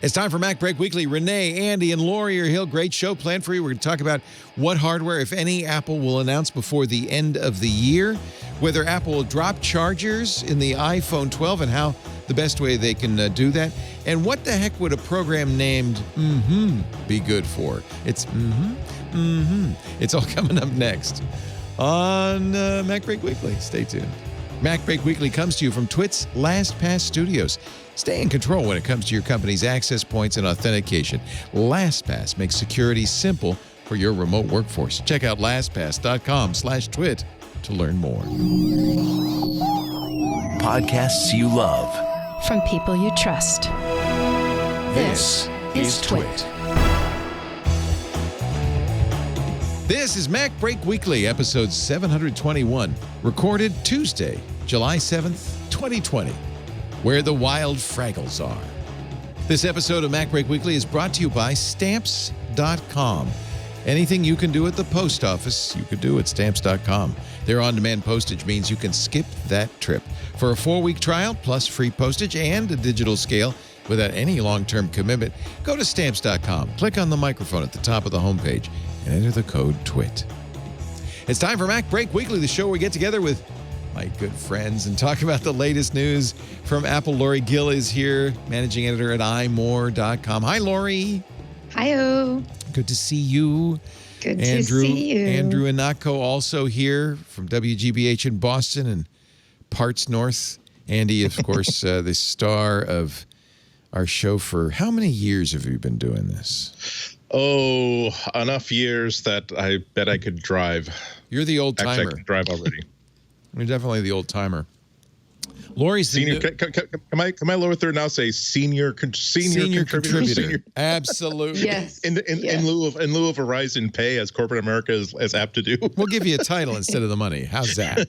It's time for MacBreak Weekly. Rene, Andy, and Lori are here. Great show planned for you. We're going to talk about what hardware, if any, Apple will announce before the end of the year, whether Apple will drop chargers in the iPhone 12 and how the best way they can do that, and what the heck would a program named MmHmm be good for? It's MmHmm. It's all coming up next on MacBreak Weekly. Stay tuned. MacBreak Weekly comes to you from Twit's LastPass Studios. Stay in control when it comes to your company's access points and authentication. LastPass makes security simple for your remote workforce. Check out lastpass.com/twit to learn more. Podcasts you love. From people you trust. This is Twit. This is MacBreak Weekly, episode 721, recorded Tuesday, July 7th, 2020, where the wild Fraggles are. This episode of MacBreak Weekly is brought to you by Stamps.com. Anything you can do at the post office, you could do at Stamps.com. Their on-demand postage means you can skip that trip. For a 4-week trial, plus free postage and a digital scale without any long-term commitment, go to Stamps.com. Click on the microphone at the top of the homepage and enter the code TWIT. It's time for MacBreak Weekly, the show where we get together with my good friends and talk about the latest news from Apple. Lori Gill is here, managing editor at imore.com. Hi, Lori. Hi-oh. Good to see you. Good to see you. Andrew Anako also here from WGBH in Boston and parts north. Andy, of course, the star of our show. For how many years have you been doing this? Oh, enough years that I bet I could drive. You're the old timer. Actually, I can drive already. You're definitely the old timer. Lori's the senior. Can my lower third now say senior contributor? Senior. Absolutely. Yes. In lieu of Verizon Pay, as corporate America is apt to do. We'll give you a title instead of the money. How's that?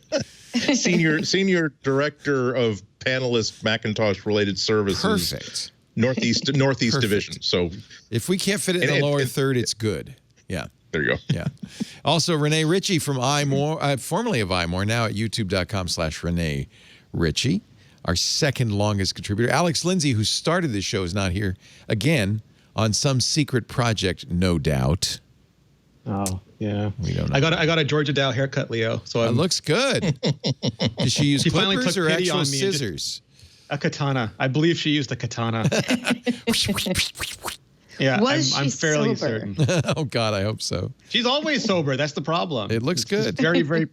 Senior director of Panelist Macintosh related services. Perfect. Northeast Perfect. Division. So if we can't fit it in the lower third, it's good. Yeah. There you go. Yeah. Also, Rene Ritchie from iMore, formerly of iMore, now at youtube.com/Rene Ritchie, our second longest contributor. Alex Lindsay, who started this show, is not here again on some secret project, no doubt. Oh, yeah. We don't know. I got a Georgia Dow haircut, Leo. So it looks good. Did she use clippers or actual scissors? A katana. I believe she used a katana. Yeah, I'm fairly certain. Oh, God, I hope so. She's always sober. That's the problem. It looks good. It's very, very.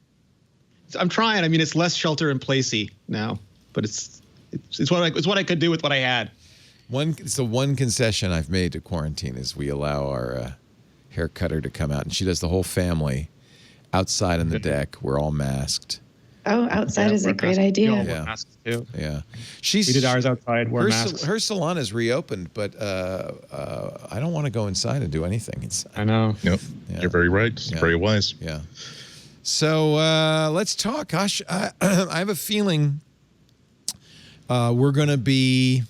I'm trying. I mean, it's less shelter in placey now, but it's what I could do with what I had. It's the one concession I've made to quarantine is we allow our hair cutter to come out, and she does the whole family outside on the deck. We're all masked. Oh, outside is a great idea. Yeah. Masks too. Yeah. We did ours outside, wore masks. Her salon is reopened, but I don't want to go inside and do anything inside. I know. Yep. Yeah. You're very right. Yeah. Very wise. Yeah. So let's talk. Gosh, I have a feeling we're going to be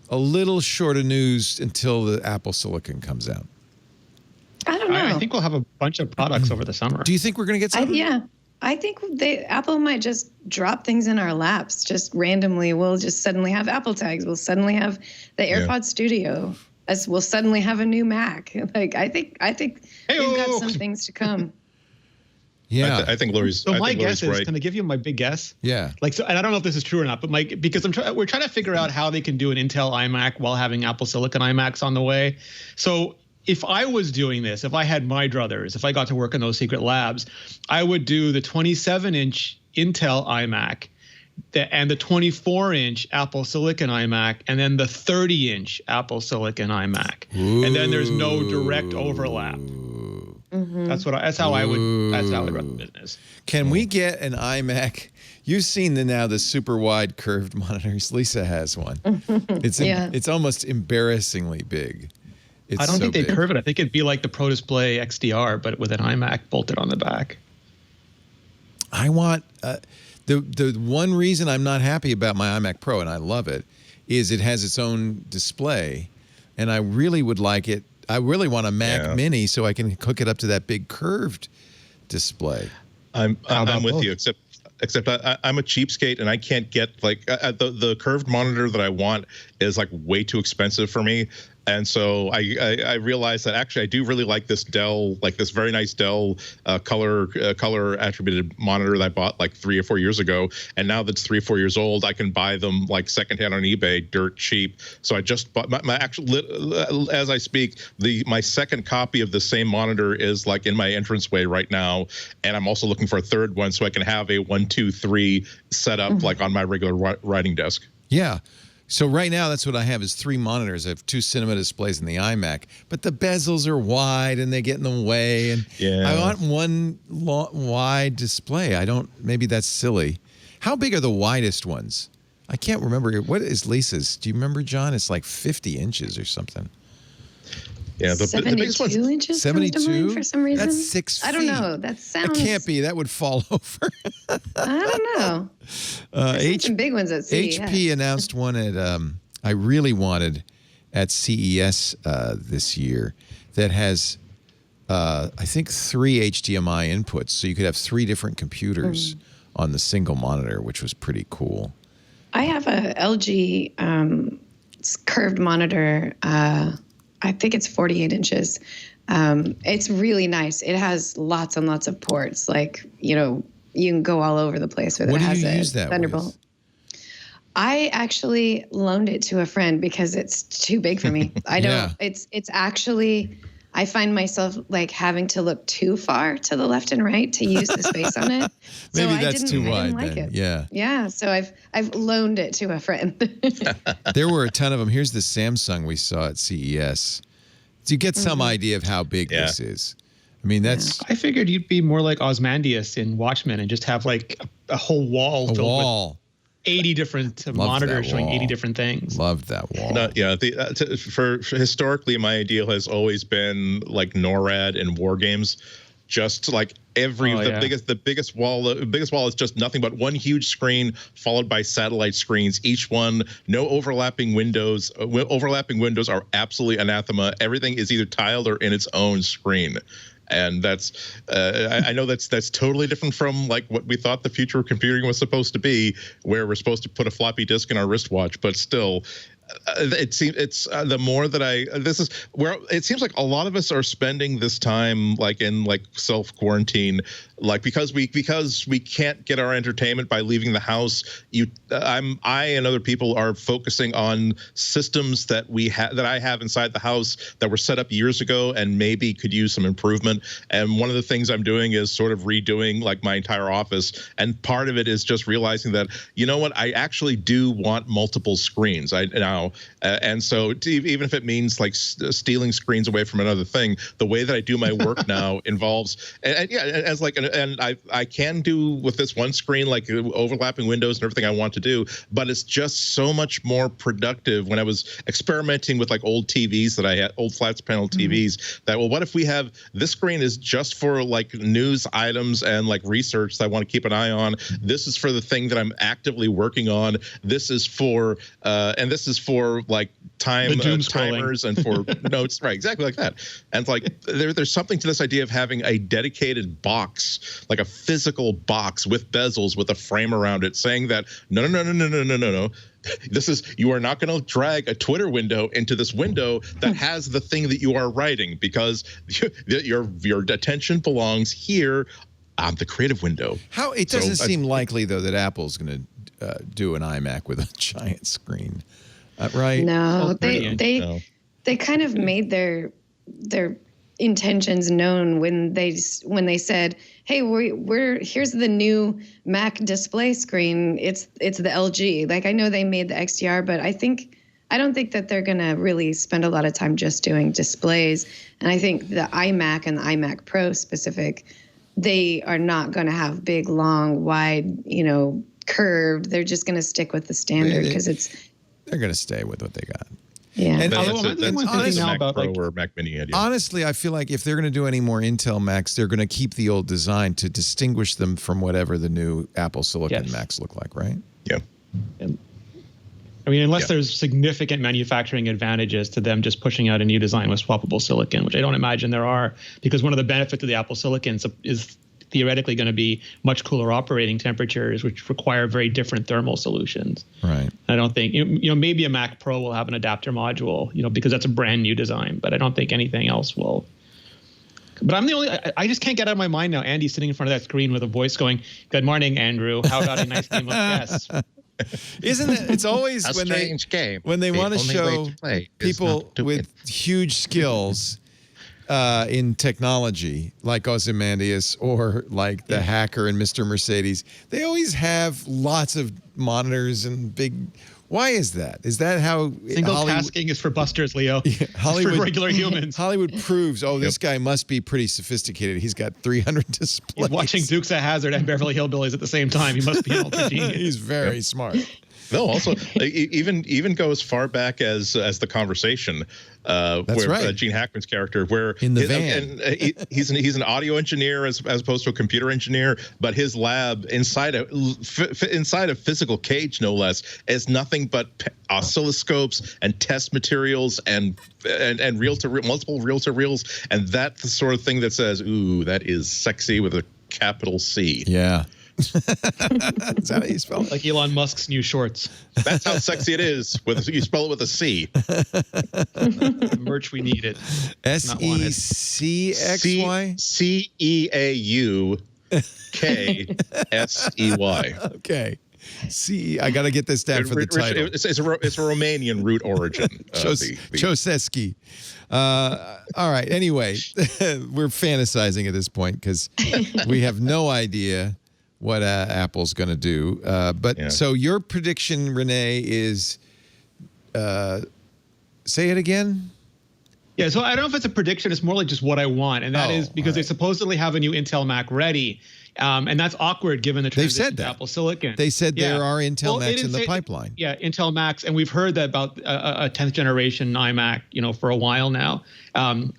a little short of news until the Apple Silicon comes out. I don't know. I think we'll have a bunch of products over the summer. Do you think we're going to get something? Yeah. I think Apple might just drop things in our laps just randomly. We'll just suddenly have Apple tags. We'll suddenly have the AirPod Studio. We'll suddenly have a new Mac. Like I think we've got some things to come. Yeah, I think Lori's. So my guess is, right. can I give you my big guess? Yeah. Like, so, and I don't know if this is true or not, but because we're trying to figure out how they can do an Intel iMac while having Apple Silicon iMacs on the way. So if I was doing this, if I had my druthers, if I got to work in those secret labs, I would do the 27-inch Intel iMac and the 24-inch Apple Silicon iMac, and then the 30-inch Apple Silicon iMac. Ooh. And then there's no direct overlap. Mm-hmm. That's how I would run the business. Can we get an iMac? You've seen the super wide curved monitors. Lisa has one. It's almost embarrassingly big. I don't think they'd curve it. I think it'd be like the Pro Display XDR, but with an iMac bolted on the back. I want the one reason I'm not happy about my iMac Pro, and I love it, is it has its own display, and I really would like it. I really want a Mac Mini so I can hook it up to that big curved display. I'm with you, except except I'm a cheapskate and I can't get like the curved monitor that I want is like way too expensive for me. And so I realized that actually I do really like this Dell, like this very nice Dell color attributed monitor that I bought like 3 or 4 years ago. And now that's 3 or 4 years old, I can buy them like secondhand on eBay, dirt cheap. So I just bought my actual, as I speak, my second copy of the same monitor is like in my entranceway right now. And I'm also looking for a third one so I can have a 1, 2, 3 setup like on my regular writing desk. Yeah. So right now, that's what I have is 3 monitors. I have 2 cinema displays in the iMac, but the bezels are wide and they get in the way. And I want one wide display. Maybe that's silly. How big are the widest ones? I can't remember. What is Lisa's? Do you remember, John? It's like 50 inches or something. Yeah, the biggest one's 72 inches 72 for some reason. That's 6 feet. I don't know. That sounds. It can't be. That would fall over. I don't know. There's some big ones at CES. HP announced one at I really wanted at CES this year that has I think 3 HDMI inputs, so you could have 3 different computers on the single monitor, which was pretty cool. I have a LG curved monitor. I think it's 48 inches. It's really nice. It has lots and lots of ports. Like, you can go all over the place with it. What It do has you a use that Thunderbolt. with? I actually loaned it to a friend because it's too big for me. I don't. Yeah. It's actually. I find myself like having to look too far to the left and right to use the space on it. So Maybe that's too wide I didn't like then. it. Yeah. Yeah. So I've loaned it to a friend. There were a ton of them. Here's the Samsung we saw at CES. So you get some idea of how big this is. I mean, that's I figured you'd be more like Ozymandias in Watchmen and just have like a whole wall a filled wall. with 80 different Loved monitors that showing wall. 80 different things. Loved that wall. No, yeah, for historically, my ideal has always been like NORAD and war games. Just like the biggest wall is just nothing but one huge screen followed by satellite screens. Each one, no overlapping windows. Overlapping windows are absolutely anathema. Everything is either tiled or in its own screen. And that's, I know that's totally different from like what we thought the future of computing was supposed to be, where we're supposed to put a floppy disk in our wristwatch. But still, it seems the more that this is where it seems like a lot of us are spending this time like in like self quarantine, like because we can't get our entertainment by leaving the house. I and other people are focusing on systems that I have inside the house that were set up years ago and maybe could use some improvement. And one of the things I'm doing is sort of redoing like my entire office. And part of it is just realizing that, you know what, I actually do want multiple screens. And so even if it means like stealing screens away from another thing, the way that I do my work now involves, and I can do with this one screen, like overlapping windows and everything I want to do, but it's just so much more productive. When I was experimenting with like old TVs that I had, old flat panel TVs, that, well, what if we have this screen is just for like news items and like research that I want to keep an eye on. This is for the thing that I'm actively working on. This is for, and this is for like timers and for notes, right? Exactly like that. And like there's something to this idea of having a dedicated box, like a physical box with bezels with a frame around it, saying that no. This is, you are not going to drag a Twitter window into this window that has the thing that you are writing, because your attention belongs here on the creative window. It doesn't seem likely though that Apple's going to do an iMac with a giant screen. Right? No, they kind of made their intentions known when they said, "Hey, we're here's the new Mac display screen. It's the LG." Like, I know they made the XDR, but I don't think that they're gonna really spend a lot of time just doing displays. And I think the iMac and the iMac Pro specific, they are not gonna have big, long, wide, curved. They're just gonna stick with the standard because they're going to stay with what they got. Yeah. And That's Mac about Pro like or Mac Mini idea. Honestly, I feel like if they're going to do any more Intel Macs, they're going to keep the old design to distinguish them from whatever the new Apple Silicon Macs look like, right? Yeah. I mean, unless there's significant manufacturing advantages to them just pushing out a new design with swappable silicon, which I don't imagine there are, because one of the benefits of the Apple Silicon is theoretically going to be much cooler operating temperatures, which require very different thermal solutions. Right. I don't think, maybe a Mac Pro will have an adapter module, because that's a brand new design, but I don't think anything else will. But I'm the only, I just can't get out of my mind now. Andy's sitting in front of that screen with a voice going, "Good morning, Andrew. How about a nice game of chess?" Isn't it? It's always a strange game. When they want to show people with huge skills in technology, like Ozymandias or like the hacker and Mr. Mercedes, they always have lots of monitors and big. Why is that? Is that how single tasking is for busters, Leo? Yeah, Hollywood, for regular humans. Hollywood proves, this guy must be pretty sophisticated. He's got 300 displays. He's watching Dukes of Hazzard and Beverly Hillbillies at the same time. He must be an ultra genius. He's very smart. No, also even go as far back as The Conversation, where Gene Hackman's character, where in the van, and he's an audio engineer as opposed to a computer engineer, but his lab inside a physical cage, no less, is nothing but oscilloscopes and test materials and multiple reel-to-reels, and that's the sort of thing that says, "Ooh, that is sexy" with a capital C. Yeah. Is that how you spell it? Like Elon Musk's new shorts. That's how sexy it is. You spell it with a C. The merch we needed. SECXY? CEAUKSEY. Okay. C. I got to get this down for the title. It's a Romanian root origin. Ceausescu. All right. Anyway, we're fantasizing at this point because we have no idea what Apple's going to do. So your prediction, Rene, is say it again? Yeah, so I don't know if it's a prediction. It's more like just what I want. And that is because they supposedly have a new Intel Mac ready. And that's awkward given the transition to Apple Silicon. They said there are Intel Macs in the pipeline. Yeah, Intel Macs. And we've heard that about a 10th generation iMac, for a while now,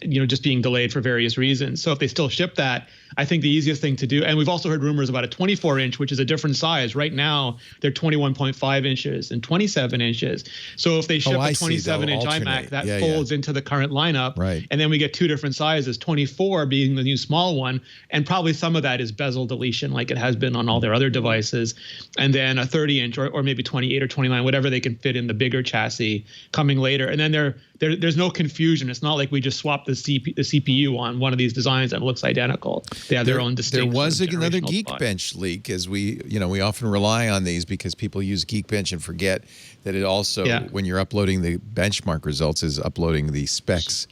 just being delayed for various reasons. So if they still ship that, I think the easiest thing to do, and we've also heard rumors about a 24-inch, which is a different size. Right now, they're 21.5 inches and 27 inches. So if they ship a 27-inch iMac, that folds into the current lineup. Right. And then we get two different sizes, 24 being the new small one, and probably some of that is bezel deletion like it has been on all their other devices. And then a 30-inch or maybe 28 or 29, whatever they can fit in the bigger chassis coming later. And then there's no confusion. It's not like we just swapped the CPU on one of these designs and it looks identical. They have their own distinct. There was another Geekbench leak, as we often rely on these because people use Geekbench and forget that it also, when you're uploading the benchmark results, is uploading the specs.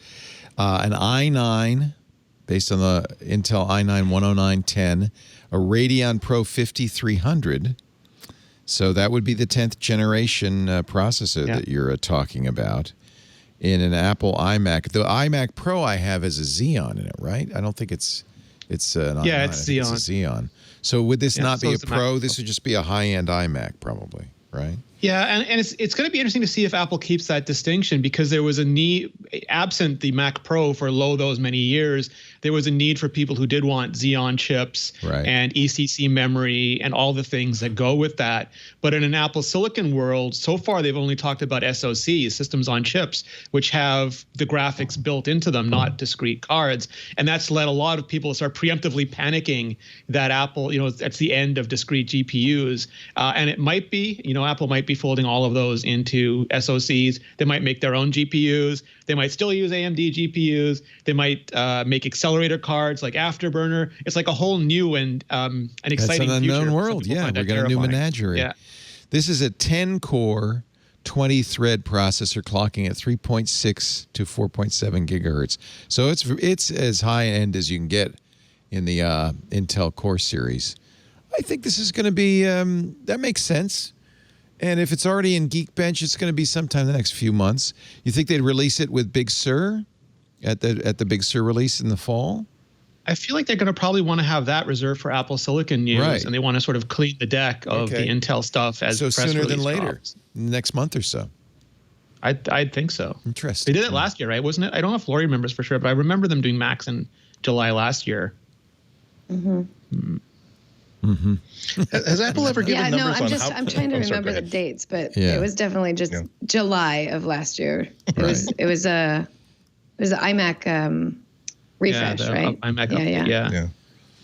An i9, based on the Intel i9 10910, a Radeon Pro 5300. So that would be the 10th generation processor that you're talking about. In an Apple iMac. The iMac Pro I have is a Xeon in it, right? I don't think it's an i9. It's Xeon. It's a Xeon. So would this not be a Pro? This would just be a high-end iMac probably, right? Yeah, and it's going to be interesting to see if Apple keeps that distinction because there was a need, absent the Mac Pro for those many years, there was a need for people who did want Xeon chips and ECC memory and all the things that go with that. But in an Apple Silicon world, so far they've only talked about SoCs, systems on chips, which have the graphics built into them, not discrete cards. And that's led a lot of people to start preemptively panicking that Apple, that's the end of discrete GPUs. And it might be, Apple might be folding all of those into SoCs. They might make their own GPUs. They might still use AMD GPUs. They might make accelerator cards like Afterburner. It's like a whole new and an exciting future. It's an unknown future. world. Yeah, we're getting a new menagerie. Yeah. This is a 10-core, 20-thread processor clocking at 3.6 to 4.7 gigahertz. So it's as high end as you can get in the Intel Core series. I think this is going to be that makes sense. And if it's already in Geekbench, it's going to be sometime in the next few months. You think they'd release it with Big Sur at the Big Sur release in the fall? I feel like they're going to probably want to have that reserved for Apple Silicon news, and they want to sort of clean the deck of the Intel stuff as press sooner than later, drops. Next month or so. I'd think so. Interesting. They did it last year, right? Wasn't it? I don't know if Lori remembers for sure, but I remember them doing Macs in July last year. Mm-hmm. Mm-hmm. Has Apple ever given numbers on how? I'm trying to remember the dates, but it was definitely just July of last year. It was an iMac refresh, right? iMac update,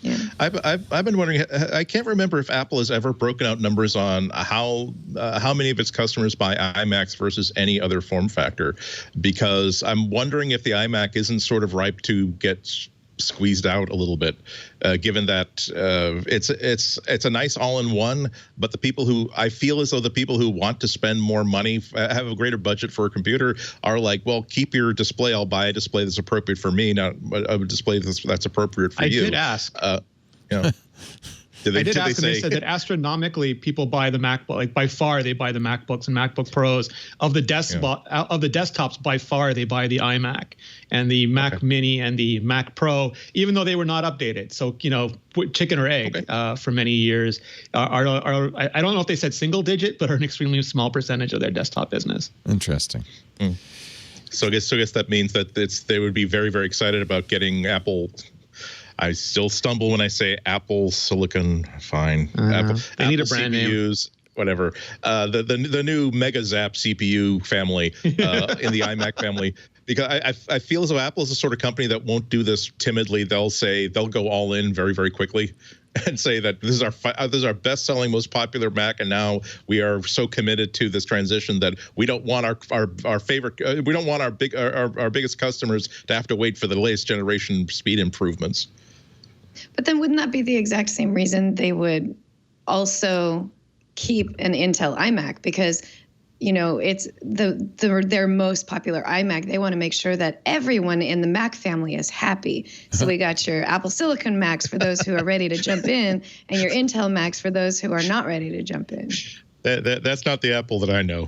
yeah. I've been wondering. I can't remember if Apple has ever broken out numbers on how many of its customers buy iMacs versus any other form factor, because I'm wondering if the iMac isn't sort of ripe to get squeezed out a little bit, given that it's a nice all-in-one, but the people who I feel as though the people who want to spend more money, have a greater budget for a computer, are like, well, keep your display. I'll buy a display that's appropriate for me, not a display that's appropriate for you. I did ask. Did they, I did ask, and say, they said that astronomically, people buy the MacBook. Like by far, they buy the MacBooks and MacBook Pros. Of the desktops, by far they buy the iMac and the Mac Mini and the Mac Pro, even though they were not updated. So chicken or egg for many years. I don't know if they said single digit, but are an extremely small percentage of their desktop business. Interesting. So I guess that means that they would be very, very excited about getting Apple. I still stumble when I say Apple Silicon. Fine. They need a brand CPUs, name. Whatever. The new Mega Zap CPU family in the iMac family. Because I feel as though Apple is the sort of company that won't do this timidly. They'll go all in very, very quickly and say that this is our best-selling, most popular Mac, and now we are so committed to this transition that we don't want our favorite, we don't want our biggest customers to have to wait for the latest generation speed improvements. But then wouldn't that be the exact same reason they would also keep an Intel iMac? Because, it's their most popular iMac. They want to make sure that everyone in the Mac family is happy. So we got your Apple Silicon Macs for those who are ready to jump in, and your Intel Macs for those who are not ready to jump in. That's not the Apple that I know.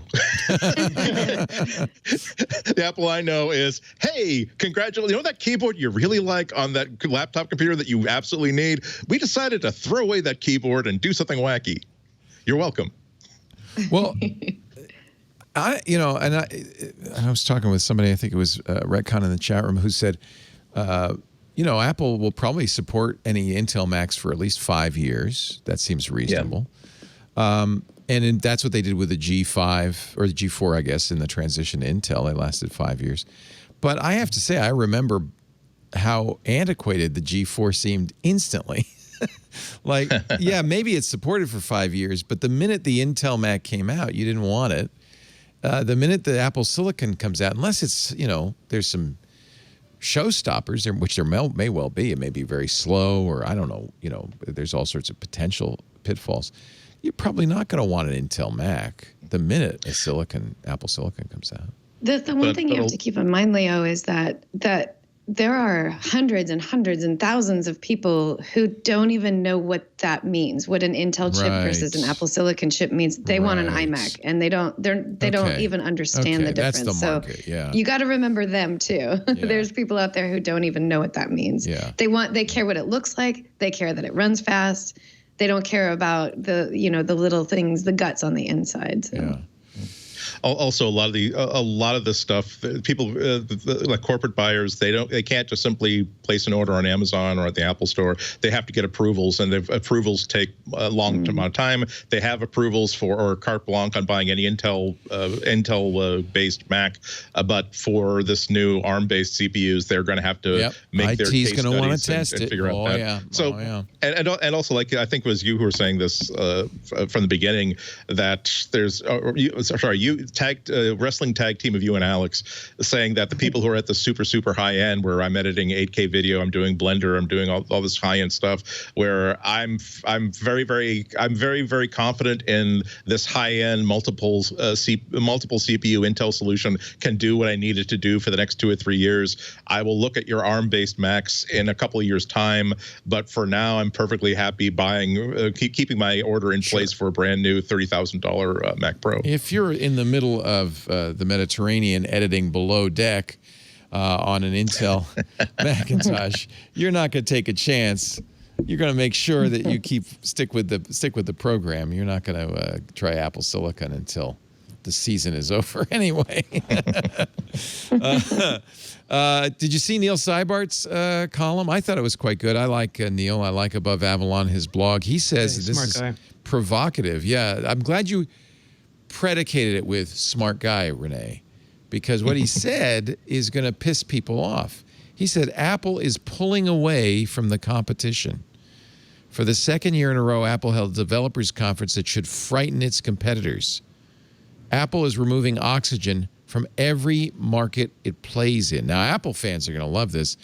The Apple I know is, hey, congratulations. You know that keyboard you really like on that laptop computer that you absolutely need? We decided to throw away that keyboard and do something wacky. You're welcome. Well, I was talking with somebody, I think it was Redcon in the chat room, who said, Apple will probably support any Intel Macs for at least 5 years. That seems reasonable. Yeah. And that's what they did with the G5 or the G4, I guess, in the transition to Intel. It lasted 5 years. But I have to say, I remember how antiquated the G4 seemed instantly. Like, yeah, maybe it's supported for 5 years, but the minute the Intel Mac came out, you didn't want it. The minute the Apple Silicon comes out, unless it's, there's some showstoppers, which there may well be. It may be very slow, or I don't know, there's all sorts of potential pitfalls. You're probably not going to want an Intel Mac the minute Apple Silicon comes out. The one thing you have to keep in mind, Leo, is that there are hundreds and hundreds and thousands of people who don't even know what that means, what an Intel chip versus an Apple Silicon chip means. They want an iMac, and they don't even understand the difference. That's the market, so you got to remember them too. Yeah. There's people out there who don't even know what that means. Yeah. They care what it looks like. They care that it runs fast. They don't care about the little things, the guts on the inside. So. Yeah. Also, a lot of this stuff, people like corporate buyers, they can't just simply place an order on Amazon or at the Apple Store. They have to get approvals, and the approvals take a long amount of time. They have approvals or carte blanche on buying any Intel based Mac, but for this new ARM based CPUs, they're going to have to make their case studies and figure out that. Yeah. So and also, like I think it was you who were saying this from the beginning, that there's wrestling tag team of you and Alex saying that the people who are at the super high end, where I'm editing 8K video, I'm doing Blender, I'm doing all this high end stuff, where I'm very very confident in this high end multiple CPU Intel solution can do what I need it to do for the next 2 or 3 years. I will look at your ARM based Macs in a couple of years time, but for now I'm perfectly happy buying keeping my order in place for a brand new $30,000 Mac Pro. If you're in the middle of the Mediterranean editing below deck on an Intel Macintosh, you're not going to take a chance. You're going to make sure that you stick with the program. You're not going to try Apple Silicon until the season is over anyway. Did you see Neil Seibart's column? I thought it was quite good. I like Neil. I like Above Avalon, his blog. He says this is provocative. Yeah, I'm glad you predicated it with smart guy, Rene, because what he said is going to piss people off. He said Apple is pulling away from the competition. For the second year in a row, Apple held a developers conference that should frighten its competitors. Apple is removing oxygen from every market it plays in. Now, Apple fans are going to love this,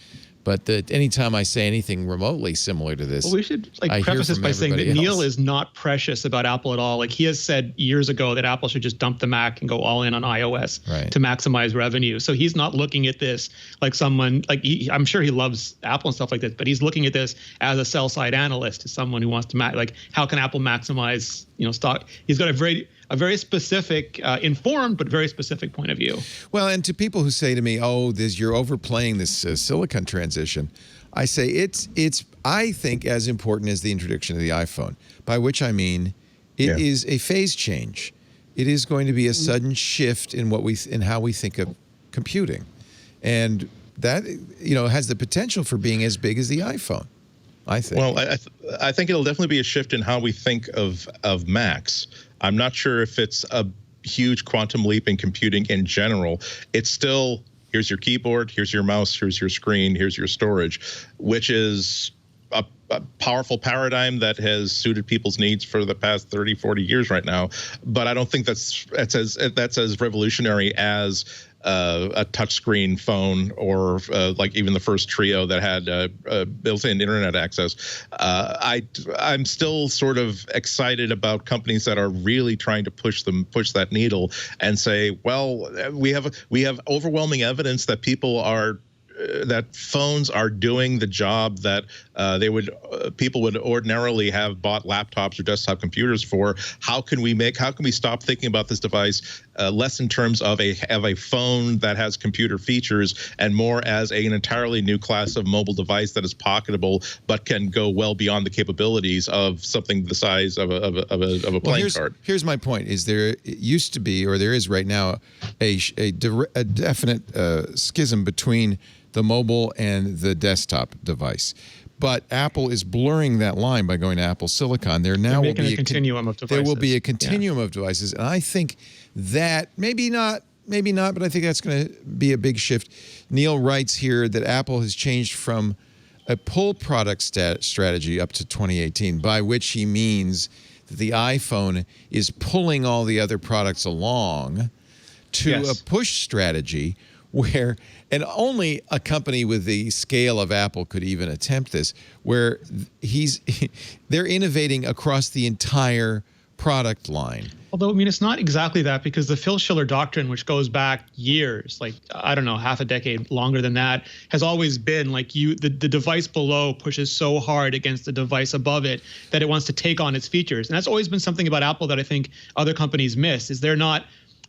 but anytime I say anything remotely similar to this, well, we should preface this by saying that Neil is not precious about Apple at all. Like, he has said years ago that Apple should just dump the Mac and go all in on iOS to maximize revenue. So he's not looking at this like someone like I'm sure he loves Apple and stuff like this, but he's looking at this as a sell side analyst, as someone who wants to like how can Apple maximize stock. He's got a very specific, informed but very specific point of view. Well, and to people who say to me, "Oh, you're overplaying this silicon transition," I say it's I think as important as the introduction of the iPhone. By which I mean, it is a phase change. It is going to be a sudden shift in how we think of computing, and that has the potential for being as big as the iPhone. I think. Well, I think it'll definitely be a shift in how we think of Macs. I'm not sure if it's a huge quantum leap in computing in general. It's still, here's your keyboard, here's your mouse, here's your screen, here's your storage, which is a powerful paradigm that has suited people's needs for the past 30, 40 years right now. But I don't think that's as revolutionary as a touchscreen phone or like even the first Trio that had built-in internet access. I'm still sort of excited about companies that are really trying to push that needle and say, well, we have overwhelming evidence that that phones are doing the job that people would ordinarily have bought laptops or desktop computers for. How can we stop thinking about this device less in terms of a phone that has computer features and more as an entirely new class of mobile device that is pocketable but can go well beyond the capabilities of something the size of a playing card. Here's my point: is there used to be, or there is right now, a definite schism between the mobile and the desktop device. But Apple is blurring that line by going to Apple Silicon. There now will be a continuum of devices. There will be a continuum of devices. And I think that maybe not, but I think that's going to be a big shift. Neil writes here that Apple has changed from a pull product strategy up to 2018, by which he means that the iPhone is pulling all the other products along, to a push strategy where, and only a company with the scale of Apple could even attempt this, where they're innovating across the entire product line. Although, I mean, it's not exactly that, because the Phil Schiller doctrine, which goes back years, like, I don't know, half a decade, longer than that, has always been like the device below pushes so hard against the device above it that it wants to take on its features. And that's always been something about Apple that I think other companies miss, is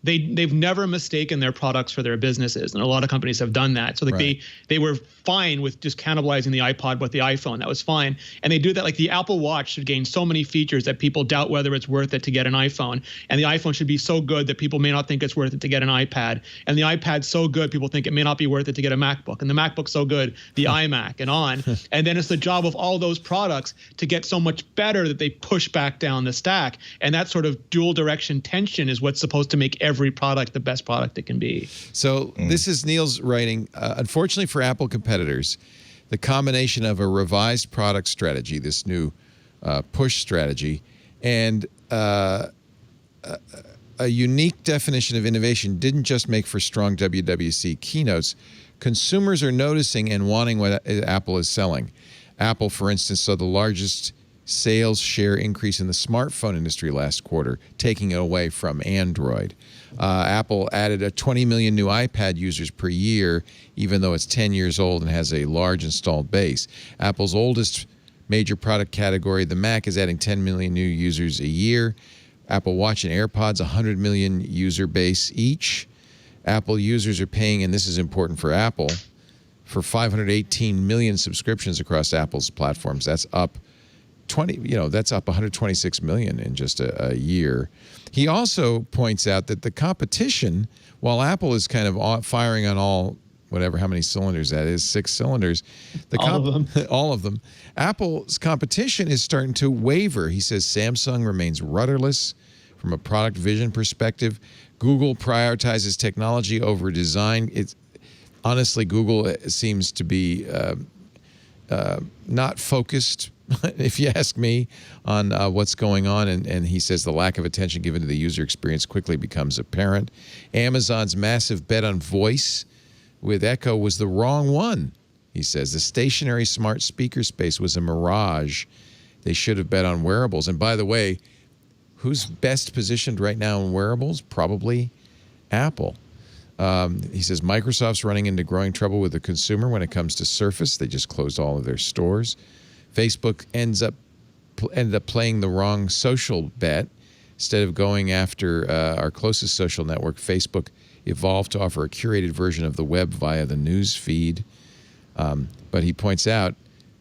they've never mistaken their products for their businesses, and a lot of companies have done that. So like they were fine with just cannibalizing the iPod with the iPhone. That was fine, and they do that. Like the Apple Watch should gain so many features that people doubt whether it's worth it to get an iPhone, and the iPhone should be so good that people may not think it's worth it to get an iPad, and the iPad's so good people think it may not be worth it to get a MacBook, and the MacBook's so good, the iMac, and on. And then it's the job of all those products to get so much better that they push back down the stack, and that sort of dual direction tension is what's supposed to make every product the best product it can be. So this is Neil's writing. Unfortunately for Apple competitors, the combination of a revised product strategy, this new push strategy, and a unique definition of innovation didn't just make for strong WWDC keynotes. Consumers are noticing and wanting what Apple is selling. Apple, for instance, saw the largest sales share increase in the smartphone industry last quarter, taking it away from Android. Apple added 20 million new iPad users per year, even though it's 10 years old and has a large installed base. Apple's oldest major product category, the Mac, is adding 10 million new users a year. Apple Watch and AirPods, 100 million user base each. Apple users are paying, and this is important for Apple, for 518 million subscriptions across Apple's platforms. That's up 126 million in just a year. He also points out that the competition, while Apple is kind of firing on all, how many cylinders that is, 6 cylinders. All of them. Apple's competition is starting to waver. He says Samsung remains rudderless from a product vision perspective. Google prioritizes technology over design. Honestly, Google seems to be not focused, if you ask me, on what's going on. And he says the lack of attention given to the user experience quickly becomes apparent. Amazon's massive bet on voice with Echo was the wrong one, he says. The stationary smart speaker space was a mirage. They should have bet on wearables. And by the way, who's best positioned right now in wearables? Probably Apple. He says Microsoft's running into growing trouble with the consumer when it comes to Surface. They just closed all of their stores. Facebook ended up playing the wrong social bet. Instead of going after our closest social network, Facebook evolved to offer a curated version of the web via the news feed. But he points out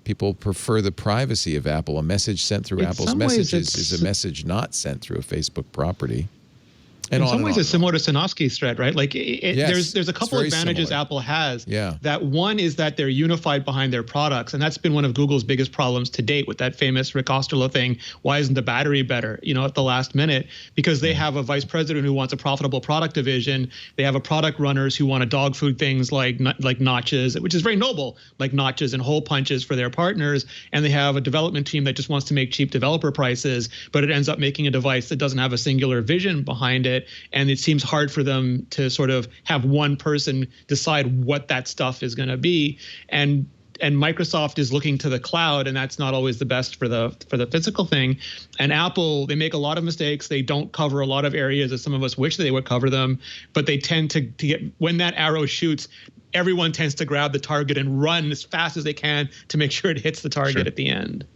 people prefer the privacy of Apple. A message sent through Apple's messages is a message not sent through a Facebook property. And in some ways, it's similar to Sanofsky's thread, right? Like, there's a couple advantages similar. Apple has. Yeah. That one is that they're unified behind their products, and that's been one of Google's biggest problems to date with that famous Rick Osterloh thing. Why isn't the battery better? At the last minute, because they have a vice president who wants a profitable product division. They have a product runners who want to dog food things like notches, which is very noble, like notches and hole punches for their partners. And they have a development team that just wants to make cheap developer prices, but it ends up making a device that doesn't have a singular vision behind it. And it seems hard for them to sort of have one person decide what that stuff is going to be. And Microsoft is looking to the cloud, and that's not always the best for the physical thing. And Apple, they make a lot of mistakes. They don't cover a lot of areas that some of us wish they would cover them, but they tend to get, when that arrow shoots, everyone tends to grab the target and run as fast as they can to make sure it hits the target at the end.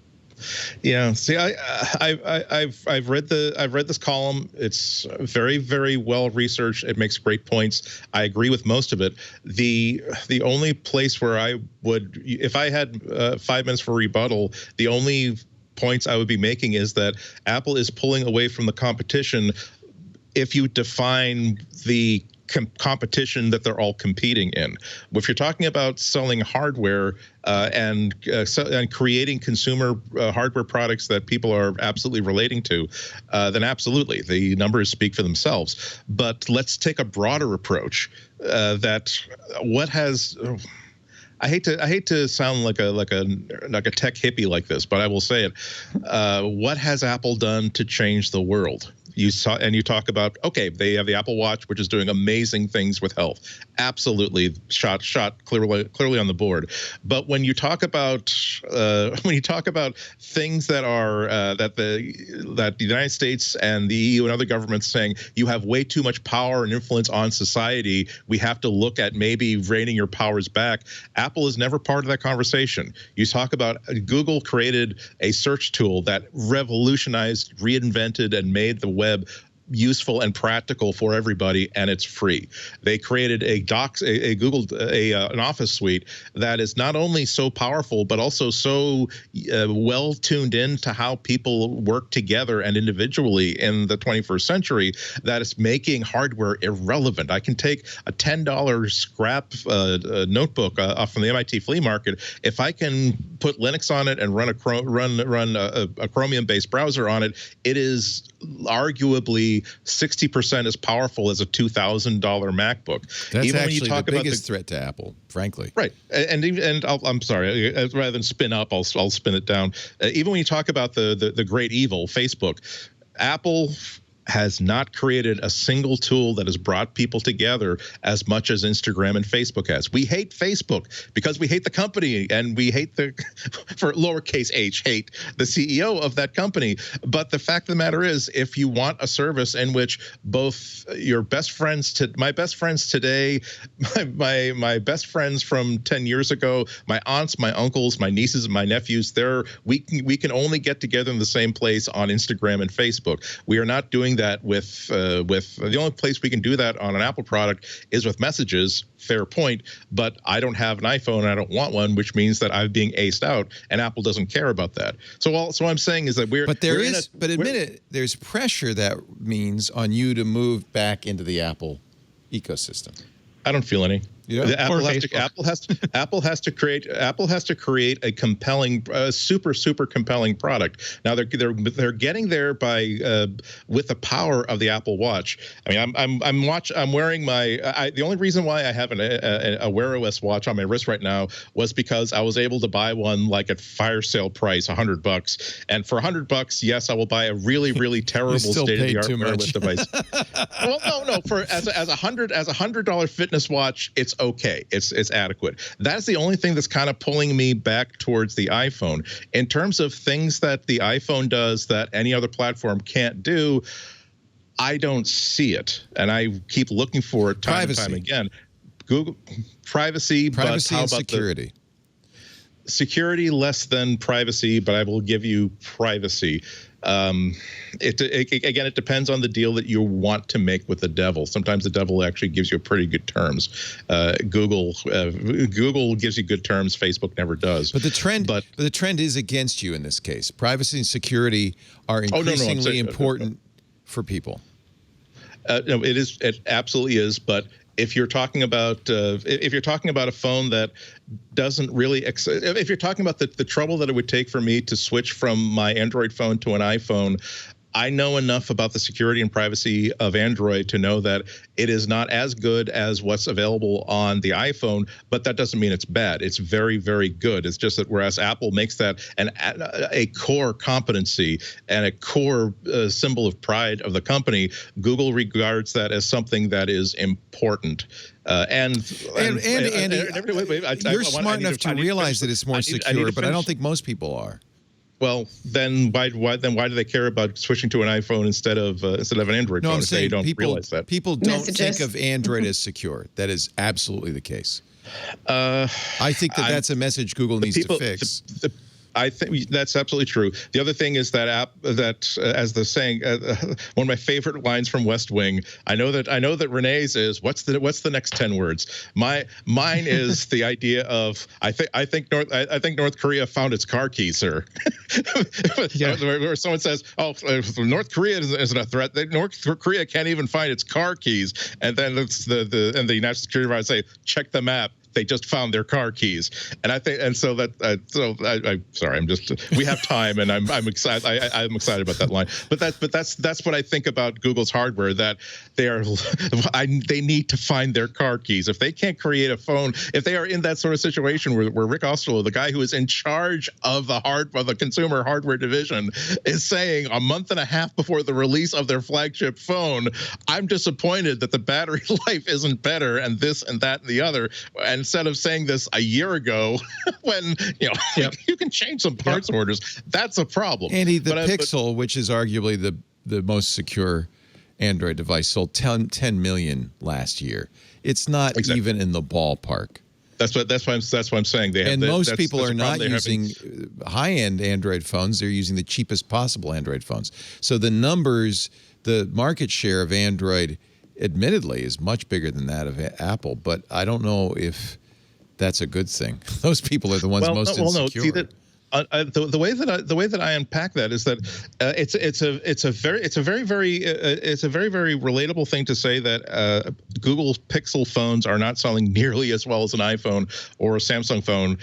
Yeah. See, I've read this column. It's very, very well researched. It makes great points. I agree with most of it. The only place where I would, if I had 5 minutes for rebuttal, the only points I would be making is that Apple is pulling away from the competition if you define the competition that they're all competing in. If you're talking about selling hardware and creating consumer hardware products that people are absolutely relating to, then absolutely the numbers speak for themselves. But let's take a broader approach. I hate to sound like a tech hippie like this, but I will say it. What has Apple done to change the world? You talk about, okay, they have the Apple Watch, which is doing amazing things with health. Absolutely, shot clearly on the board. But when you talk about things that are that the United States and the EU and other governments saying you have way too much power and influence on society, we have to look at maybe reining your powers back. Apple is never part of that conversation. You talk about Google created a search tool that revolutionized, reinvented, and made the web useful and practical for everybody, and it's free. They created an Office suite that is not only so powerful but also so well tuned in to how people work together and individually in the 21st century that it's making hardware irrelevant. I can take a $10 scrap notebook off from the MIT flea market. If I can put Linux on it and run a Chromium-based browser on it, it is arguably 60% as powerful as a $2,000 MacBook. That's even actually when you talk the about biggest threat to Apple, frankly. Right, and I'm sorry. Rather than spin up, I'll spin it down. Even when you talk about the great evil, Facebook, Apple has not created a single tool that has brought people together as much as Instagram and Facebook has. We hate Facebook because we hate the company, and we hate for lowercase h, hate the CEO of that company. But the fact of the matter is, if you want a service in which both your best friends, my best friends today, my best friends from 10 years ago, my aunts, my uncles, my nieces, and my nephews, we can only get together in the same place on Instagram and Facebook. We are not doing that with the only place we can do that on an Apple product is with messages. Fair point, but I don't have an iPhone and I don't want one, which means that I'm being aced out, and Apple doesn't care about that. So what I'm saying is that there's pressure that means on you to move back into the Apple ecosystem. I don't feel any. Yeah. Apple has to create a compelling, super compelling product. Now they're getting there by with the power of the Apple Watch. I mean, I'm wearing my. The only reason why I have a Wear OS watch on my wrist right now was because I was able to buy one like at fire sale price, $100. And for $100, yes, I will buy a really terrible state-of-the-art Wear OS device. Well, no. For as a $100 fitness watch, it's okay. It's adequate. That's the only thing that's kind of pulling me back towards the iPhone. In terms of things that the iPhone does that any other platform can't do, I don't see it. And I keep looking for it time and time again. Google privacy but how and about security. Security less than privacy, but I will give you privacy. It depends on the deal that you want to make with the devil. Sometimes the devil actually gives you pretty good terms. Google gives you good terms. Facebook never does. But the trend is against you in this case. Privacy and security are increasingly important for people. No, it is. It absolutely is. But if you're talking about a phone that doesn't really, if you're talking about the trouble that it would take for me to switch from my Android phone to an iPhone, I know enough about the security and privacy of Android to know that it is not as good as what's available on the iPhone, but that doesn't mean it's bad. It's very, very good. It's just that whereas Apple makes that a core competency and a core symbol of pride of the company, Google regards that as something that is important. Andy, you're smart enough to realize that it's more secure, but I don't think most people are. Well, then why do they care about switching to an iPhone instead of an Android phone? I'm saying they don't realize that. People don't think of Android as secure. That is absolutely the case. I think that's a message Google needs to fix. I think that's absolutely true. The other thing is that as the saying, one of my favorite lines from West Wing. I know that Rene's is what's the next 10 words. Mine is the idea of I think North Korea found its car keys, sir. Yeah. Where someone says, "Oh, North Korea isn't a threat. North Korea can't even find its car keys," and then the national security advisor say, "Check the map. They just found their car keys," and I think, and so that, I'm sorry, we have time, and I'm excited. I'm excited about that line. But that's what I think about Google's hardware. That they need to find their car keys. If they can't create a phone, if they are in that sort of situation where Rick Osterloh, the guy who is in charge of the consumer hardware division, is saying a month and a half before the release of their flagship phone, "I'm disappointed that the battery life isn't better, and this and that and the other," and instead of saying this a year ago, when you can change some parts orders, that's a problem. Andy, the Pixel, which is arguably the most secure Android device, sold 10 million last year. It's not even in the ballpark. That's why I'm saying they have. And most people are not using high-end Android phones. They're using the cheapest possible Android phones. So the numbers, the market share of Android, admittedly, is much bigger than that of Apple, but I don't know if that's a good thing. Those people are the ones most insecure. See that, the way that I unpack that is that it's a very relatable thing to say that Google's Pixel phones are not selling nearly as well as an iPhone or a Samsung phone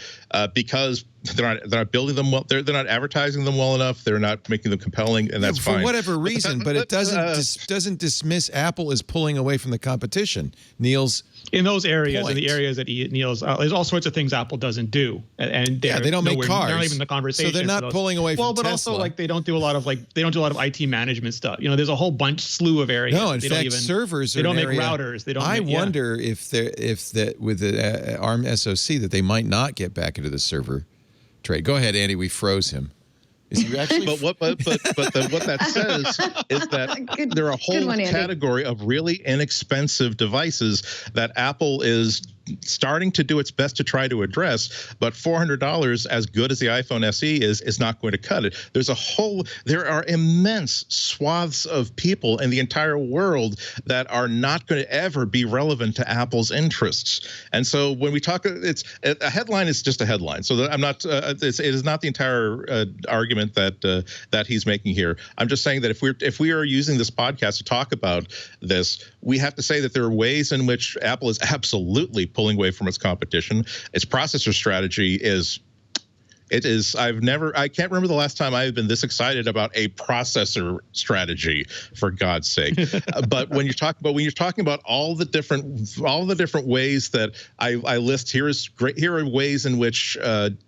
because they're not building them well. They're not advertising them well enough. They're not making them compelling, and that's fine for whatever reason. But it doesn't dismiss Apple as pulling away from the competition. Neil's in those areas, in the areas that Neil's, there's all sorts of things Apple doesn't do, and they don't make cars. They're not even in the conversation. So they're not pulling away from Tesla. Well, but also they don't do a lot of IT management stuff. There's a whole slew of areas. No, in fact, servers. They don't make routers. They don't. I wonder if with the ARM SoC that they might not get back into the server trade. Go ahead, Andy. We froze him. Is he actually? What that says is that there are a whole category of really inexpensive devices that Apple is starting to do its best to try to address, but $400, as good as the iPhone SE is not going to cut it. There are immense swaths of people in the entire world that are not going to ever be relevant to Apple's interests. And so when we talk, a headline is just a headline. So I'm not. It is not the entire argument that he's making here. I'm just saying that if we are using this podcast to talk about this, we have to say that there are ways in which Apple is absolutely pulling away from its competition. Its processor strategy is. I can't remember the last time I've been this excited about a processor strategy, for God's sake. But when you're talking about all the different ways that I list, here are ways in which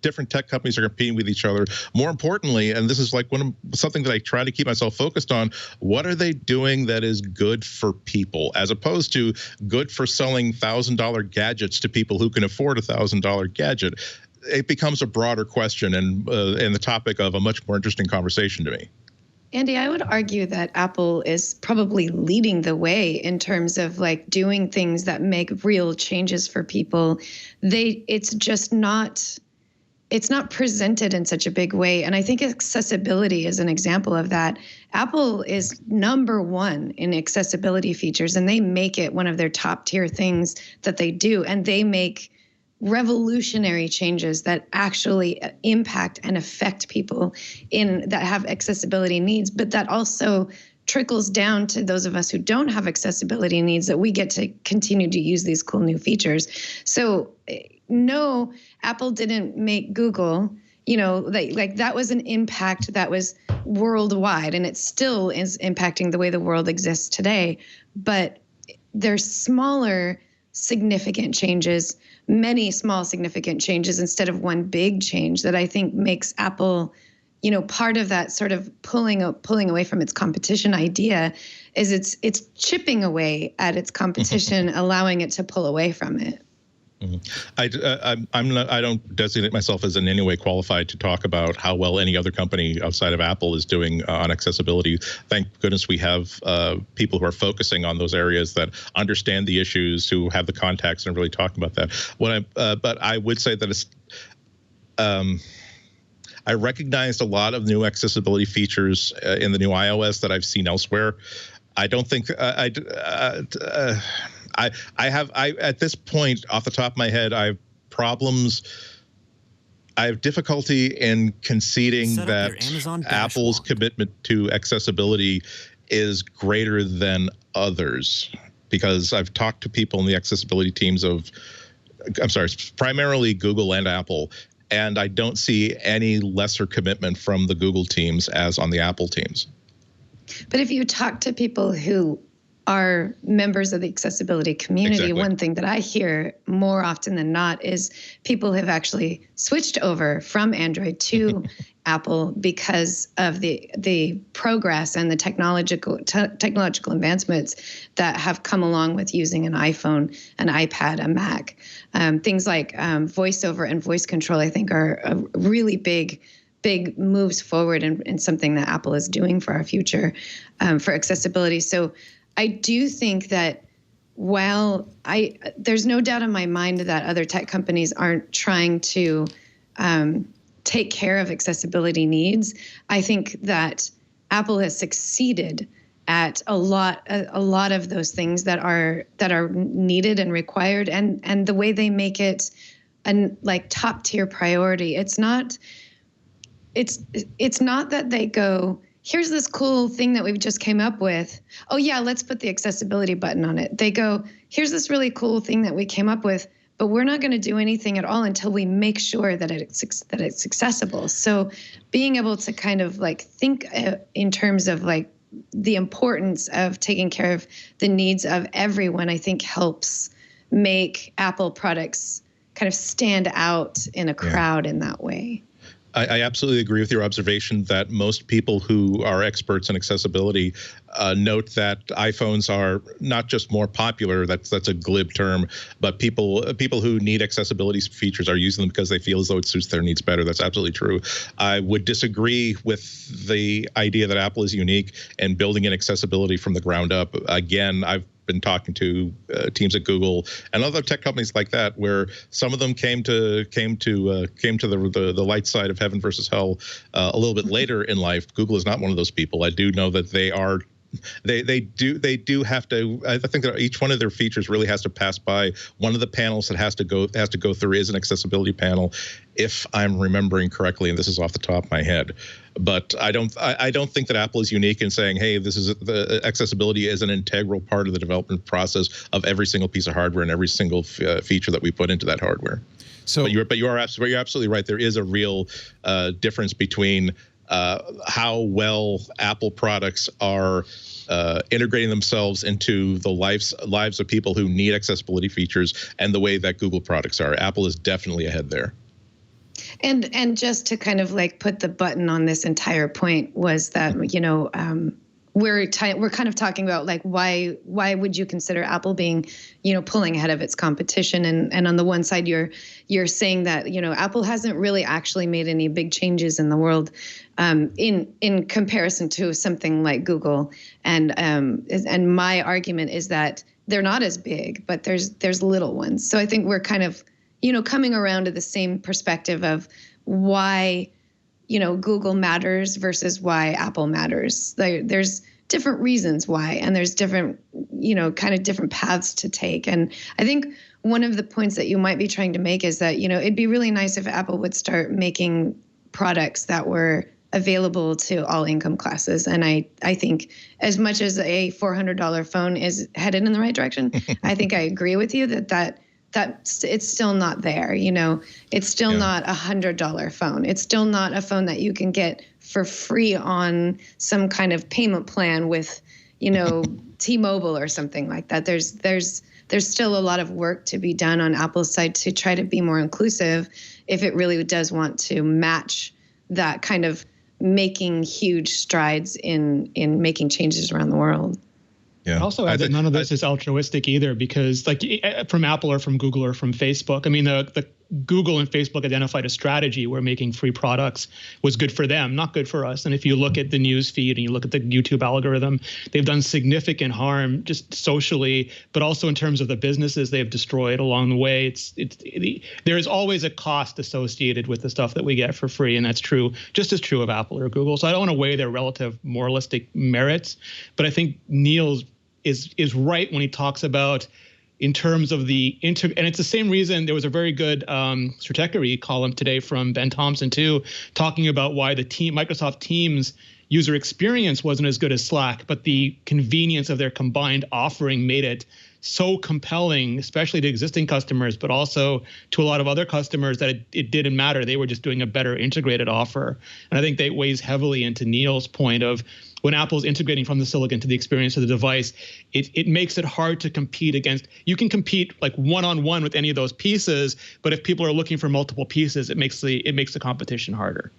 different tech companies are competing with each other. More importantly, and this is like something that I try to keep myself focused on, what are they doing that is good for people, as opposed to good for selling $1,000 gadgets to people who can afford a $1,000 gadget? It becomes a broader question and the topic of a much more interesting conversation to me. Andy, I would argue that Apple is probably leading the way in terms of like doing things that make real changes for people. It's not presented in such a big way. And I think accessibility is an example of that. Apple is number one in accessibility features, and they make it one of their top tier things that they do. And they make revolutionary changes that actually impact and affect people that have accessibility needs, but that also trickles down to those of us who don't have accessibility needs, that we get to continue to use these cool new features. So no, Apple didn't make Google, like that was an impact that was worldwide, and it still is impacting the way the world exists today. But there's smaller significant changes, many small significant changes instead of one big change, that I think makes Apple, part of that sort of pulling away from its competition idea is it's chipping away at its competition, allowing it to pull away from it. Mm-hmm. I don't designate myself as in any way qualified to talk about how well any other company outside of Apple is doing on accessibility. Thank goodness we have people who are focusing on those areas, that understand the issues, who have the contacts and really talking about that. But I would say that it's. I recognized a lot of new accessibility features in the new iOS that I've seen elsewhere. I don't think I have at this point, off the top of my head, I have difficulty in conceding that Apple's commitment to accessibility is greater than others, because I've talked to people in the accessibility teams primarily Google and Apple, and I don't see any lesser commitment from the Google teams as on the Apple teams. But if you talk to people who are members of the accessibility community, exactly. One thing that I hear more often than not is people have actually switched over from Android to Apple because of the progress and the technological advancements that have come along with using an iPhone, an iPad, a Mac. Things like voiceover and voice control, I think, are a really big moves forward and something that Apple is doing for our future for accessibility. So I do think that while there's no doubt in my mind that other tech companies aren't trying to take care of accessibility needs, I think that Apple has succeeded at a lot of those things that are needed and required, and the way they make it a top tier priority. It's not that they go, here's this cool thing that we've just came up with. Oh yeah, let's put the accessibility button on it. They go, here's this really cool thing that we came up with, but we're not going to do anything at all until we make sure that it's accessible. So being able to kind of think in terms of the importance of taking care of the needs of everyone, I think helps make Apple products kind of stand out in a crowd in that way. I absolutely agree with your observation that most people who are experts in accessibility note that iPhones are not just more popular, that's a glib term, but people who need accessibility features are using them because they feel as though it suits their needs better. That's absolutely true. I would disagree with the idea that Apple is unique in building in accessibility from the ground up. Again, I've been talking to teams at Google and other tech companies like that, where some of them came to the light side of heaven versus hell a little bit later in life. Google is not one of those people. I do know that they are they do have to. I think that each one of their features really has to pass by one of the panels that has to go through is an accessibility panel, if I'm remembering correctly, and this is off the top of my head. But I don't think that Apple is unique in saying, hey, this is the accessibility is an integral part of the development process of every single piece of hardware and every single feature that we put into that hardware. So, but you're absolutely right. There is a real difference between how well Apple products are integrating themselves into the lives of people who need accessibility features, and the way that Google products are. Apple is definitely ahead there. And just to kind of like put the button on this entire point was that, we're kind of talking about like why would you consider Apple being, pulling ahead of its competition, and on the one side you're saying that Apple hasn't really actually made any big changes in the world in comparison to something like Google, and my argument is that they're not as big, but there's little ones. So I think we're kind of coming around to the same perspective of why Google matters versus why Apple matters. There's different reasons why, and there's different, kind of different paths to take. And I think one of the points that you might be trying to make is that, it'd be really nice if Apple would start making products that were available to all income classes. And I think as much as a $400 phone is headed in the right direction, I think I agree with you that it's still not there. It's still not $100 phone. It's still not a phone that you can get for free on some kind of payment plan with, T-Mobile or something like that. There's still a lot of work to be done on Apple's side to try to be more inclusive if it really does want to match that kind of making huge strides in making changes around the world. Yeah. Also, add that none of this is altruistic either, because like from Apple or from Google or from Facebook, I mean, the Google and Facebook identified a strategy where making free products was good for them, not good for us. And if you look at the news feed and you look at the YouTube algorithm, they've done significant harm just socially, but also in terms of the businesses they've destroyed along the way. There is always a cost associated with the stuff that we get for free, and that's true, just as true of Apple or Google. So I don't want to weigh their relative moralistic merits, but I think Neil's is right when he talks about in terms of the and it's the same reason there was a very good Stratechery column today from Ben Thompson too, talking about why the Microsoft Teams user experience wasn't as good as Slack, but the convenience of their combined offering made it so compelling, especially to existing customers, but also to a lot of other customers, that it didn't matter. They were just doing a better integrated offer. And I think that weighs heavily into Neil's point of when Apple's integrating from the silicon to the experience of the device, it makes it hard to compete against. You can compete like one-on-one with any of those pieces, but if people are looking for multiple pieces, it makes the competition harder.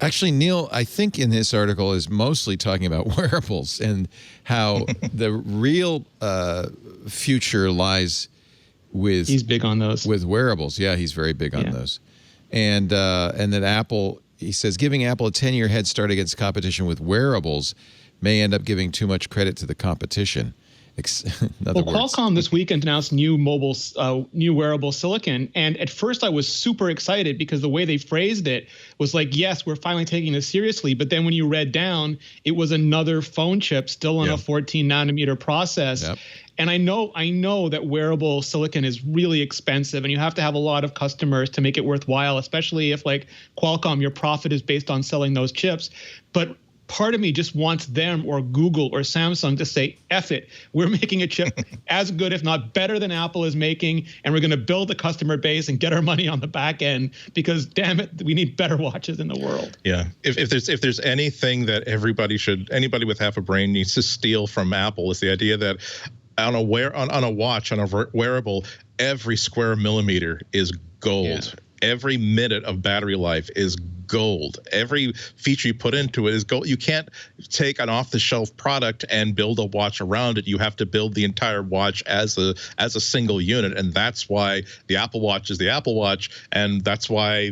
Actually, Neil, I think in this article is mostly talking about wearables and how the real future lies with. He's big on those. With wearables, yeah, he's very big on those, and that Apple. He says giving Apple a 10-year head start against competition with wearables may end up giving too much credit to the competition. Qualcomm this weekend announced new wearable silicon, and at first I was super excited because the way they phrased it was like, yes, we're finally taking this seriously. But then when you read down, it was another phone chip still on a 14 nanometer process. Yep. And I know that wearable silicon is really expensive, and you have to have a lot of customers to make it worthwhile, especially if like Qualcomm, your profit is based on selling those chips. But part of me just wants them or Google or Samsung to say, F it, we're making a chip as good, if not better than Apple is making, and we're going to build the customer base and get our money on the back end, because damn it, we need better watches in the world. Yeah, if there's anything that anybody with half a brain needs to steal from Apple, is the idea that on a wearable, every square millimeter is gold. Yeah. Every minute of battery life is gold. Every feature you put into it is gold. You can't take an off-the-shelf product and build a watch around it. You have to build the entire watch as a single unit, and that's why the Apple Watch is the Apple Watch, and that's why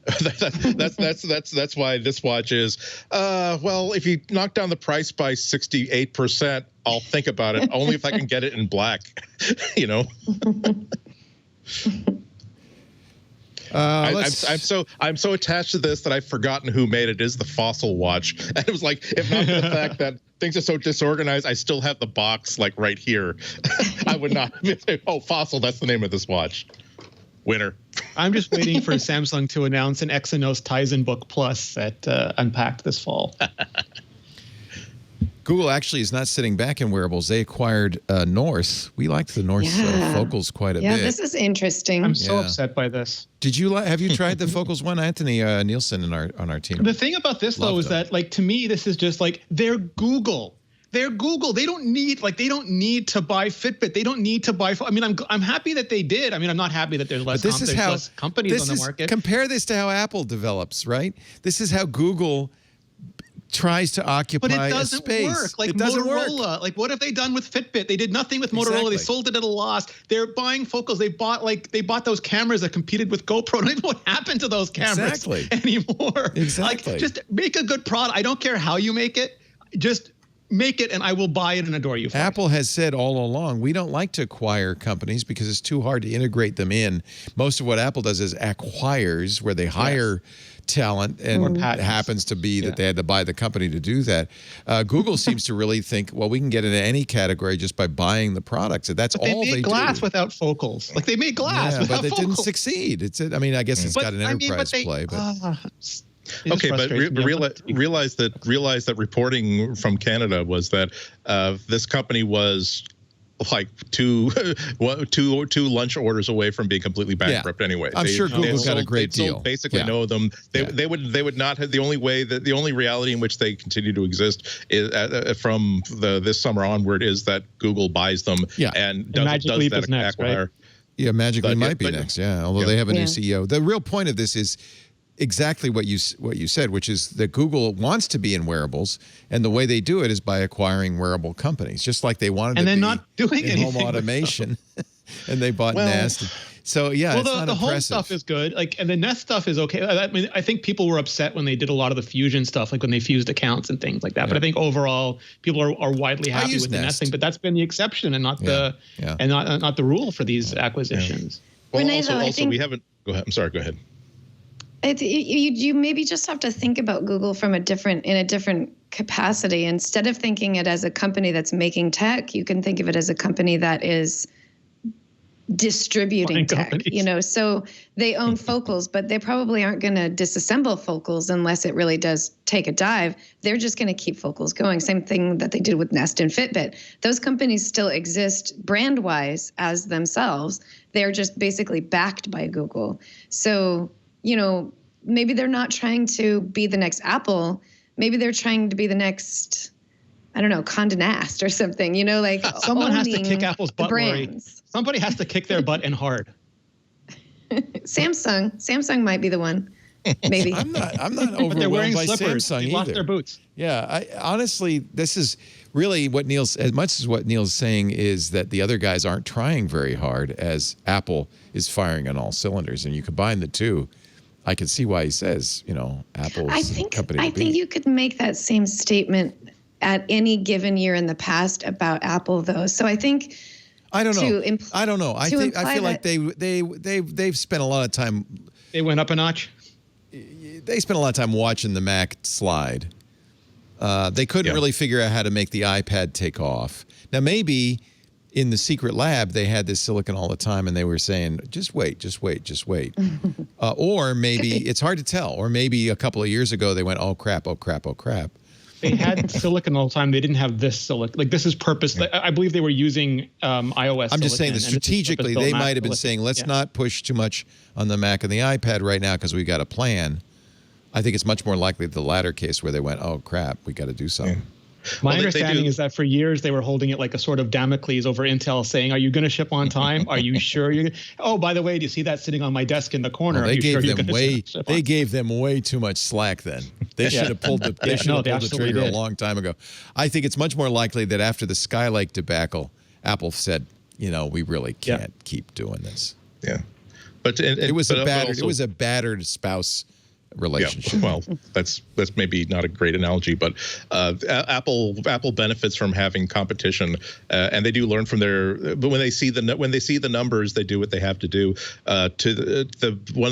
that's why this watch is. Well, if you knock down the price by 68%, I'll think about it. Only if I can get it in black, I'm so attached to this that I've forgotten who made it. It is the Fossil watch, and it was like, if not for the fact that things are so disorganized, I still have the box like right here. I would not. Oh, Fossil, that's the name of this watch. Winner. I'm just waiting for Samsung to announce an Exynos Tizen Book Plus at Unpacked this fall. Google actually is not sitting back in wearables. They acquired North. We liked the North Focals quite a bit. Yeah, this is interesting. I'm so upset by this. Did you have you tried the Focals one? Anthony Nielsen on our team. The thing about this though is that, like, to me, this is just like, they're Google. They're Google. They don't need to buy Fitbit. They don't need to buy. I mean, I'm happy that they did. I mean, I'm not happy that there's less companies on the market. Compare this to how Apple develops, right? This is how Google tries to occupy a space. But it doesn't work. Like Motorola. Like, what have they done with Fitbit? They did nothing with Motorola. Exactly. They sold it at a loss. They're buying Focals. They bought those cameras that competed with GoPro. I don't even know what happened to those cameras anymore. Exactly. Like, just make a good product. I don't care how you make it. Just make it, and I will buy it and adore you for Apple has said all along, we don't like to acquire companies because it's too hard to integrate them in. Most of what Apple does is acquires, where they hire talent, and it happens to be that they had to buy the company to do that. Google seems to really think, well, we can get into any category just by buying the products. That's all they do. They made glass without Focals. Like, they made glass without but it Focals. didn't succeed. I mean, I guess it's got an enterprise play, but. Okay, but realize that reporting from Canada was that this company was like two lunch orders away from being completely bankrupt. Anyway, I'm sure Google got a great deal. Basically, know them. They would not have the only reality in which they continue to exist is from this summer onward is that Google buys them and does that next, acquire. Right? Yeah, Magically might be next. Yeah, although they have a new CEO. The real point of this is exactly what you said, which is that Google wants to be in wearables, and the way they do it is by acquiring wearable companies, just like they wanted to be not doing in home automation, and they bought Nest. So it's not the home stuff is good, and the Nest stuff is okay. I mean, I think people were upset when they did a lot of the Fusion stuff, like when they fused accounts and things like that. But I think overall, people are widely happy with the Nest thing. But that's been the exception and not the not the rule for these acquisitions. Well, Rene, also we haven't. Go ahead. I'm sorry. Go ahead. You maybe just have to think about Google in a different capacity. Instead of thinking it as a company that's making tech, you can think of it as a company that is distributing tech. So they own Focals, but they probably aren't going to disassemble Focals unless it really does take a dive. They're just going to keep Focals going. Same thing that they did with Nest and Fitbit. Those companies still exist brand-wise as themselves. They're just basically backed by Google. So maybe they're not trying to be the next Apple. Maybe they're trying to be the next, I don't know, Condé Nast or something. Like someone has to kick Apple's butt. Somebody has to kick their butt and hard. Samsung might be the one. Maybe. I'm not overwhelmed by Samsung either. Lost their boots. Yeah, honestly, this is really what as much as what Neil's saying is that the other guys aren't trying very hard, as Apple is firing on all cylinders, and you combine the two. I can see why he says, Apple's the company. I think you could make that same statement at any given year in the past about Apple, though. So I think I don't know. I feel like they've spent a lot of time. They went up a notch. They spent a lot of time watching the Mac slide. They couldn't really figure out how to make the iPad take off. Now maybe in the secret lab, they had this silicon all the time, and they were saying, just wait. Or maybe, it's hard to tell, or maybe a couple of years ago, they went, oh, crap. They had silicon all the time. They didn't have this silicon. Like, this is purpose. I believe they were using iOS I'm just saying that strategically, they might have been saying, let's not push too much on the Mac and the iPad right now because we've got a plan. I think it's much more likely the latter case where they went, oh, crap, we got to do something. My understanding is that for years they were holding it like a sort of Damocles over Intel, saying, "Are you going to ship on time? Are you sure you're?" Oh, by the way, do you see that sitting on my desk in the corner? Well, they gave them way too much slack. Then they should have pulled the trigger a long time ago. I think it's much more likely that after the Skylake debacle, Apple said, we really can't keep doing this. Yeah, but it was a battered spouse relationship. Yeah, well, that's maybe not a great analogy, but Apple benefits from having competition, and they do learn from but when they see the numbers, they do what they have to do. One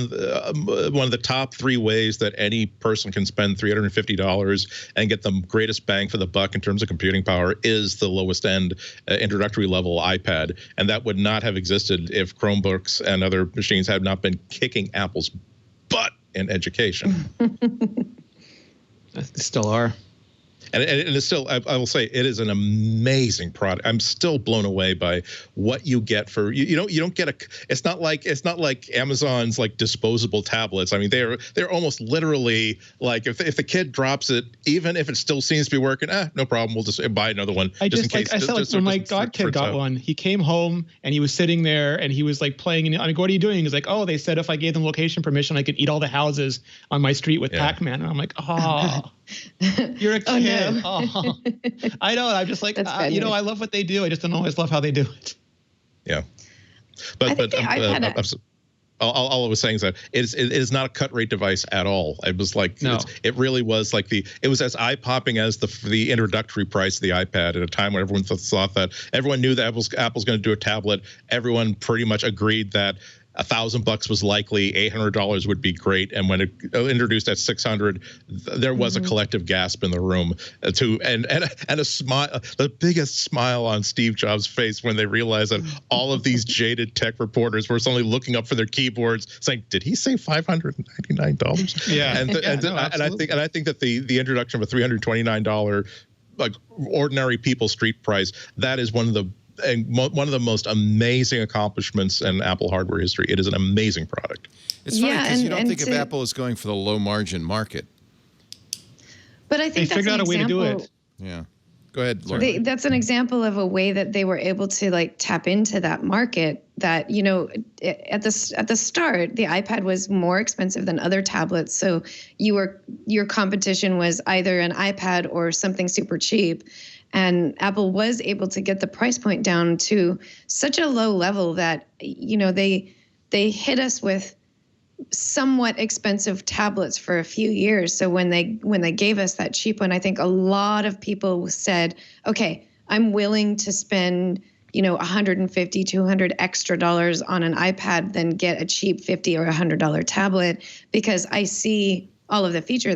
of the top 3 ways that any person can spend $350 and get the greatest bang for the buck in terms of computing power is the lowest end introductory level iPad, and that would not have existed if Chromebooks and other machines had not been kicking Apple's butt in education. They still are. And it's still, I will say, it is an amazing product. I'm still blown away by what you get for you don't get it's not like Amazon's like disposable tablets. I mean, they're almost literally like if the kid drops it, even if it still seems to be working, no problem, we'll just buy another one. I said when my godkid got one, he came home and he was sitting there and he was like playing. And I'm like, what are you doing? He's like, oh, they said if I gave them location permission, I could eat all the houses on my street with Pac-Man. And I'm like, oh. You're a kid. Oh. I know. I'm just like, I love what they do. I just don't always love how they do it. Yeah. All I was saying is that it is not a cut rate device at all. It was like, it really was like it was as eye-popping as the introductory price of the iPad at a time when everyone thought that everyone knew that Apple's going to do a tablet. Everyone pretty much agreed that $1,000 was likely, $800 would be great, and when it introduced at $600, there was a collective gasp in the room, and a smile, the biggest smile on Steve Jobs' face when they realized that all of these jaded tech reporters were suddenly looking up for their keyboards, saying, "Did he say $599?" Yeah, and I think that the introduction of a $329 like ordinary people street price, that is one of the most amazing accomplishments in Apple hardware history. It is an amazing product. It's funny because you don't think of Apple as going for the low margin market. But I think they figured out a way to do it. Yeah. Go ahead, Laura. That's an example of a way that they were able to like tap into that market that, at the start, the iPad was more expensive than other tablets. So your competition was either an iPad or something super cheap. And Apple was able to get the price point down to such a low level that, they hit us with somewhat expensive tablets for a few years. So when they gave us that cheap one, I think a lot of people said, okay, I'm willing to spend, $150, $200 extra dollars on an iPad than get a cheap $50 or $100 tablet because I see all of the features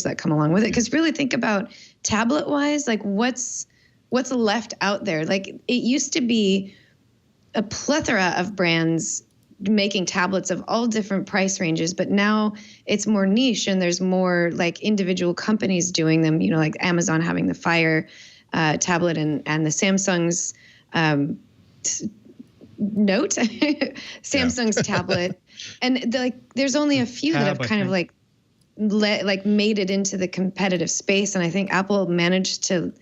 that come along with it. Because really think about tablet-wise, like what's left out there. Like it used to be a plethora of brands making tablets of all different price ranges, but now it's more niche and there's more like individual companies doing them, like Amazon having the Fire tablet and the Samsung's Note, Samsung's tablet. And there's only a few that have kind of made it into the competitive space. And I think Apple managed to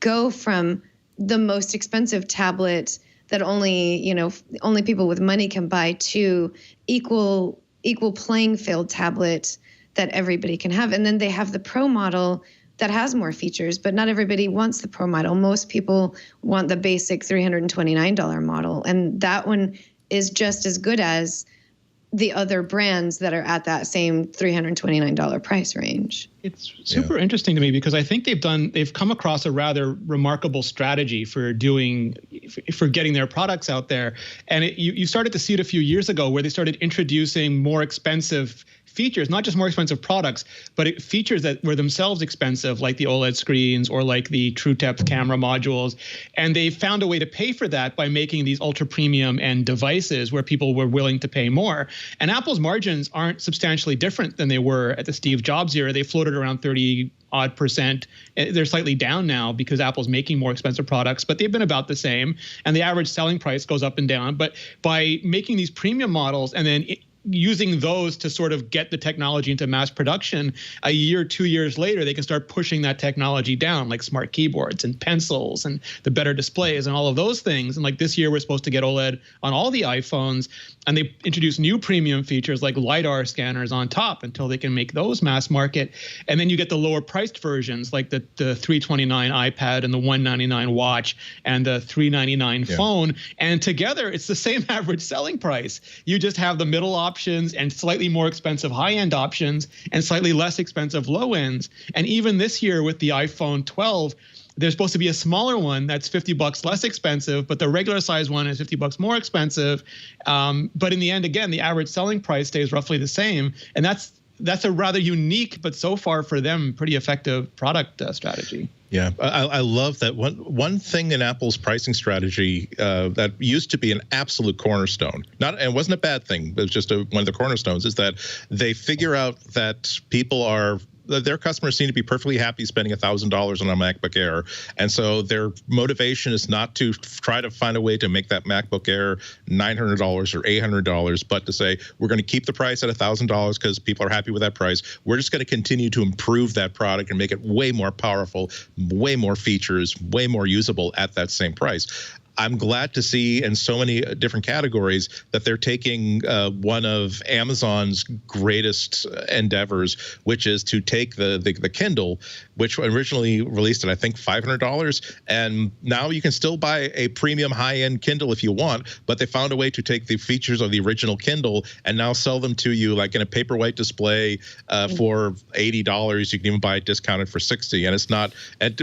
go from the most expensive tablet that only people with money can buy to equal playing field tablet that everybody can have. And then they have the Pro model that has more features, but not everybody wants the Pro model. Most people want the basic $329 model. And that one is just as good as the other brands that are at that same $329 price range. It's super interesting to me because I think they've come across a rather remarkable strategy for getting their products out there. And you started to see it a few years ago where they started introducing more expensive features, not just more expensive products, but features that were themselves expensive, like the OLED screens or like the true depth camera modules. And they found a way to pay for that by making these ultra premium end devices where people were willing to pay more. And Apple's margins aren't substantially different than they were at the Steve Jobs era. They floated around 30-odd%. They're slightly down now because Apple's making more expensive products, but they've been about the same. And the average selling price goes up and down. But by making these premium models and then using those to sort of get the technology into mass production, a year, 2 years later, they can start pushing that technology down, like smart keyboards and pencils and the better displays and all of those things. And like this year, we're supposed to get OLED on all the iPhones, and they introduce new premium features like LiDAR scanners on top until they can make those mass market. And then you get the lower priced versions like the $329 iPad and the $199 watch and the $399 phone. And together, it's the same average selling price. You just have the middle option options and slightly more expensive high-end options and slightly less expensive low ends. And even this year with the iPhone 12, there's supposed to be a smaller one that's $50 less expensive, but the regular size one is $50 more expensive. But in the end, again, the average selling price stays roughly the same. And that's a rather unique, but so far for them, pretty effective product strategy. Yeah, I love that. One thing in Apple's pricing strategy that used to be an absolute cornerstone, and it wasn't a bad thing, but it's just one of the cornerstones, is that they figure out that their customers seem to be perfectly happy spending $1,000 on a MacBook Air, and so their motivation is not to try to find a way to make that MacBook Air $900 or $800, but to say we're going to keep the price at $1,000 because people are happy with that price. We're just going to continue to improve that product and make it way more powerful, way more features, way more usable at that same price. I'm glad to see in so many different categories that they're taking one of Amazon's greatest endeavors, which is to take the Kindle, which originally released at, I think, $500. And now you can still buy a premium high-end Kindle if you want, but they found a way to take the features of the original Kindle and now sell them to you like in a paperwhite display for $80. You can even buy it discounted for $60. And it's not,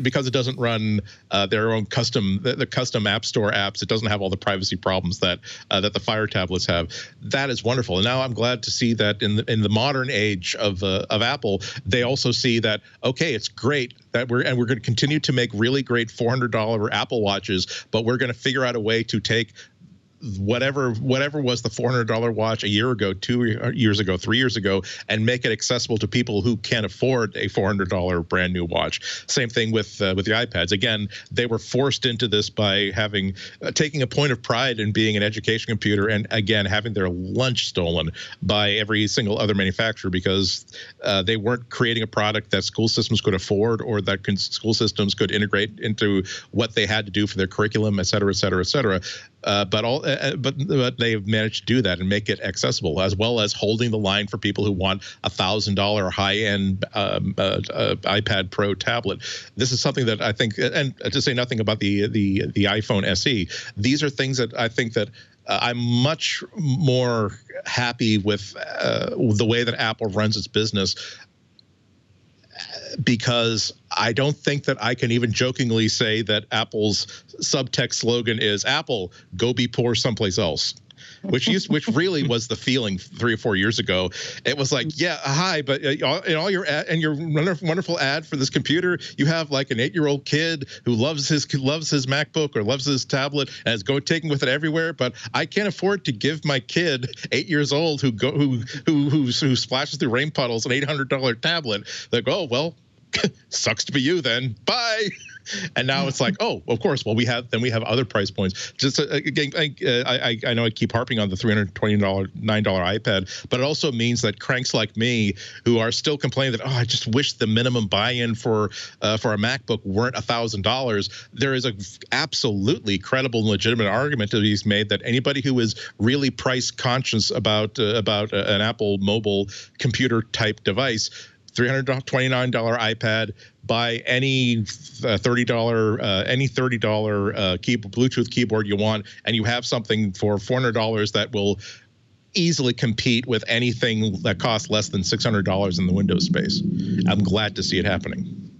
because it doesn't run their own custom App Store apps, it doesn't have all the privacy problems that the Fire tablets have. That is wonderful. And now I'm glad to see that in the modern age of Apple, they also see that, okay, it's great that we're going to continue to make really great $400 Apple Watches, but we're going to figure out a way to take whatever was the $400 watch a year ago, 2 years ago, 3 years ago, and make it accessible to people who can't afford a $400 brand new watch. Same thing with the iPads. Again, they were forced into this by taking a point of pride in being an education computer, and again having their lunch stolen by every single other manufacturer because they weren't creating a product that school systems could afford or that school systems could integrate into what they had to do for their curriculum, et cetera, et cetera, et cetera. But they've managed to do that and make it accessible, as well as holding the line for people who want $1,000 high-end iPad Pro tablet. This is something that I think, and to say nothing about the iPhone SE, these are things that I think that I'm much more happy with the way that Apple runs its business, because I don't think that I can even jokingly say that Apple's subtext slogan is "Apple, go be poor someplace else," which really was the feeling 3 or 4 years ago. It was like, yeah, hi, but in all your ad, and your wonderful ad for this computer, you have like an 8-year-old kid who loves his MacBook or loves his tablet and is taking with it everywhere. But I can't afford to give my kid 8 years old who splashes through rain puddles an $800 tablet. Like, oh well, sucks to be you then. Bye. And now it's like, oh, of course. Well, we have other price points. Just again, I know I keep harping on the $329 iPad, but it also means that cranks like me who are still complaining that, oh, I just wish the minimum buy-in for a MacBook weren't $1,000. There is a absolutely credible and legitimate argument to be made that anybody who is really price conscious about an Apple mobile computer type device, $329 iPad, buy any $30 Bluetooth keyboard you want, and you have something for $400 that will easily compete with anything that costs less than $600 in the Windows space. I'm glad to see it happening.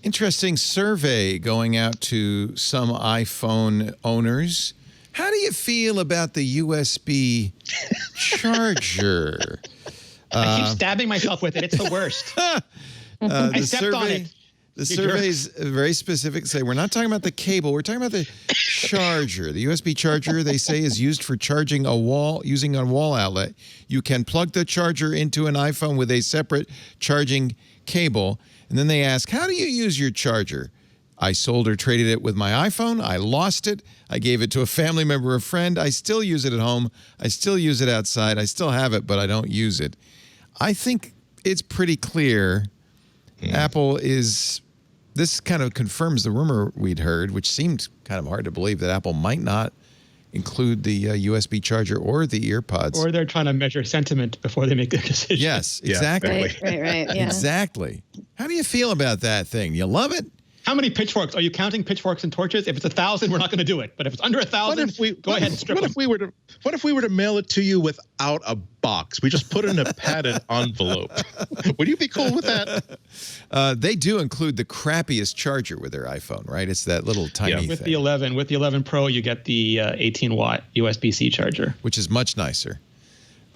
Interesting survey going out to some iPhone owners. How do you feel about the USB charger? I keep stabbing myself with it. It's the worst. I stepped on it. The survey is very specific. Say we're not talking about the cable. We're talking about the charger. The USB charger, they say, is used for charging using a wall outlet. You can plug the charger into an iPhone with a separate charging cable. And then they ask, how do you use your charger? I sold or traded it with my iPhone. I lost it. I gave it to a family member or friend. I still use it at home. I still use it outside. I still have it, but I don't use it. I think it's pretty clear Apple is, this kind of confirms the rumor we'd heard, which seemed kind of hard to believe, that Apple might not include the USB charger or the earpods. Or they're trying to measure sentiment before they make their decision. Yes, exactly. Right. Yeah. Exactly. How do you feel about that thing? You love it? How many pitchforks? Are you counting pitchforks and torches? If it's 1,000, we're not going to do it. But if it's under 1,000, go ahead and strip them. What if we were to mail it to you without a box? We just put it in a padded envelope. Would you be cool with that? They do include the crappiest charger with their iPhone, right? It's that little tiny thing. With the 11 Pro, you get the 18-watt USB-C charger, which is much nicer.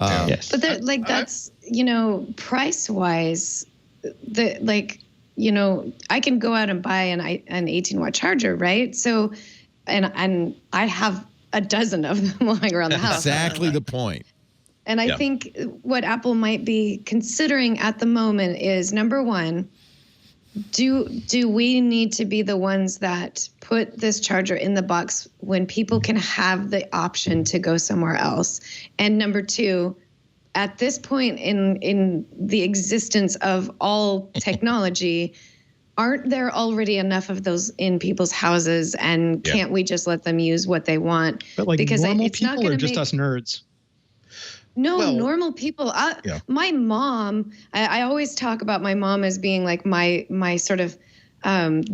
Yes, but that's price-wise, I can go out and buy an 18-watt charger, right? So, and I have a dozen of them lying around the house. Exactly the point. And I think what Apple might be considering at the moment is, number one, do we need to be the ones that put this charger in the box when people can have the option to go somewhere else? And number two, at this point in the existence of all technology, aren't there already enough of those in people's houses? And can't we just let them use what they want? But because normal people are just us nerds. No, normal people. My mom, I always talk about my mom as being like my sort of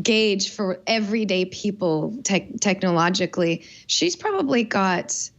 gauge for everyday people technologically. She's probably got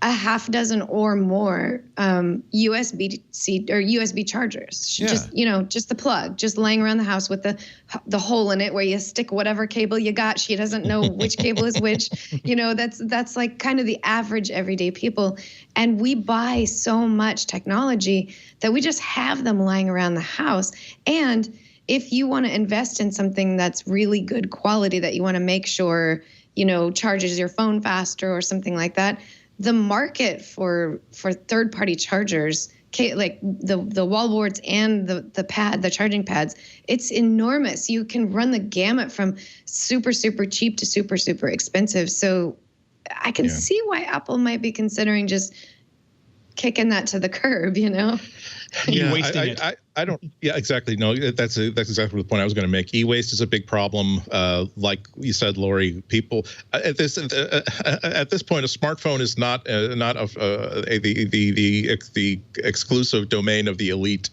a half dozen or more USB-C or USB chargers. Just the plug, just laying around the house with the hole in it where you stick whatever cable you got. She doesn't know which cable is which. That's like kind of the average everyday people. And we buy so much technology that we just have them lying around the house. And if you want to invest in something that's really good quality, that you want to make sure, charges your phone faster or something like that, the market for third-party chargers, like the wall boards and the charging pads, it's enormous. You can run the gamut from super, super cheap to super, super expensive. So I can see why Apple might be considering just kicking that to the curb, wasting it. I don't. Yeah, exactly. No, that's exactly the point I was going to make. E-waste is a big problem. Like you said, Lori, people at this point, a smartphone is not the exclusive domain of the elite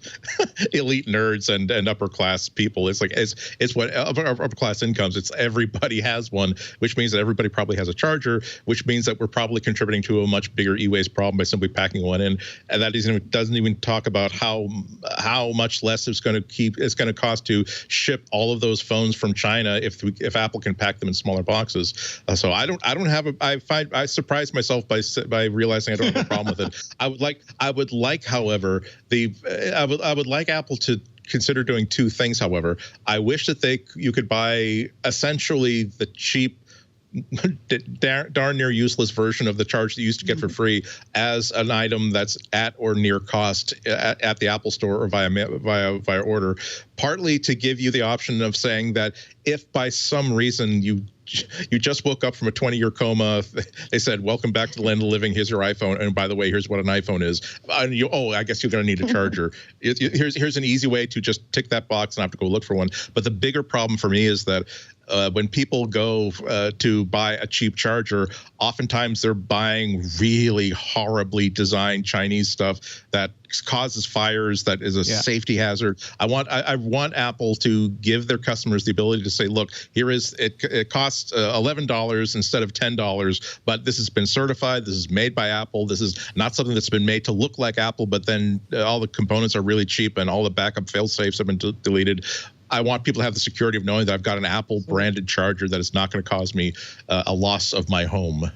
nerds and upper class people. It's like it's what upper class incomes. It's everybody has one, which means that everybody probably has a charger, which means that we're probably contributing to a much bigger e-waste problem by simply packing one in, and that doesn't even talk about how much less it's going to cost to ship all of those phones from China if Apple can pack them in smaller boxes. So I surprised myself by realizing I don't have a problem with it. I would like, however, I would like Apple to consider doing two things. However, I wish that you could buy essentially the cheap, darn near useless version of the charge that you used to get for free as an item that's at or near cost at the Apple Store or via order, partly to give you the option of saying that if by some reason you just woke up from a 20-year coma, they said, welcome back to the land of the living, here's your iPhone, and by the way, here's what an iPhone is. And I guess you're going to need a charger. Here's an easy way to just tick that box and not have to go look for one. But the bigger problem for me is that when people go to buy a cheap charger, oftentimes they're buying really horribly designed Chinese stuff that causes fires, that is a safety hazard. I want Apple to give their customers the ability to say, look, it costs $11 instead of $10, but this has been certified. This is made by Apple. This is not something that's been made to look like Apple, but then all the components are really cheap and all the backup fail safes have been deleted. I want people to have the security of knowing that I've got an Apple branded charger that is not going to cause me a loss of my home.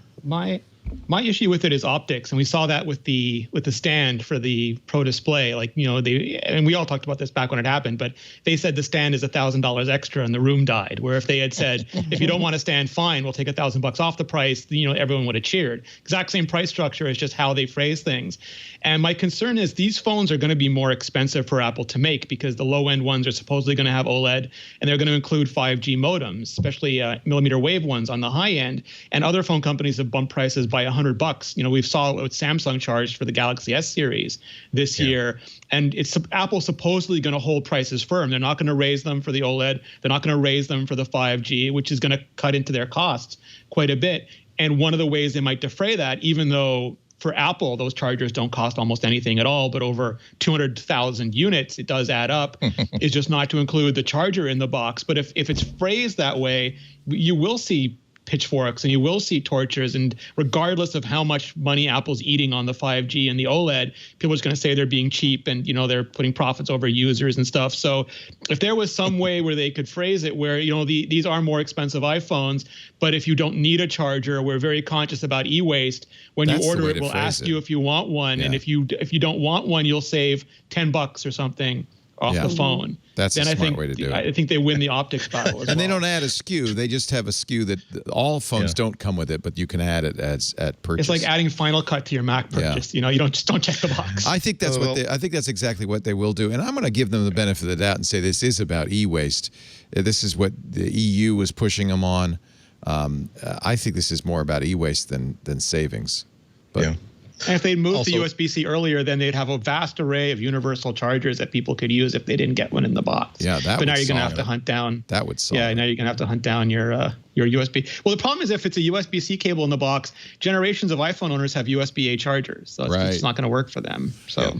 My issue with it is optics, and we saw that with the stand for the Pro Display. And we all talked about this back when it happened, but they said the stand is $1,000 extra and the room died. Where if they had said, if you don't want to stand, fine, we'll take $1,000 off the price, everyone would have cheered. Exact same price structure, is just how they phrase things. And my concern is these phones are going to be more expensive for Apple to make because the low-end ones are supposedly going to have OLED, and they're going to include 5G modems, especially millimeter wave ones on the high end. And other phone companies have bumped prices by $100. We saw what Samsung charged for the Galaxy S series this year, and Apple's supposedly going to hold prices firm. They're not going to raise them for the OLED. They're not going to raise them for the 5G, which is going to cut into their costs quite a bit. And one of the ways they might defray that, even though for Apple, those chargers don't cost almost anything at all, but over 200,000 units, it does add up. Is just not to include the charger in the box. But if it's phrased that way, you will see pitchforks and you will see tortures, and regardless of how much money Apple's eating on the 5G and the OLED, people are just going to say they're being cheap and they're putting profits over users and stuff. So if there was some way where they could phrase it where these are more expensive iPhones, but if you don't need a charger, we're very conscious about e-waste. When you order it, we'll ask you if you want one, and if you don't want one, you'll save $10 or something off the phone. That's a smart way to do it. I think they win the optics battle as and they don't add a SKU. They just have a SKU that all phones don't come with it, but you can add it at purchase. It's like adding Final Cut to your Mac purchase. You don't check the box. I think that's I think that's exactly what they will do. And I'm going to give them the benefit of the doubt and say this is about e-waste. This is what the EU was pushing them on. I think this is more about e-waste than savings. But and if they'd moved to USB-C earlier, then they'd have a vast array of universal chargers that people could use if they didn't get one in the box. Yeah, but now you're going to have to hunt down. That would solve. Yeah, now you're going to have to hunt down your USB. Well, the problem is if it's a USB-C cable in the box, generations of iPhone owners have USB-A chargers, so it's not going to work for them. So.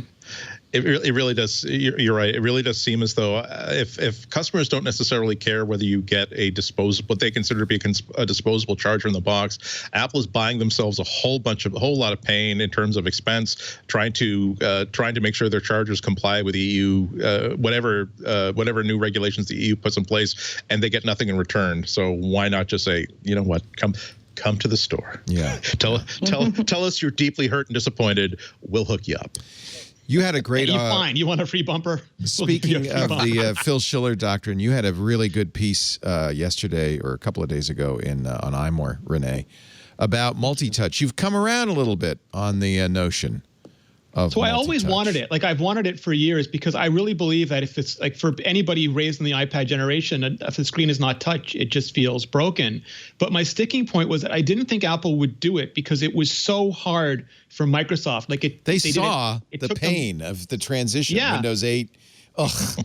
It really does. You're right. It really does seem as though if customers don't necessarily care whether you get what they consider to be a disposable charger in the box, Apple is buying themselves a whole lot of pain in terms of expense, trying to make sure their chargers comply with EU whatever new regulations the EU puts in place, and they get nothing in return. So why not just say, you know what, come to the store. Yeah. Tell us you're deeply hurt and disappointed. We'll hook you up. You had a great. Fine. You want a free bumper? Speaking of the Phil Schiller doctrine, you had a really good piece yesterday or a couple of days ago on iMore, Rene, about multi-touch. You've come around a little bit on the notion of. So I always wanted it. Like I've wanted it for years because I really believe that if it's like for anybody raised in the iPad generation, if the screen is not touch, it just feels broken. But my sticking point was that I didn't think Apple would do it because it was so hard for Microsoft. Like they saw the pain of the transition. Yeah. Windows 8. Ugh.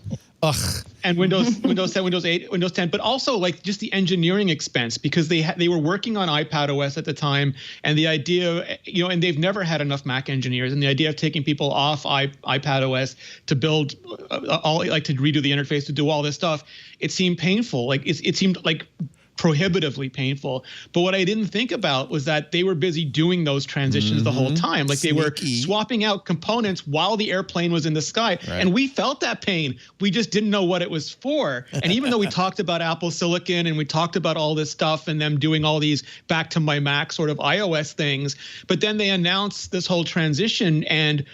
And Windows 7, Windows 8, Windows 10, but also like just the engineering expense because they were working on iPad OS at the time, and the idea, and they've never had enough Mac engineers, and the idea of taking people off iPad OS to build to redo the interface, to do all this stuff, it seemed painful. Like it seemed like prohibitively painful. But what I didn't think about was that they were busy doing those transitions the whole time. Like they were swapping out components while the airplane was in the sky. Right. And we felt that pain. We just didn't know what it was for. And even though we talked about Apple Silicon and we talked about all this stuff and them doing all these back to my Mac sort of iOS things, but then they announced this whole transition, and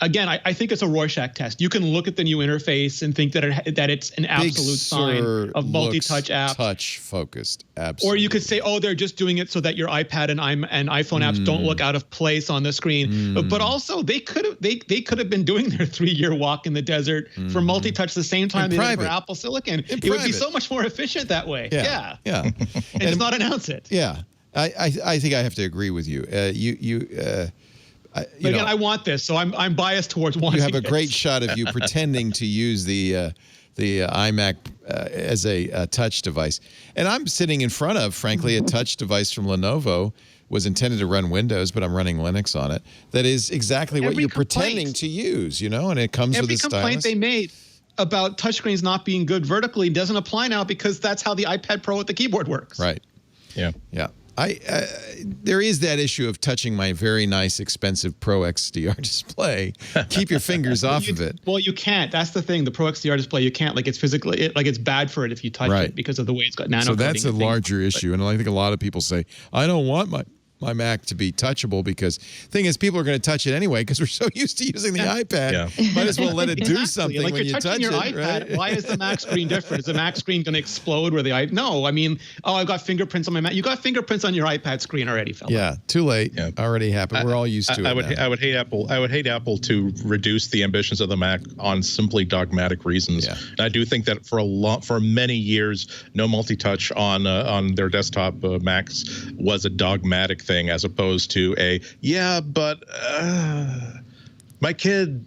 again, I think it's a Rorschach test. You can look at the new interface and think that it's an absolute sign of multi-touch apps. Touch focused, absolutely. Or you could say, oh, they're just doing it so that your iPad and iPhone apps don't look out of place on the screen. But also, they could have been doing their 3-year walk in the desert for multi-touch the same time they did for Apple Silicon. It would be so much more efficient that way. Yeah. And just not announce it. Yeah, I think I have to agree with you. I want this, so I'm biased towards wanting it. You have a great shot of you pretending to use the iMac as a touch device. And I'm sitting in front of, frankly, a touch device from Lenovo. Was intended to run Windows, but I'm running Linux on it. That is exactly what you're pretending to use, and it comes with a stylus. Every complaint they made about touchscreens not being good vertically doesn't apply now because that's how the iPad Pro with the keyboard works. Right. Yeah. There is that issue of touching my very nice, expensive Pro XDR display. Keep your fingers off of it. Well, you can't. That's the thing. The Pro XDR display, you can't. Like it's physically, it's bad for it if you touch it because of the way it's got nano. So that's a larger issue, and I think a lot of people say, I don't want my Mac to be touchable because thing is people are going to touch it anyway because we're so used to using the iPad. Yeah. Might as well let it do something like when you touch your it. iPad, right? Why is the Mac screen different? Is the Mac screen going to explode where the iPad? No, I mean, I've got fingerprints on my Mac. You got fingerprints on your iPad screen already, fella. Yeah, too late. Yeah. Already happened. We're all used to it. I would hate Apple to reduce the ambitions of the Mac on simply dogmatic reasons. Yeah. And I do think that for many years, no multi-touch on their desktop Macs was a dogmatic thing as opposed to but my kid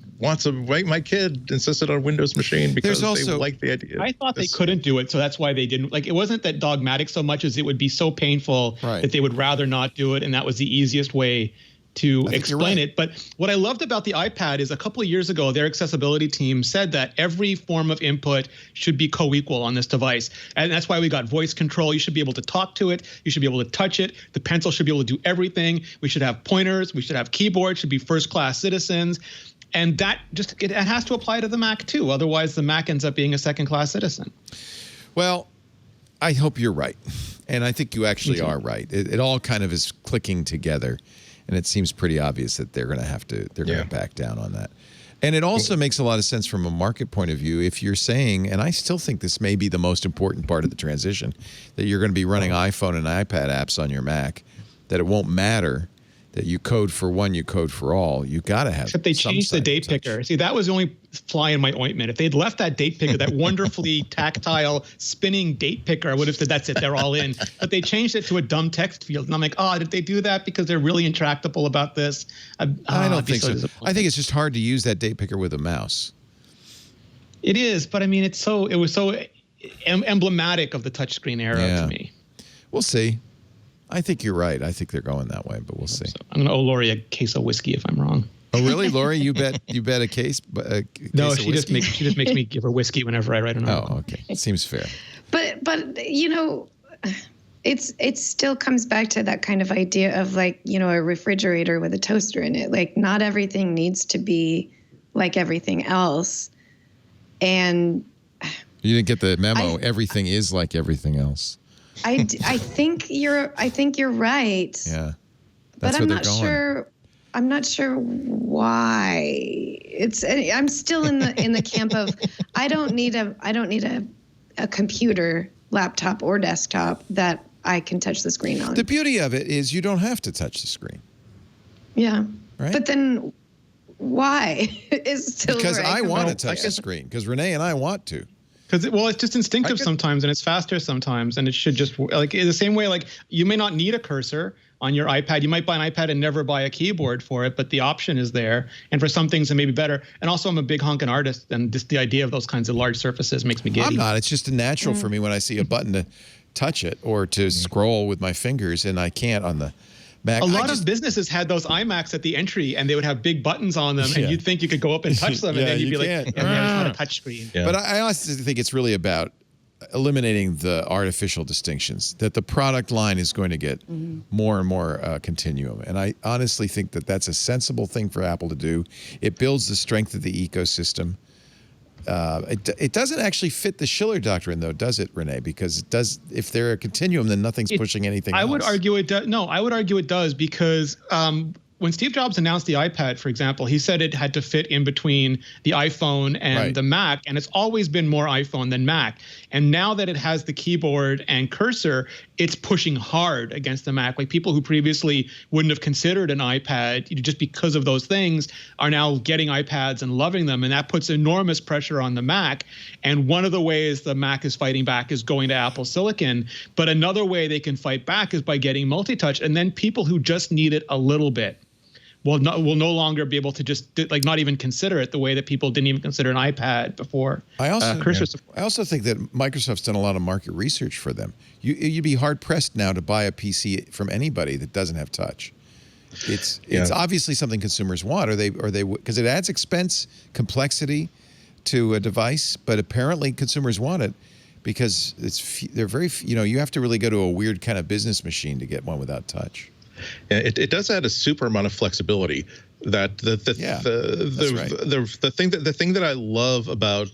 insisted on a Windows machine because they like the idea. I thought they couldn't do it, so that's why they didn't. Like, it wasn't that dogmatic so much as it would be so painful that they would rather not do it, and that was the easiest way to explain it. But what I loved about the iPad is a couple of years ago, their accessibility team said that every form of input should be co-equal on this device. And that's why we got voice control. You should be able to talk to it. You should be able to touch it. The pencil should be able to do everything. We should have pointers. We should have keyboards, should be first-class citizens. And that just, it has to apply to the Mac too. Otherwise, the Mac ends up being a second-class citizen. Well, I hope you're right. And I think you actually are right. It all kind of is clicking together. And it seems pretty obvious that they're going to back down on that. And it also makes a lot of sense from a market point of view. If you're saying, and I still think this may be the most important part of the transition, that you're going to be running iPhone and iPad apps on your Mac, that it won't matter that you code for one, you code for all. You got to have. Except they changed the date picker. See, that was the only fly in my ointment. If they'd left that date picker, that wonderfully tactile spinning date picker, I would have said, that's it, they're all in. But they changed it to a dumb text field. And I'm like, oh, did they do that because they're really intractable about this? I don't think so. I think it's just hard to use that date picker with a mouse. It is, but I mean, it was so emblematic of the touchscreen era to me. We'll see. I think you're right. I think they're going that way, but we'll see. So I'm going to owe Lori a case of whiskey if I'm wrong. Oh, really, Lori? You bet a case? No, she just makes me give her whiskey whenever I write a note. Oh, okay. It seems fair. But you know, it still comes back to that kind of idea of like, you know, a refrigerator with a toaster in it. Like, not everything needs to be like everything else. And you didn't get the memo. Everything is like everything else. I think you're right. Yeah. But I'm not sure why. I'm still in the camp of I don't need a computer, laptop or desktop that I can touch the screen on. The beauty of it is you don't have to touch the screen. Yeah. Right? But then why is still because I want to touch the screen, because Rene and I want to. Because it's just instinctive sometimes, and it's faster sometimes, and it should just like in the same way. Like, you may not need a cursor on your iPad. You might buy an iPad and never buy a keyboard for it, but the option is there. And for some things, it may be better. And also, I'm a big honking artist, and just the idea of those kinds of large surfaces makes me giddy. I'm not. It's just a natural for me when I see a button to touch it or to scroll with my fingers, and I can't on the Mac. A lot of businesses had those iMacs at the entry, and they would have big buttons on them, and you'd think you could go up and touch them, and then you'd be like, it's not a touch screen. Yeah. But I honestly think it's really about eliminating the artificial distinctions, that the product line is going to get more and more continuum. And I honestly think that that's a sensible thing for Apple to do. It builds the strength of the ecosystem. It doesn't actually fit the Schiller doctrine, though, does it, Rene? Because it does. If they're a continuum, then nothing's pushing anything else. I would argue it does. No, I would argue it does, because when Steve Jobs announced the iPad, for example, he said it had to fit in between the iPhone and the Mac, and it's always been more iPhone than Mac. And now that it has the keyboard and cursor, it's pushing hard against the Mac. Like, people who previously wouldn't have considered an iPad just because of those things are now getting iPads and loving them, and that puts enormous pressure on the Mac. And one of the ways the Mac is fighting back is going to Apple Silicon, but another way they can fight back is by getting multi-touch, and then people who just need it a little bit will no longer be able to just not even consider it the way that people didn't even consider an iPad before. I also think that Microsoft's done a lot of market research for them. You'd be hard pressed now to buy a PC from anybody that doesn't have touch. It's obviously something consumers want, or they because it adds expense, complexity to a device, but apparently consumers want it because they're very, you have to really go to a weird kind of business machine to get one without touch. Yeah, it does add a super amount of flexibility. That the thing that I love about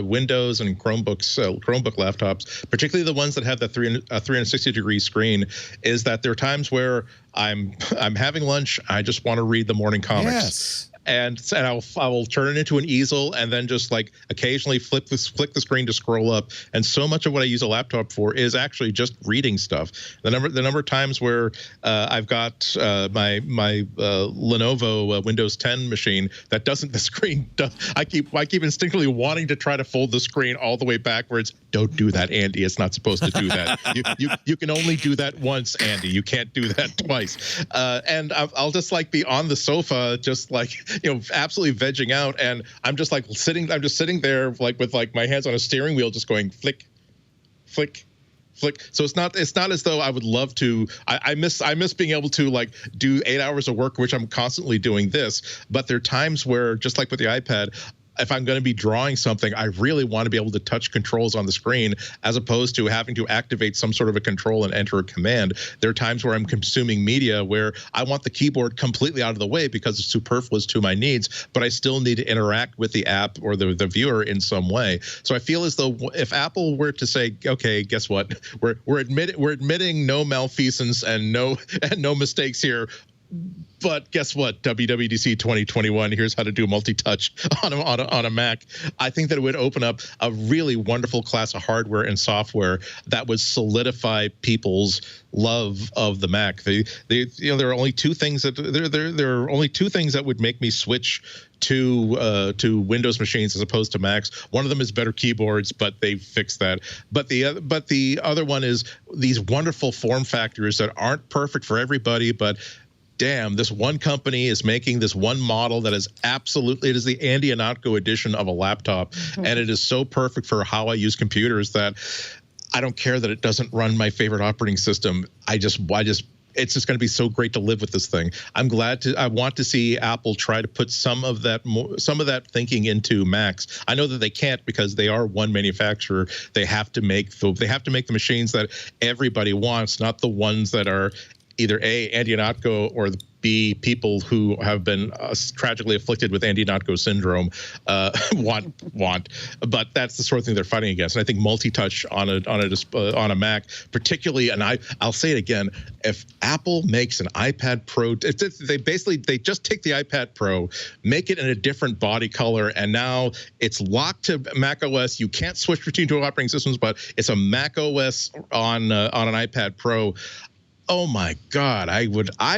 Windows and Chromebook laptops, particularly the ones that have that 360-degree screen, is that there are times where I'm having lunch, I just want to read the morning comics. Yes. And I will turn it into an easel and then just like occasionally flick the screen to scroll up. And so much of what I use a laptop for is actually just reading stuff. The number of times where I've got my Lenovo Windows 10 machine that doesn't, the screen does, I keep instinctively wanting to try to fold the screen all the way backwards. Don't do that, Andy. It's not supposed to do that. You can only do that once, Andy. You can't do that twice. And I'll just like be on the sofa, just like, absolutely vegging out, and I'm just sitting there like with like my hands on a steering wheel, just going flick, flick, flick. So it's not as though I would love to. I miss being able to like do 8 hours of work, which I'm constantly doing this. But there are times where, just like with the iPad, if I'm going to be drawing something, I really want to be able to touch controls on the screen as opposed to having to activate some sort of a control and enter a command. There are times where I'm consuming media where I want the keyboard completely out of the way because it's superfluous to my needs, but I still need to interact with the app or the viewer in some way. So I feel as though if Apple were to say, okay, guess what? We're admitting no malfeasance and no mistakes here. But guess what? WWDC 2021. Here's how to do multi-touch on a Mac. I think that it would open up a really wonderful class of hardware and software that would solidify people's love of the Mac. There are only two things that there are only two things that would make me switch to Windows machines as opposed to Macs. One of them is better keyboards, but they fixed that. But the other one is these wonderful form factors that aren't perfect for everybody, but damn, this one company is making this one model that is absolutely, it is the Andy Ihnatko edition of a laptop. And it is so perfect for how I use computers that I don't care that it doesn't run my favorite operating system. it's just going to be so great to live with this thing. I want to see Apple try to put some of that thinking into Macs. I know that they can't because they are one manufacturer. They have to make the machines that everybody wants, not the ones that are either A, Andy Ihnatko, or B, people who have been tragically afflicted with Andy Ihnatko syndrome want. But that's the sort of thing they're fighting against. And I think multi-touch on a Mac, particularly, and I'll say it again, if Apple makes an iPad Pro, they just take the iPad Pro, make it in a different body color, and now it's locked to Mac OS. You can't switch between two operating systems, but it's a Mac OS on an iPad Pro. Oh my God, I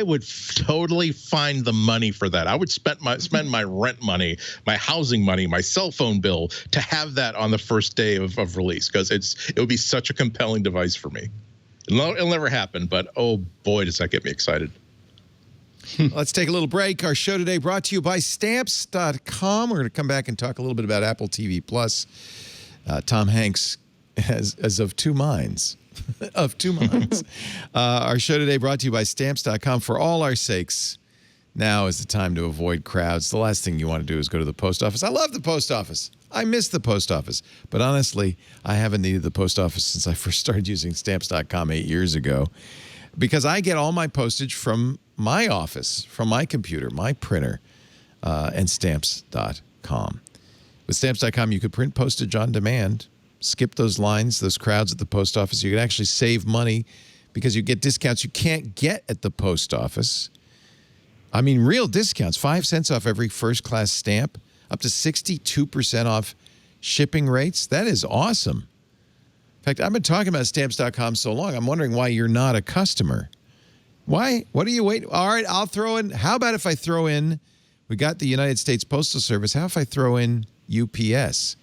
would totally find the money for that. I would spend my rent money, my housing money, my cell phone bill to have that on the first day of release, because it would be such a compelling device for me. It'll never happen, but oh boy, does that get me excited. Let's take a little break. Our show today brought to you by Stamps.com. We're going to come back and talk a little bit about Apple TV Plus. Tom Hanks as of two minds. Of two minds. Our show today brought to you by Stamps.com. For all our sakes, now is the time to avoid crowds. The last thing you want to do is go to the post office. I love the post office. I miss the post office. But honestly, I haven't needed the post office since I first started using Stamps.com 8 years ago, because I get all my postage from my office, from my computer, my printer, and Stamps.com. With Stamps.com, you could print postage on demand. Skip those lines, those crowds at the post office. You can actually save money because you get discounts you can't get at the post office. I mean, real discounts. 5 cents off every first-class stamp, up to 62% off shipping rates. That is awesome. In fact, I've been talking about Stamps.com so long, I'm wondering why you're not a customer. Why? What are you waiting? All right, I'll throw in. How about if I throw in, we got the United States Postal Service. How if I throw in UPS?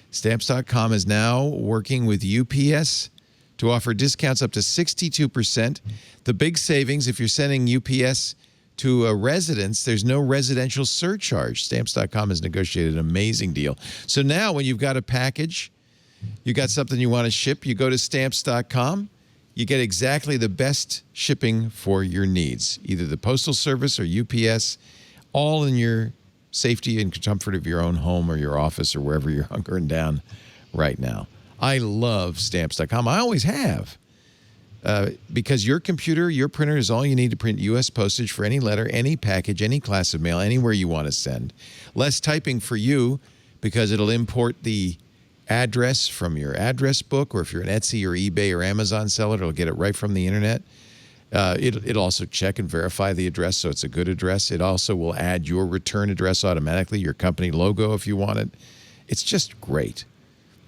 Stamps.com is now working with UPS to offer discounts up to 62%. The big savings, if you're sending UPS to a residence, there's no residential surcharge. Stamps.com has negotiated an amazing deal. So now when you've got a package, you got something you want to ship, you go to Stamps.com, you get exactly the best shipping for your needs, either the Postal Service or UPS, all in your safety and comfort of your own home or your office or wherever you're hunkering down right now. I love Stamps.com. I always have. Because your computer, your printer is all you need to print U.S. postage for any letter, any package, any class of mail, anywhere you want to send. Less typing for you because it'll import the address from your address book, or if you're an Etsy or eBay or Amazon seller, it'll get it right from the internet. It'll also check and verify the address so it's a good address. It also will add your return address automatically, your company logo if you want it. It's just great.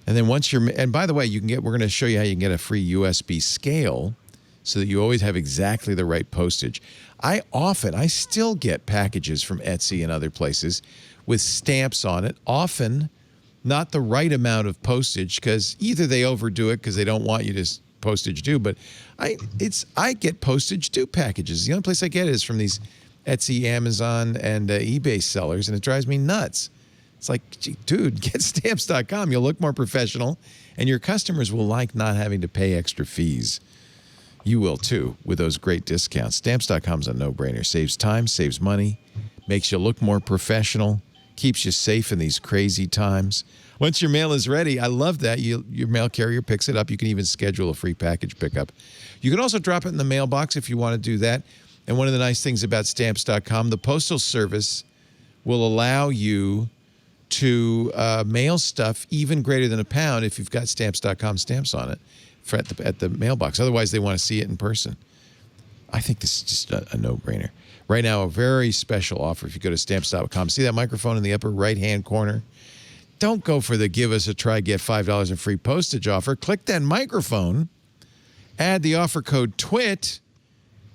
And then once and by the way, we're going to show you how you can get a free USB scale so that you always have exactly the right postage. I still get packages from Etsy and other places with stamps on it, often not the right amount of postage because either they overdo it because they don't want you to postage due, but I get postage due packages. The only place I get it is from these Etsy, Amazon, and eBay sellers, and it drives me nuts. It's like, gee, dude, get Stamps.com. You'll look more professional, and your customers will like not having to pay extra fees. You will, too, with those great discounts. Stamps.com is a no-brainer. Saves time, saves money, makes you look more professional, keeps you safe in these crazy times. Once your mail is ready, I love that. Your mail carrier picks it up. You can even schedule a free package pickup. You can also drop it in the mailbox if you want to do that. And one of the nice things about Stamps.com, the Postal Service will allow you to mail stuff even greater than £1 if you've got Stamps.com stamps on it at the mailbox. Otherwise, they want to see it in person. I think this is just a no-brainer. Right now, a very special offer if you go to Stamps.com. See that microphone in the upper right-hand corner? Don't go for the give us a try, get $5 in free postage offer. Click that microphone, add the offer code TWIT,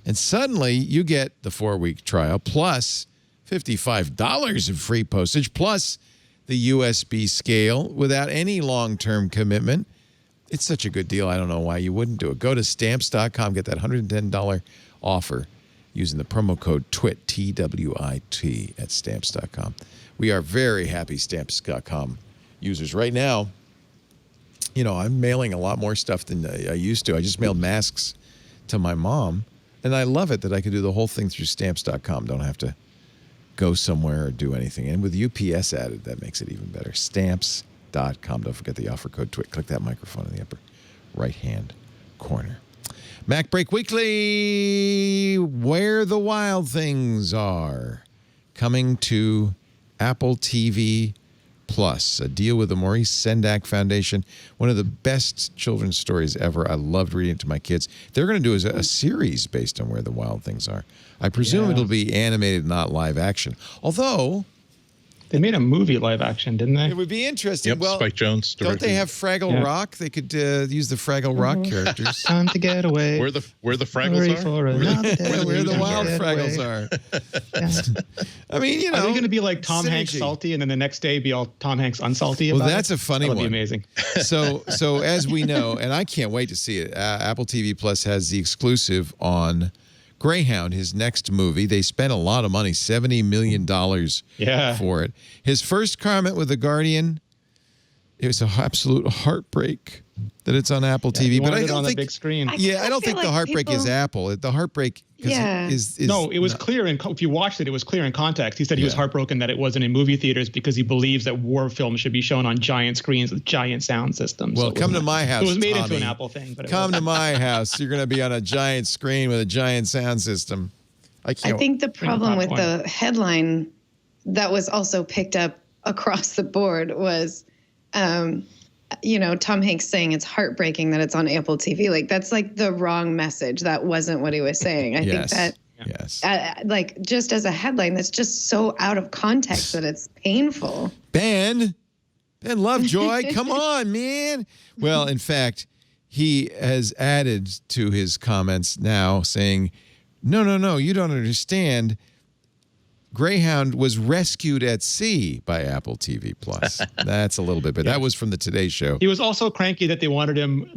and suddenly you get the 4-week trial plus $55 in free postage plus the USB scale without any long-term commitment. It's such a good deal. I don't know why you wouldn't do it. Go to Stamps.com, get that $110 offer using the promo code TWIT, T-W-I-T, at Stamps.com. We are very happy Stamps.com users. Right now, you know, I'm mailing a lot more stuff than I used to. I just mailed masks to my mom, and I love it that I can do the whole thing through Stamps.com. Don't have to go somewhere or do anything. And with UPS added, that makes it even better. Stamps.com. Don't forget the offer code TWIT. Click that microphone in the upper right-hand corner. MacBreak Weekly, Where the Wild Things Are, coming to Apple TV Plus, a deal with the Maurice Sendak Foundation. One of the best children's stories ever. I loved reading it to my kids. They're going to do a series based on Where the Wild Things Are. I presume it'll be animated, not live action. Although they made a movie live action, didn't they? It would be interesting. Yep, well, Spike Jonze don't directed. they have Fraggle Rock? They could use the Fraggle Rock characters. Time to get away. Where the Fraggles are? Where the wild Fraggles are. I mean, you know. Are they going to be like Tom Hanks salty, and then the next day be all Tom Hanks unsalty about it? Well, that's a funny one. That would be amazing. So as we know, and I can't wait to see it, Apple TV Plus has the exclusive on Greyhound, his next movie. They spent a lot of money, $70 million for it. His first comment with The Guardian, it was an absolute heartbreak that it's on Apple TV. But I don't think on a big screen. I don't think the heartbreak is Apple. The heartbreak is no, it was clear. If you watched it, it was clear in context. He said he was heartbroken that it wasn't in movie theaters because he believes that war films should be shown on giant screens with giant sound systems. Well, come to my house. It was made Tommy. into an Apple thing. But come to my house. You're going to be on a giant screen with a giant sound system. I think the problem with the headline that was also picked up across the board was Tom Hanks saying it's heartbreaking that it's on Apple TV. Like, that's like the wrong message. That wasn't what he was saying. I think that, like, just as a headline, that's just so out of context that it's painful. Ben Lovejoy, come on, man. Well, in fact, he has added to his comments now saying, no, you don't understand. Greyhound was rescued at sea by Apple TV Plus. That's a little bit, but that was from the Today Show. He was also cranky that they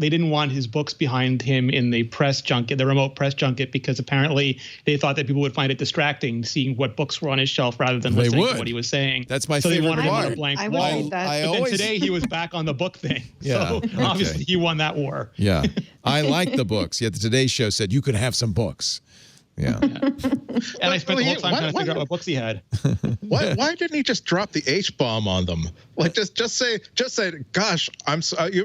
didn't want his books behind him in the press junket, the remote press junket, because apparently they thought that people would find it distracting seeing what books were on his shelf rather than listening to what he was saying. That's my so favorite they wanted part. him on a blank I wall. read that. But then today he was back on the book thing. Yeah, so obviously he won that war. Yeah. I like the books. Yet the Today Show said you could have some books. Yeah. And I spent the whole time trying to figure out what books he had. Why didn't he just drop the H-bomb on them? Like, just say, gosh,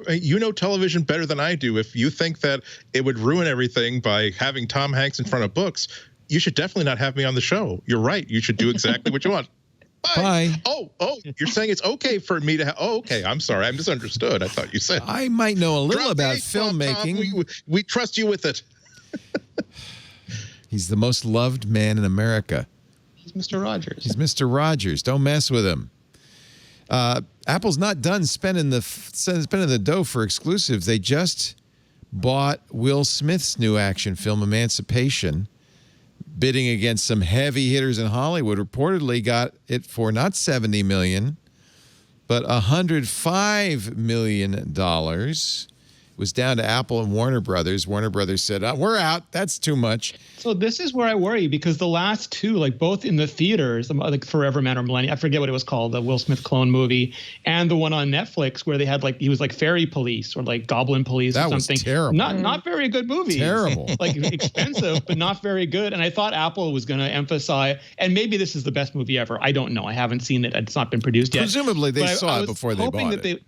you know television better than I do. If you think that it would ruin everything by having Tom Hanks in front of books, you should definitely not have me on the show. You're right. You should do exactly what you want. Bye. Oh, you're saying it's okay for me to have. Oh, okay. I'm sorry. I misunderstood. I thought you said. I might know a little about filmmaking. We trust you with it. He's the most loved man in America. He's Mr. Rogers. He's Mr. Rogers. Don't mess with him. Apple's not done spending the dough for exclusives. They just bought Will Smith's new action film, Emancipation, bidding against some heavy hitters in Hollywood. Reportedly got it for not $70 million, but $105 million. was down to Apple and Warner Brothers. Warner Brothers said, we're out. That's too much. So this is where I worry, because the last two, like both in the theaters, like Forever Man or Millennium, I forget what it was called, the Will Smith clone movie, and the one on Netflix where they had like, he was like Fairy Police or like Goblin Police or something. That was terrible. Not very good movies. Terrible. Like expensive, but not very good. And I thought Apple was going to emphasize, and maybe this is the best movie ever. I don't know. I haven't seen it. It's not been produced yet. Presumably they saw it before they bought it.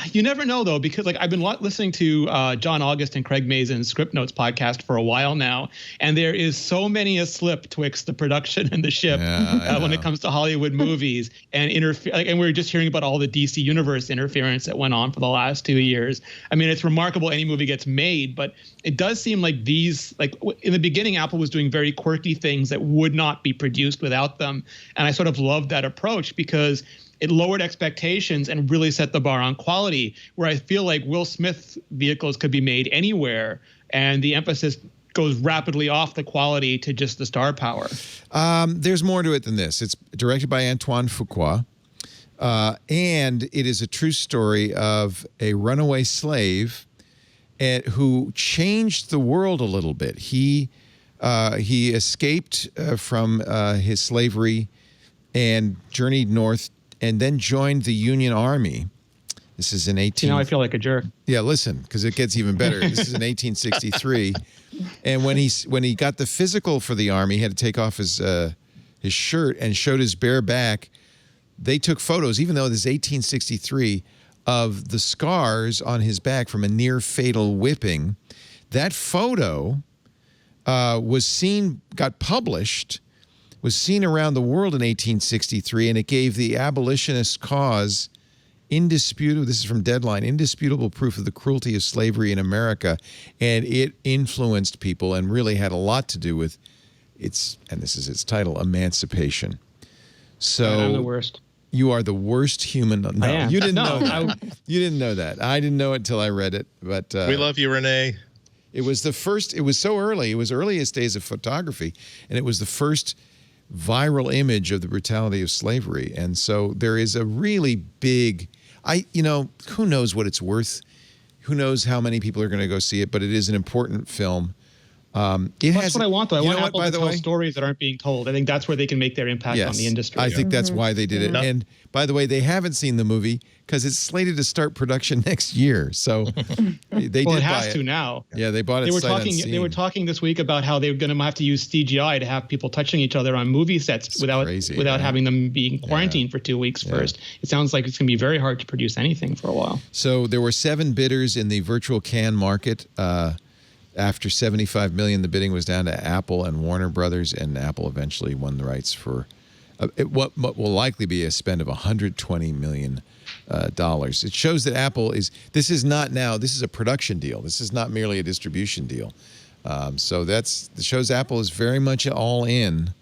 You never know, though, because like I've been listening to John August and Craig Mazin's Script Notes podcast for a while now, and there is so many a slip twixt the production and the ship when it comes to Hollywood movies and and we're just hearing about all the DC Universe interference that went on for the last 2 years. I mean, it's remarkable any movie gets made, but it does seem like these, like in the beginning, Apple was doing very quirky things that would not be produced without them, and I sort of loved that approach because it lowered expectations and really set the bar on quality, where I feel like Will Smith vehicles could be made anywhere, and the emphasis goes rapidly off the quality to just the star power. There's more to it than this. It's directed by Antoine Fuqua, and it is a true story of a runaway slave who changed the world a little bit. He escaped from his slavery and journeyed north, and then joined the Union Army. This is in 18. Now I feel like a jerk. Yeah, listen, because it gets even better. This is in 1863, and when he got the physical for the Army, he had to take off his shirt and showed his bare back. They took photos, even though this is 1863, of the scars on his back from a near fatal whipping. That photo got published. Was seen around the world in 1863, and it gave the abolitionist cause indisputable, this is from Deadline, indisputable proof of the cruelty of slavery in America, and it influenced people and really had a lot to do with its, and this is its title, Emancipation. So I'm the worst. You are the worst human. No, I am. You didn't know that. You didn't know that. I didn't know it until I read it. But we love you, Rene. It was the first, it was so early. It was earliest days of photography, and it was the first viral image of the brutality of slavery. And so there is a really big, who knows what it's worth? Who knows how many people are going to go see it, but it is an important film. That's what I want, though. I want Apple to tell stories that aren't being told. I think that's where they can make their impact on the industry. I think that's why they did it. And by the way, they haven't seen the movie because it's slated to start production next year. So they did buy it. It has to now. Yeah, they bought it. They were talking this week about how they were going to have to use CGI to have people touching each other on movie sets without having them being quarantined for 2 weeks first. It sounds like it's going to be very hard to produce anything for a while. So there were 7 bidders in the virtual can market. After $75 million, the bidding was down to Apple and Warner Brothers, and Apple eventually won the rights for what will likely be a spend of $120 million. It shows that Apple is. This is a production deal. This is not merely a distribution deal. So that shows Apple is very much all in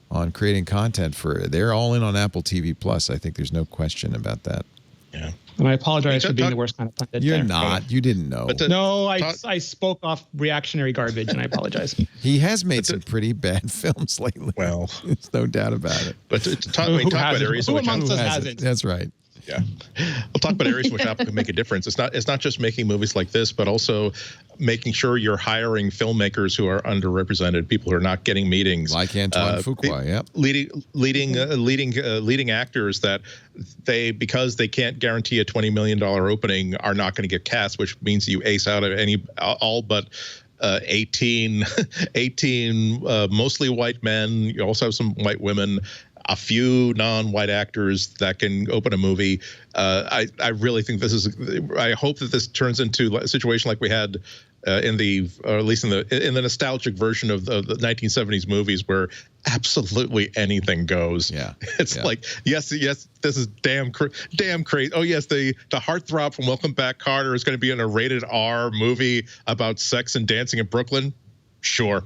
on creating content they're all in on Apple TV Plus. I think there's no question about that. Yeah. And I apologize for being the worst kind of pundit. You're not. You didn't know. I spoke off reactionary garbage, and I apologize. He has made some pretty bad films lately. Well, there's no doubt about it. But talk about areas in which Apple hasn't. That's right. Yeah, we'll talk about areas in which Apple can make a difference. It's not just making movies like this, but also making sure you're hiring filmmakers who are underrepresented, people who are not getting meetings, like Antoine Fuqua. Yep, leading actors that because they can't guarantee a $20 million opening are not going to get cast, which means you ace out of all but 18 mostly white men. You also have some white women. A few non-white actors that can open a movie. I really think I hope that this turns into a situation like we had in the nostalgic version of the 1970s movies, where absolutely anything goes. Yeah, it's like yes, this is damn crazy. Oh yes, the heartthrob from Welcome Back, Carter is going to be in a rated R movie about sex and dancing in Brooklyn. Sure.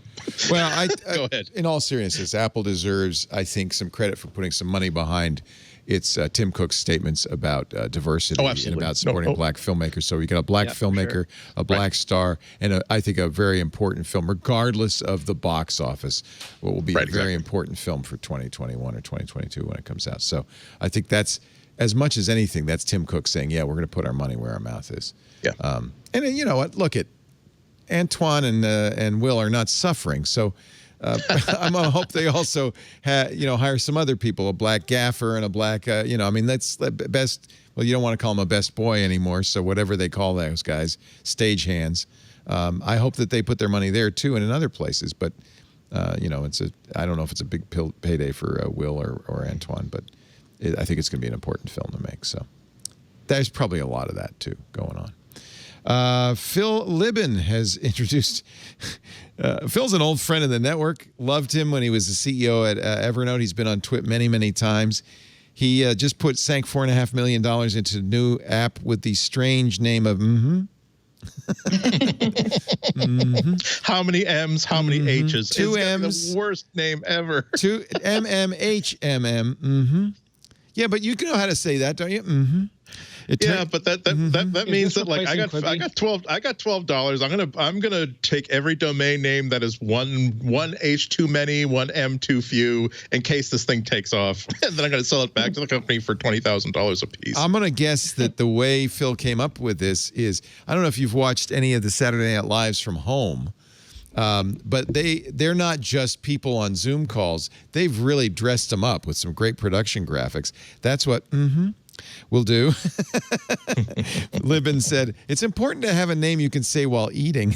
Well, Go ahead. In all seriousness, Apple deserves, I think, some credit for putting some money behind its Tim Cook's statements about diversity and about supporting black filmmakers. So you got a black filmmaker, a black star, and I think a very important film, regardless of the box office, what will be a very important film for 2021 or 2022 when it comes out. So I think that's, as much as anything, that's Tim Cook saying, yeah, we're going to put our money where our mouth is. Yeah. And then, you know what? Look at Antoine and Will are not suffering. So I'm going to hope they also hire some other people, a black gaffer and a black, I mean, that's the best. Well, you don't want to call them a best boy anymore. So whatever they call those guys, stage-hands. I hope that they put their money there too and in other places. But, I don't know if it's a big payday for Will or Antoine, but I think it's going to be an important film to make. So there's probably a lot of that too going on. Phil Libin has introduced. Phil's an old friend of the network. Loved him when he was the CEO at Evernote. He's been on Twit many times. He just sank $4.5 million into a new app with the strange name of MmHmm. How many M's? How many H's? 2 M's. The worst name ever. 2 MmHmm. Yeah, but you know how to say that, don't you? But that means that like I got $12. I'm gonna take every domain name that is one H too many, one M too few, in case this thing takes off, and then I'm gonna sell it back to the company for $20,000 a piece. I'm gonna guess that the way Phil came up with this is, I don't know if you've watched any of the Saturday Night Lives from home. But they're not just people on Zoom calls. They've really dressed them up with some great production graphics. That's what will do. Libin said, it's important to have a name you can say while eating.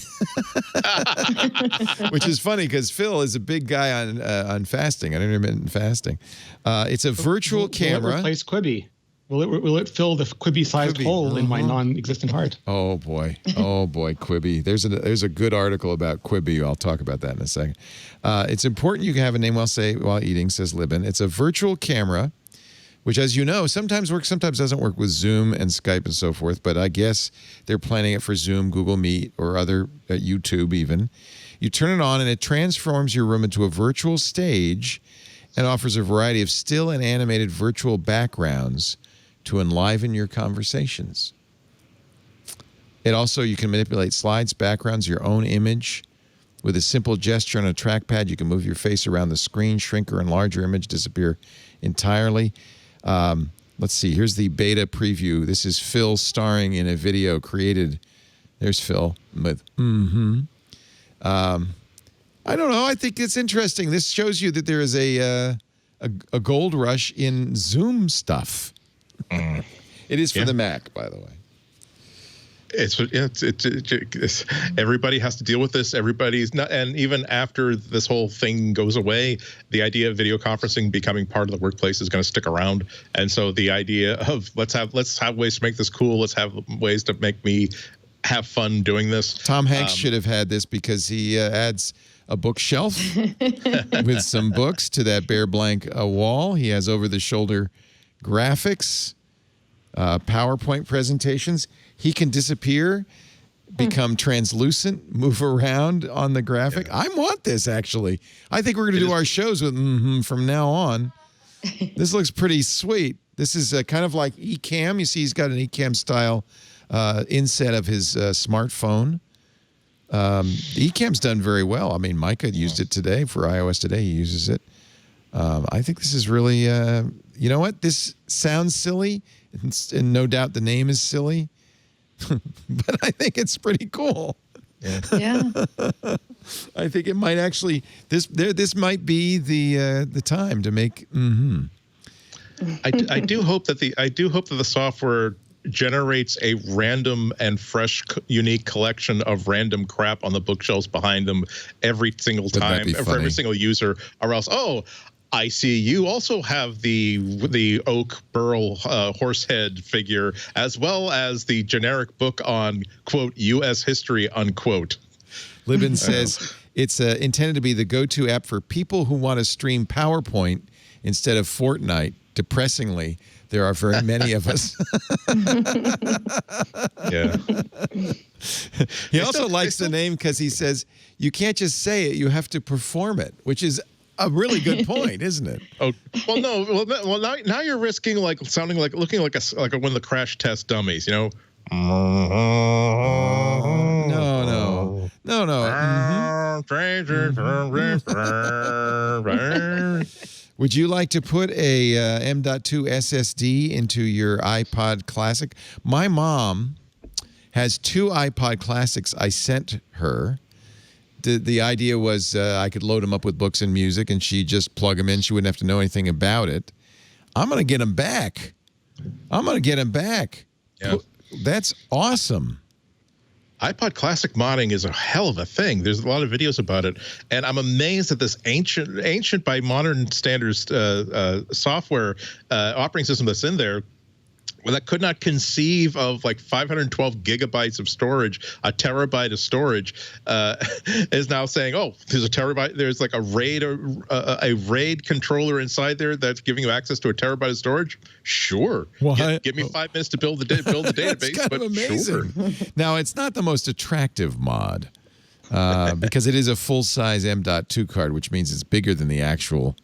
Which is funny because Phil is a big guy on fasting, on intermittent fasting. It's a virtual camera. Will it replace Quibi? Will it fill the Quibi-sized hole in my non-existent heart? Oh boy, Quibi. There's a good article about Quibi. I'll talk about that in a second. It's important you can have a name while eating, says Libin. It's a virtual camera, which, as you know, sometimes works, sometimes doesn't work with Zoom and Skype and so forth. But I guess they're planning it for Zoom, Google Meet, or other YouTube even. You turn it on, and it transforms your room into a virtual stage, and offers a variety of still and animated virtual backgrounds to enliven your conversations. It also, you can manipulate slides, backgrounds, your own image. With a simple gesture on a trackpad, you can move your face around the screen, shrink or enlarge your image, disappear entirely. Let's see, here's the beta preview. This is Phil starring in a video created. There's Phil with I don't know, I think it's interesting. This shows you that there is a gold rush in Zoom stuff. It is for the Mac, by the way. It's everybody has to deal with this. Everybody's not, and even after this whole thing goes away, the idea of video conferencing becoming part of the workplace is going to stick around. And so the idea of let's have ways to make this cool. Let's have ways to make me have fun doing this. Tom Hanks should have had this because he adds a bookshelf with some books to that bare blank wall. He has over-the-shoulder graphics, PowerPoint presentations. He can disappear, become translucent, move around on the graphic. I want this, actually. I think we're going to do our shows with from now on. This looks pretty sweet. This is kind of like Ecamm. You see he's got an Ecamm style inset of his smartphone. Ecamm's done very well. I mean, Micah used it today for iOS today. He uses it. I think this is really, you know what? This sounds silly, and no doubt the name is silly, but I think it's pretty cool. Yeah. I think it might actually, this might be the time to make. I do hope that the software generates a random and fresh, unique collection of random crap on the bookshelves behind them every single time for every single user, or else, I see you also have the oak burl horsehead figure, as well as the generic book on, quote, U.S. history, unquote. Libin says it's intended to be the go-to app for people who want to stream PowerPoint instead of Fortnite depressingly, there are very many of us. Yeah. He also likes the name because he says you can't just say it; you have to perform it, which is a really good point, isn't it? Oh well, no. Well, now you're risking like sounding like looking like one of the crash test dummies. You know. No. Would you like to put a M.2 SSD into your iPod Classic? My mom has 2 iPod Classics I sent her. The idea was I could load them up with books and music, and she'd just plug them in. She wouldn't have to know anything about it. I'm going to get them back. Yeah. That's awesome. iPod Classic modding is a hell of a thing. There's a lot of videos about it, and I'm amazed that this ancient by modern standards software operating system that's in there that could not conceive of like 512 gigabytes of storage, a terabyte of storage, is now saying, oh, there's a terabyte. There's like a RAID controller inside there that's giving you access to a terabyte of storage. Sure, give me 5 minutes to build the database. That's kind of amazing. Sure. Now it's not the most attractive mod because it is a full-size M.2 card, which means it's bigger than the actual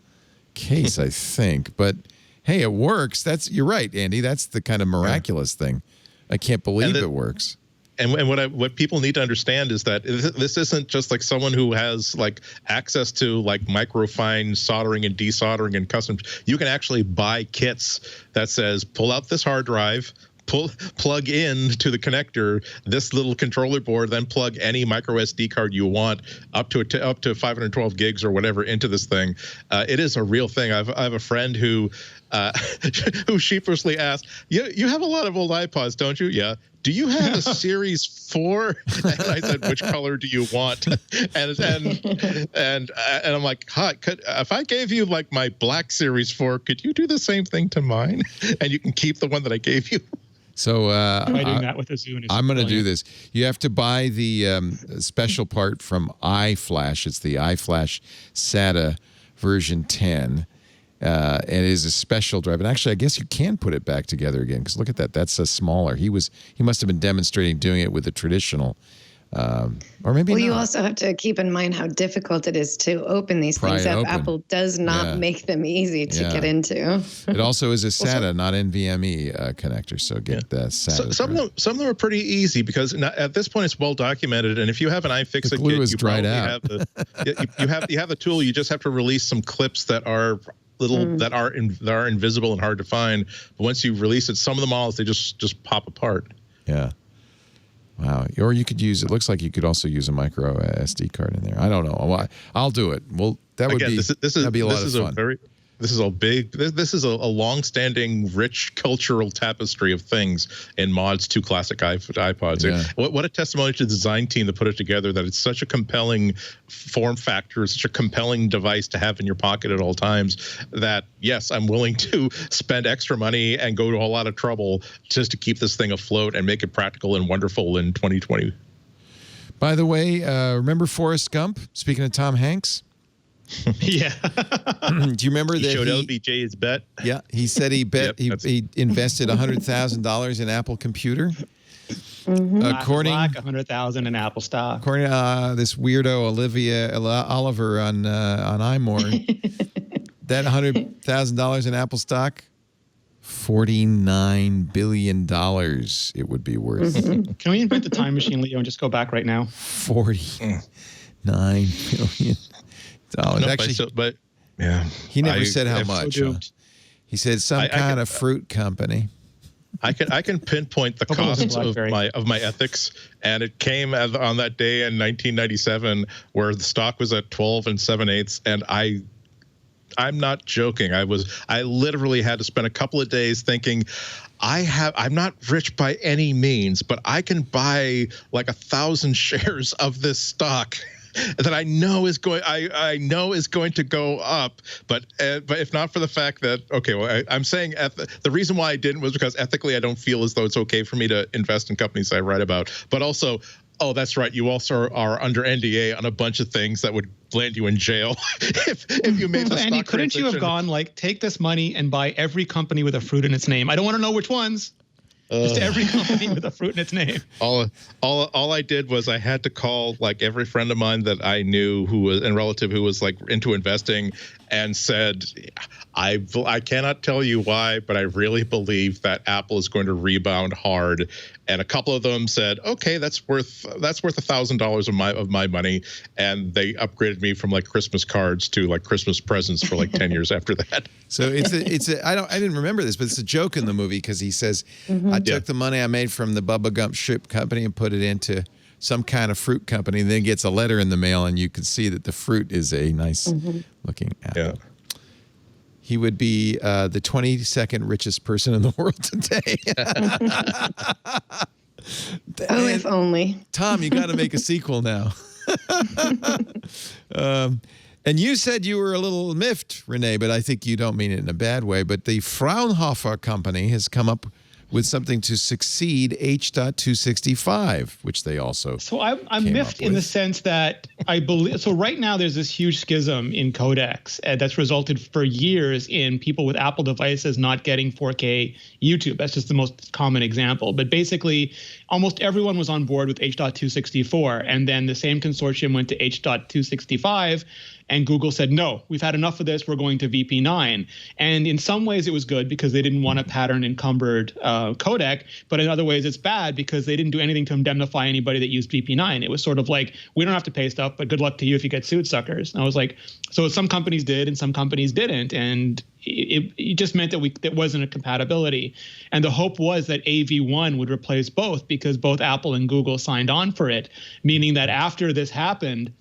case, I think, but. Hey, it works. You're right, Andy. That's the kind of miraculous thing. I can't believe it works. And what people need to understand is that this isn't just like someone who has like access to like microfine soldering and desoldering and custom. You can actually buy kits that says pull out this hard drive, plug in to the connector this little controller board, then plug any micro SD card you want up to 512 gigs or whatever into this thing. It is a real thing. I have a friend who sheepishly asked, "You have a lot of old iPods, don't you?" "Yeah." "Do you have a Series 4? And I said, "Which color do you want?" And I'm like, "Hi, if I gave you like my black Series 4, could you do the same thing to mine? And you can keep the one that I gave you." So doing that with a Zune. I'm going to do this. You have to buy the special part from iFlash. It's the iFlash SATA version 10. And it is a special drive. And actually, I guess you can put it back together again because look at that. That's a smaller. He must have been demonstrating doing it with the traditional. Or maybe well, not. you also have to keep in mind how difficult it is to open these things up. Apple does not make them easy to get into. It also is a SATA, not NVMe connector. So get the SATA. Some of them are pretty easy because at this point it's well documented. And if you have an iFixit the glue kit, is you dried probably out. you have the tool. You just have to release some clips that are that are invisible and hard to find. But once you release it, some of the models they just pop apart. Yeah. Wow. Or you could use, it looks like you could also use a micro SD card in there. I don't know. I'll do it. Well, that would be, that'd be a lot of fun. This is a long-standing, rich cultural tapestry of things in mods to classic iPods. Yeah. What a testimony to the design team that put it together, that it's such a compelling form factor, such a compelling device to have in your pocket at all times, that, yes, I'm willing to spend extra money and go to a lot of trouble just to keep this thing afloat and make it practical and wonderful in 2020. By the way, remember Forrest Gump? Speaking of Tom Hanks? Yeah. Do you remember that he showed LBJ his bet? Yeah, he said he bet he invested $100,000 in Apple Computer. Mm-hmm. According $100,000 in Apple stock. According to this weirdo Oliver on iMore, that $100,000 in Apple stock, $49 billion it would be worth. Mm-hmm. Can we invent the time machine, Leo, and just go back right now? $49 billion. But yeah, he never said how much. He said some kind of fruit company. I can pinpoint the costs of my ethics, and it came on that day in 1997 where the stock was at 12 7/8, and I'm not joking. I literally had to spend a couple of days thinking, I'm not rich by any means, but I can buy like 1,000 shares of this stock that I know is going to go up, but if not for the fact that I'm saying the reason why I didn't was because ethically I don't feel as though it's okay for me to invest in companies I write about, but also Oh, that's right. You also are under NDA on a bunch of things that would land you in jail if you made the stock Andy, couldn't you have transition. gone like, take this money and buy every company with a fruit in its name? I don't want to know which ones. Just every company with a fruit in its name. All I did was I had to call like every friend of mine that I knew who was and relative who was like into investing and said, I cannot tell you why, but I really believe that Apple is going to rebound hard. And a couple of them said, okay, that's worth $1,000 of my money, and they upgraded me from like Christmas cards to like Christmas presents for like 10 years after that. So I didn't remember this, but it's a joke in the movie because he says, I took the money I made from the Bubba Gump ship company and put it into some kind of fruit company, and then gets a letter in the mail, and you can see that the fruit is a nice looking apple. Yeah. He would be the 22nd richest person in the world today. Oh, if only. Tom, you got to make a sequel now. And you said you were a little miffed, Rene, but I think you don't mean it in a bad way. But the Fraunhofer company has come up with something to succeed H.265, which they also So I'm miffed in the sense that I believe. So right now there's this huge schism in codecs that's resulted for years in people with Apple devices not getting 4K YouTube. That's just the most common example. But basically, almost everyone was on board with H.264, and then the same consortium went to H.265. And Google said, no, we've had enough of this. We're going to VP9. And in some ways, it was good because they didn't want a pattern encumbered codec. But in other ways, it's bad because they didn't do anything to indemnify anybody that used VP9. It was sort of like, we don't have to pay stuff, but good luck to you if you get sued, suckers. And I was like, so some companies did and some companies didn't. And it just meant that there wasn't a compatibility. And the hope was that AV1 would replace both because both Apple and Google signed on for it, meaning that after this happened,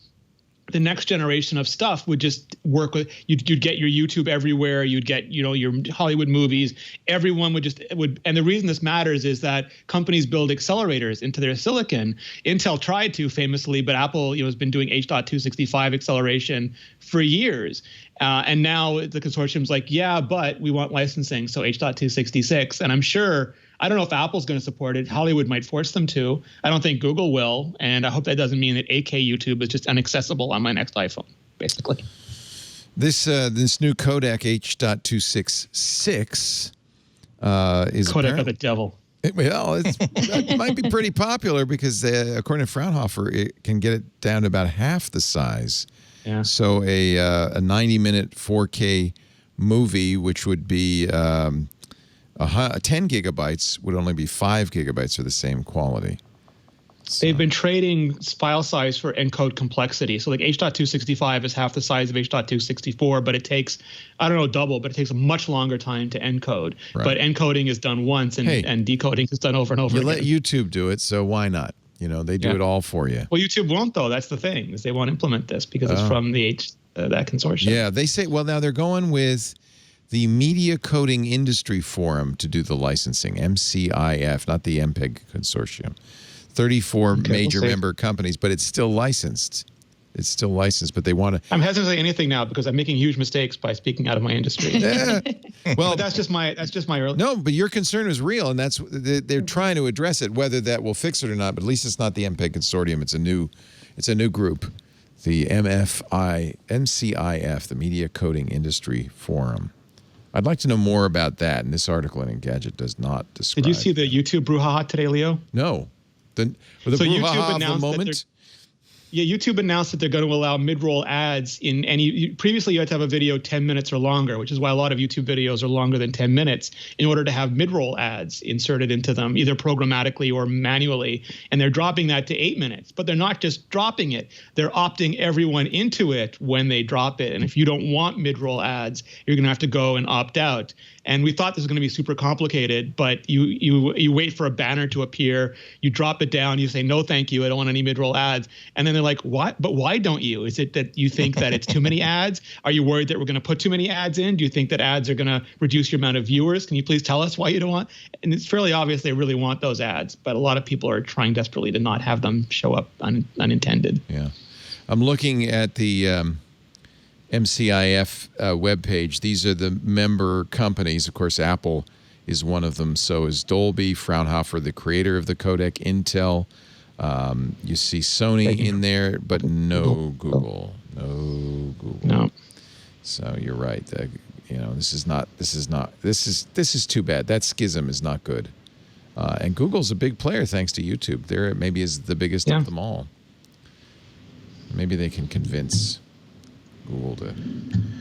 the next generation of stuff would just work with you'd get your YouTube everywhere. You'd get, your Hollywood movies. Everyone would. And the reason this matters is that companies build accelerators into their silicon. Intel tried to famously, but Apple, has been doing H.265 acceleration for years. And now the consortium's like, yeah, but we want licensing. So H.266. And I'm sure, I don't know if Apple's going to support it. Hollywood might force them to. I don't think Google will. And I hope that doesn't mean that 8K YouTube is just inaccessible on my next iPhone, basically. This new codec H.266 is codec of the devil. That might be pretty popular because according to Fraunhofer, it can get it down to about half the size. Yeah. So a 90-minute 4K movie, which would be 10 gigabytes, would only be 5 gigabytes for the same quality. So. They've been trading file size for encode complexity. So like H.265 is half the size of H.264, but it takes, I don't know, double, but it takes a much longer time to encode. Right. But encoding is done once and decoding is done over and over again. You let YouTube do it, so why not? They do it all for you. Well, YouTube won't, though. That's the thing, is they won't implement this because it's from the that consortium. Yeah, they say, well, now they're going with the Media Coding Industry Forum to do the licensing, MCIF, not the MPEG consortium. 34 major member companies, but it's still licensed. It's still licensed, but they want to. I'm hesitant to say anything now because I'm making huge mistakes by speaking out of my industry. Yeah. Well, but that's just my early. No, but your concern is real, and they're trying to address it. Whether that will fix it or not, but at least it's not the MPEG consortium. It's a new group, the MCIF, the Media Coding Industry Forum. I'd like to know more about that, and this article in Engadget does not describe. Did you see the YouTube brouhaha today, Leo? No. So YouTube announced YouTube announced that they're going to allow mid-roll ads in any. Previously, you had to have a video 10 minutes or longer, which is why a lot of YouTube videos are longer than 10 minutes in order to have mid-roll ads inserted into them, either programmatically or manually. And they're dropping that to 8 minutes. But they're not just dropping it. They're opting everyone into it when they drop it. And if you don't want mid-roll ads, you're going to have to go and opt out. And we thought this was going to be super complicated, but you wait for a banner to appear, you drop it down, you say, no, thank you, I don't want any mid-roll ads. And then they're like, what? But why don't you? Is it that you think that it's too many ads? Are you worried that we're going to put too many ads in? Do you think that ads are going to reduce your amount of viewers? Can you please tell us why you don't want? And it's fairly obvious they really want those ads, but a lot of people are trying desperately to not have them show up unintended. Yeah. I'm looking at the MCIF webpage. These are the member companies. Of course, Apple is one of them. So is Dolby, Fraunhofer, the creator of the codec, Intel, You see Sony in there, but no Google. No Google. No. So you're right. This is too bad. That schism is not good. And Google's a big player thanks to YouTube. They're maybe is the biggest of them all. Maybe they can convince Google to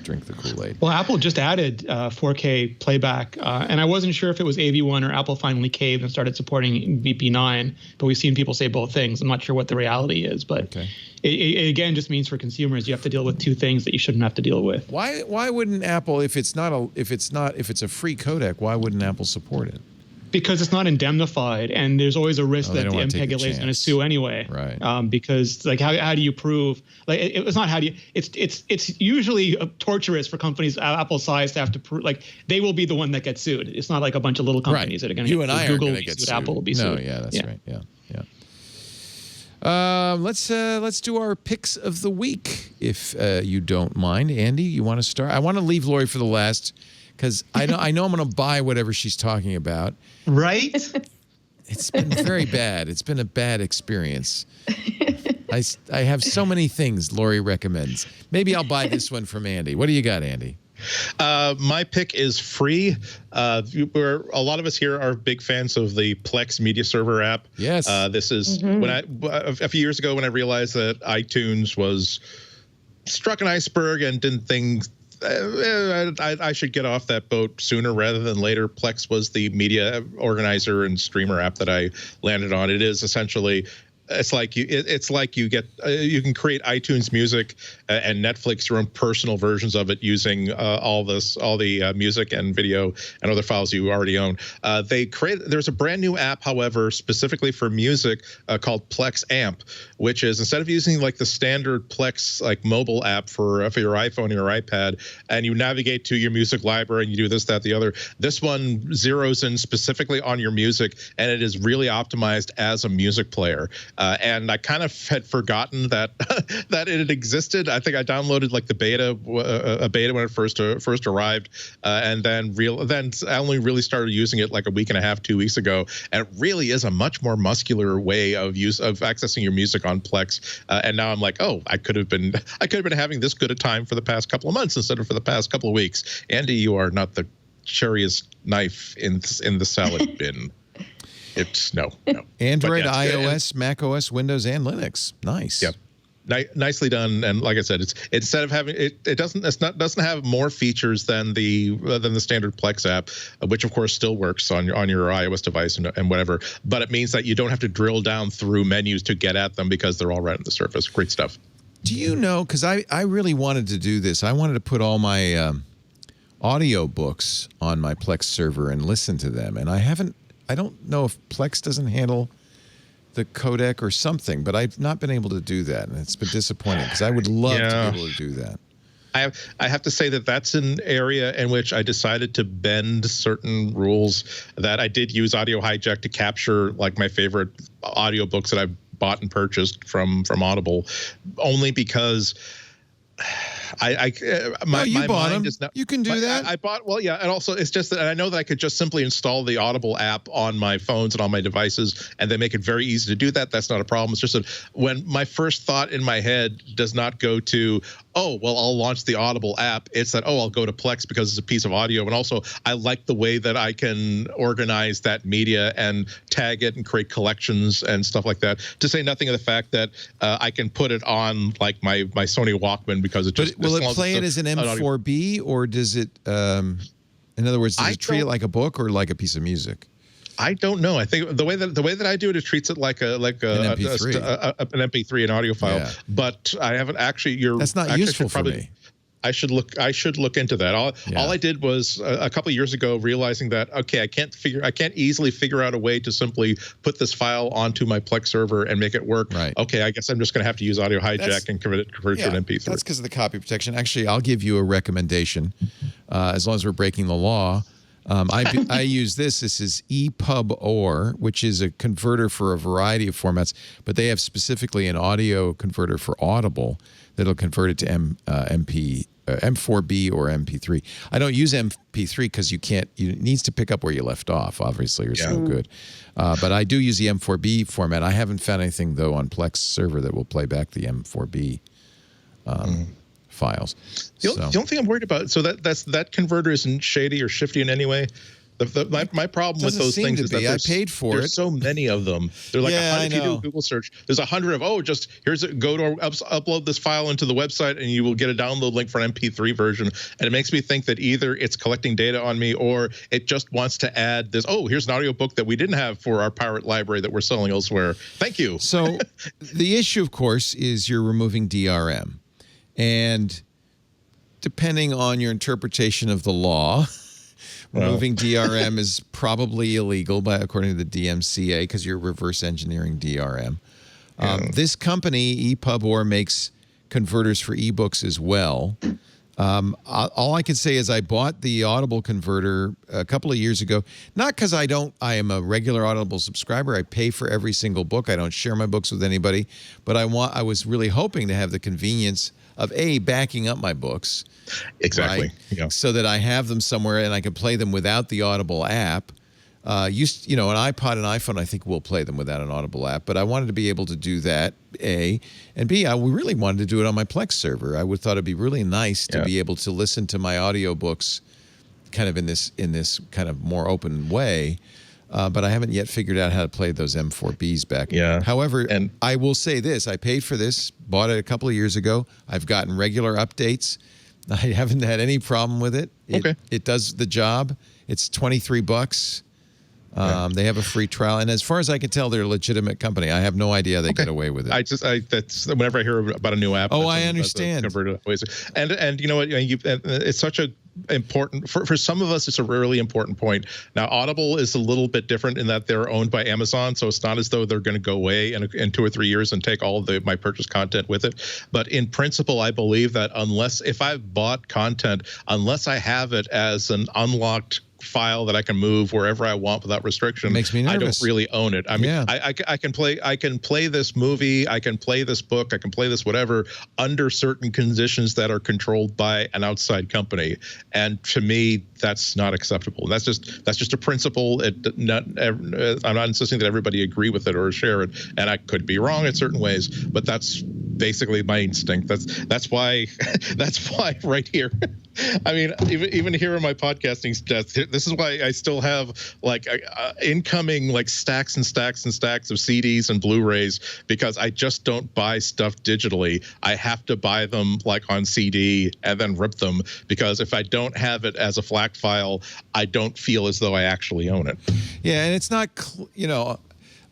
drink the Kool-Aid. Well, Apple just added 4K playback, and I wasn't sure if it was AV1 or Apple finally caved and started supporting VP9, but we've seen people say both things. I'm not sure what the reality is, but it again just means for consumers you have to deal with two things that you shouldn't have to deal with. Why wouldn't Apple, if it's a free codec, why wouldn't Apple support it? Because it's not indemnified, and there's always a risk that the MPEG-LA is going to sue anyway. Right. Because how do you prove? Like it's not how do you. It's usually torturous for companies Apple size to have to prove. Like they will be the one that gets sued. It's not like a bunch of little companies that are going to. You and I are going to get sued. Apple will be sued. No, yeah, that's right. Yeah. Let's do our picks of the week, if you don't mind. Andy, you want to start? I want to leave Lori for the last. Because I know I'm going to buy whatever she's talking about. Right? It's been very bad. It's been a bad experience. I have so many things Lori recommends. Maybe I'll buy this one from Andy. What do you got, Andy? My pick is free. A lot of us here are big fans of the Plex media server app. Yes. This is a few years ago when I realized that iTunes was struck an iceberg and didn't think I should get off that boat sooner rather than later. Plex was the media organizer and streamer app that I landed on. It is essentially it's like you get you can create iTunes Music and Netflix your own personal versions of it using all the music and video and other files you already own. There's a brand new app, however, specifically for music called PlexAmp, which is instead of using like the standard Plex like mobile app for your iPhone or your iPad, and you navigate to your music library and you do this, that, the other. This one zeroes in specifically on your music, and it is really optimized as a music player. And I kind of had forgotten that that it had existed. I think I downloaded like the beta when it first arrived, and then I only really started using it like a week and a half, 2 weeks ago. And it really is a much more muscular way of accessing your music on Plex. And now I'm like, oh, I could have been having this good a time for the past couple of months instead of for the past couple of weeks. Andy, you are not the cherriest knife in the salad bin. It's no. Android, iOS, Mac OS, Windows, and Linux. Nice. Yep. Nicely done. And like I said, it's instead of having it doesn't have more features than the standard Plex app, which of course still works on your iOS device and whatever. But it means that you don't have to drill down through menus to get at them because they're all right on the surface. Great stuff. Do you know? Because I really wanted to do this. I wanted to put all my audio books on my Plex server and listen to them, and I don't know if Plex doesn't handle the codec or something, but I've not been able to do that, and it's been disappointing because I would love to be able to do that. I have to say that that's an area in which I decided to bend certain rules. That I did use Audio Hijack to capture like my favorite audiobooks that I've bought and purchased from Audible, only because my mind is not. You can do that. I bought, well, yeah, and also it's just that I know that I could just simply install the Audible app on my phones and on my devices, and they make it very easy to do that. That's not a problem. It's just that when my first thought in my head does not go to, oh, well, I'll launch the Audible app. It's that, oh, I'll go to Plex because it's a piece of audio, and also I like the way that I can organize that media and tag it and create collections and stuff like that. To say nothing of the fact that I can put it on like my Sony Walkman because it just. Will it play it as an M4B, or does it? In other words, does it treat it like a book or like a piece of music? I don't know. I think the way that I do it, it treats it like an MP3, an audio file. Yeah. But I haven't actually. That's not useful for me. I should look into that. All I did was a couple of years ago realizing that I can't easily figure out a way to simply put this file onto my Plex server and make it work. Right. Okay, I guess I'm just going to have to use Audio Hijack and convert it to an MP3. That's because of the copy protection. Actually, I'll give you a recommendation, as long as we're breaking the law. I use this. This is EPUB-OR, which is a converter for a variety of formats, but they have specifically an audio converter for Audible that'll convert it to M4B or MP3. I don't use MP3 because it needs to pick up where you left off, obviously, or so good. But I do use the M4B format. I haven't found anything, though, on Plex server that will play back the M4B files. The only thing I'm worried about, so that converter isn't shady or shifty in any way. My problem with those things is that I paid for there's so many of them. They're like 100. If you do a Google search, there's 100 of go to upload this file into the website and you will get a download link for an MP3 version. And it makes me think that either it's collecting data on me or it just wants to add this. Oh, here's an audiobook that we didn't have for our pirate library that we're selling elsewhere. Thank you. So the issue, of course, is you're removing DRM, and depending on your interpretation of the law. Removing DRM is probably illegal according to the DMCA because you're reverse engineering DRM. This company, ePubOR, makes converters for ebooks as well. All I can say is I bought the Audible converter a couple of years ago, not because I am a regular Audible subscriber. I pay for every single book. I don't share my books with anybody, but I was really hoping to have the convenience of backing up my books. Exactly. Right? Yeah. So that I have them somewhere and I can play them without the Audible app. An iPod and iPhone, I think, will play them without an Audible app. But I wanted to be able to do that, A. And B, I really wanted to do it on my Plex server. I thought it'd be really nice to be able to listen to my audiobooks kind of in this kind of more open way. But I haven't yet figured out how to play those M4Bs back. Yeah. However, I will say this. I paid for this, bought it a couple of years ago. I've gotten regular updates. I haven't had any problem with it. It does the job. It's $23. They have a free trial, and as far as I can tell, they're a legitimate company. I have no idea they get away with it. That's whenever I hear about a new app. I understand. And you know what? It's such a important for some of us. It's a really important point. Now, Audible is a little bit different in that they're owned by Amazon, so it's not as though they're going to go away in 2 or 3 years and take all of my purchase content with it. But in principle, I believe that if I've bought content, unless I have it as an unlocked file that I can move wherever I want without restriction, makes me nervous. I don't really own it. I mean, I can play this movie, I can play this book, I can play this whatever under certain conditions that are controlled by an outside company. And to me, that's not acceptable. That's just a principle. I'm not insisting that everybody agree with it or share it, and I could be wrong in certain ways, but that's basically my instinct. That's why right here. I mean, even here in my podcasting stats, this is why I still have like incoming like stacks and stacks and stacks of CDs and Blu-rays, because I just don't buy stuff digitally. I have to buy them like on CD and then rip them, because if I don't have it as a FLAC file, I don't feel as though I actually own it. Yeah, and it's not,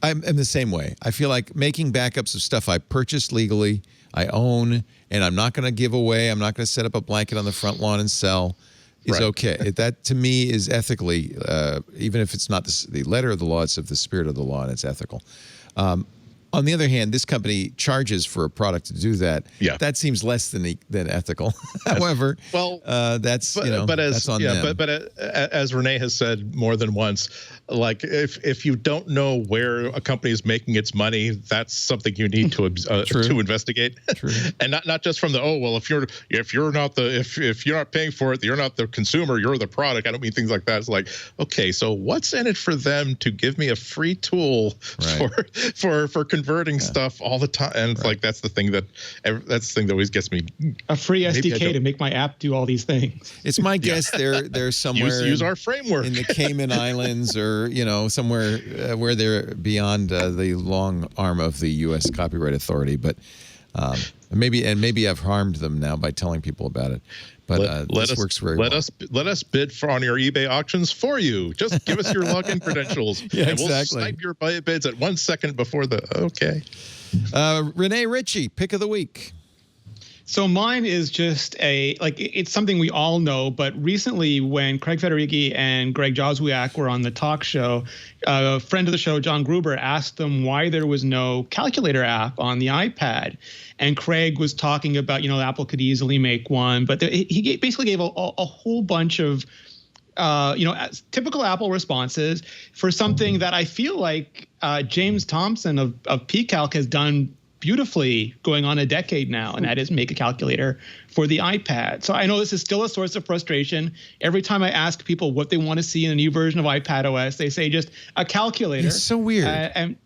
I'm the same way. I feel like making backups of stuff I purchased legally, I own, and I'm not going to give away. I'm not going to set up a blanket on the front lawn and sell. Is okay. That to me is ethically, even if it's not the letter of the law, it's of the spirit of the law, and it's ethical. On the other hand, this company charges for a product to do that. Yeah. That seems less than ethical. However, that's on them. But as Rene has said more than once, like if you don't know where a company is making its money, that's something you need to investigate. True. And not just from if you're not paying for it, you're not the consumer, you're the product. I don't mean things like that. It's like, okay, so what's in it for them to give me a free tool for converting stuff all the time? And it's like that's the thing that always gets me. A free SDK to make my app do all these things. It's my guess they're somewhere use our framework in the Cayman Islands or somewhere where they're beyond the long arm of the U.S. Copyright Authority. But maybe I've harmed them now by telling people about it. But this works very well. Let us bid on your eBay auctions for you. Just give us your login credentials. And we'll snipe your bids at 1 second before okay. Rene Ritchie, pick of the week. So mine is just it's something we all know, but recently when Craig Federighi and Greg Joswiak were on the talk show, a friend of the show, John Gruber, asked them why there was no calculator app on the iPad. And Craig was talking about, Apple could easily make one, but he basically gave a whole bunch of, typical Apple responses for something that I feel like James Thompson of PCalc has done beautifully going on a decade now, and that is make a calculator for the iPad. So I know this is still a source of frustration. Every time I ask people what they want to see in a new version of iPad OS, they say just a calculator. It's so weird.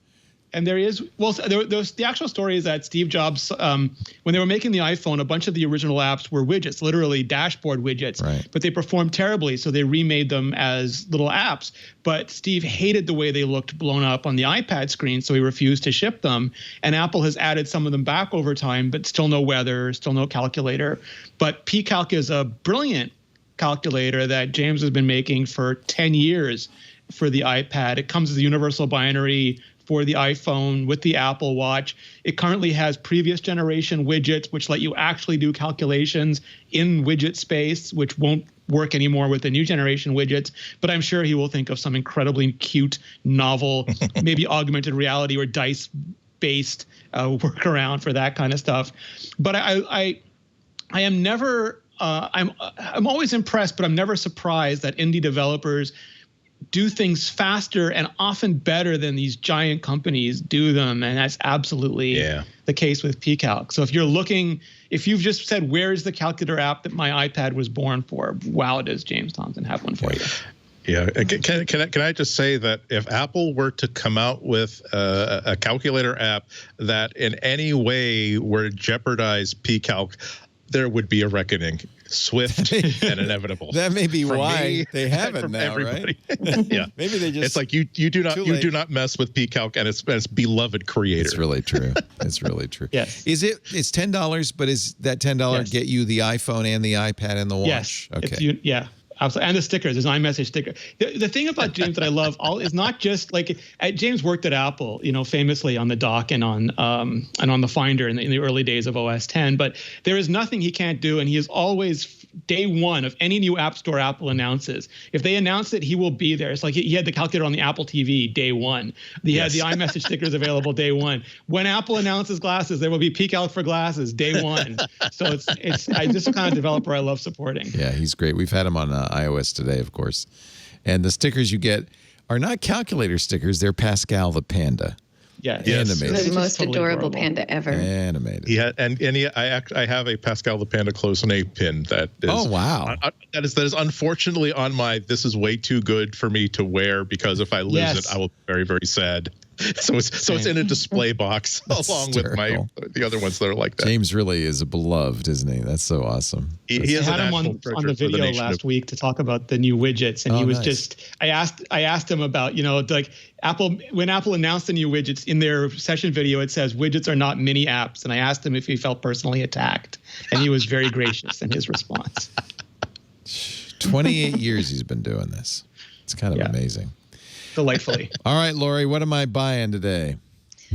And there is, the actual story is that Steve Jobs, when they were making the iPhone, a bunch of the original apps were widgets, literally dashboard widgets, right. But they performed terribly, so they remade them as little apps. But Steve hated the way they looked blown up on the iPad screen, so he refused to ship them. And Apple has added some of them back over time, but still no weather, still no calculator. But PCalc is a brilliant calculator that James has been making for 10 years for the iPad. It comes as a universal binary for the iPhone with the Apple Watch. It currently has previous generation widgets, which let you actually do calculations in widget space, which won't work anymore with the new generation widgets. But I'm sure he will think of some incredibly cute, novel, maybe augmented reality or dice-based workaround for that kind of stuff. But I am never, I'm always impressed, but I'm never surprised that indie developers do things faster and often better than these giant companies do them. And that's absolutely the case with PCalc. So if you've just said, where's the calculator app that my iPad was born for? Wow, does James Thompson have one for you. Yeah. Can I just say that if Apple were to come out with a calculator app that in any way were to jeopardize PCalc, there would be a reckoning, swift and inevitable. That may be why they have it now, everybody. Right? Yeah, maybe they just. It's like you do not mess with PCalc and its beloved creator. It's really true. It's really true. Yes. It's $10, but is that $10 get you the iPhone and the iPad and the watch? Yes. Okay. Yeah. Absolutely. And the stickers, there's an iMessage sticker. The thing about James that I love is not just like James worked at Apple, famously on the dock and on the Finder in the early days of OS 10. But there is nothing he can't do, and he is always day one of any new app store Apple announces. If they announce it, he will be there. It's like he had the calculator on the Apple TV day one. He had the iMessage stickers available day one. When Apple announces glasses, there will be PCalc for glasses day one. So it's this is the kind of developer I love supporting. Yeah, he's great. We've had him on iOS today, of course. And the stickers you get are not calculator stickers. They're Pascal the Panda. Yes. Animated. The most adorable panda ever. Animated. I have a Pascal the Panda close-in-A pin that is. Oh wow. That is unfortunately on my. This is way too good for me to wear because if I lose it, I will be very, very sad. So it's in a display box along with the other ones that are like that. James really is is isn't he? That's so awesome. He had him on the video last week to talk about the new widgets, and he was just. I asked him about like Apple when Apple announced the new widgets in their session video. It says widgets are not mini apps, and I asked him if he felt personally attacked, and he was very gracious in his response. 28 years he's been doing this. It's kind of amazing. Delightfully. All right, Lori, what am I buying today?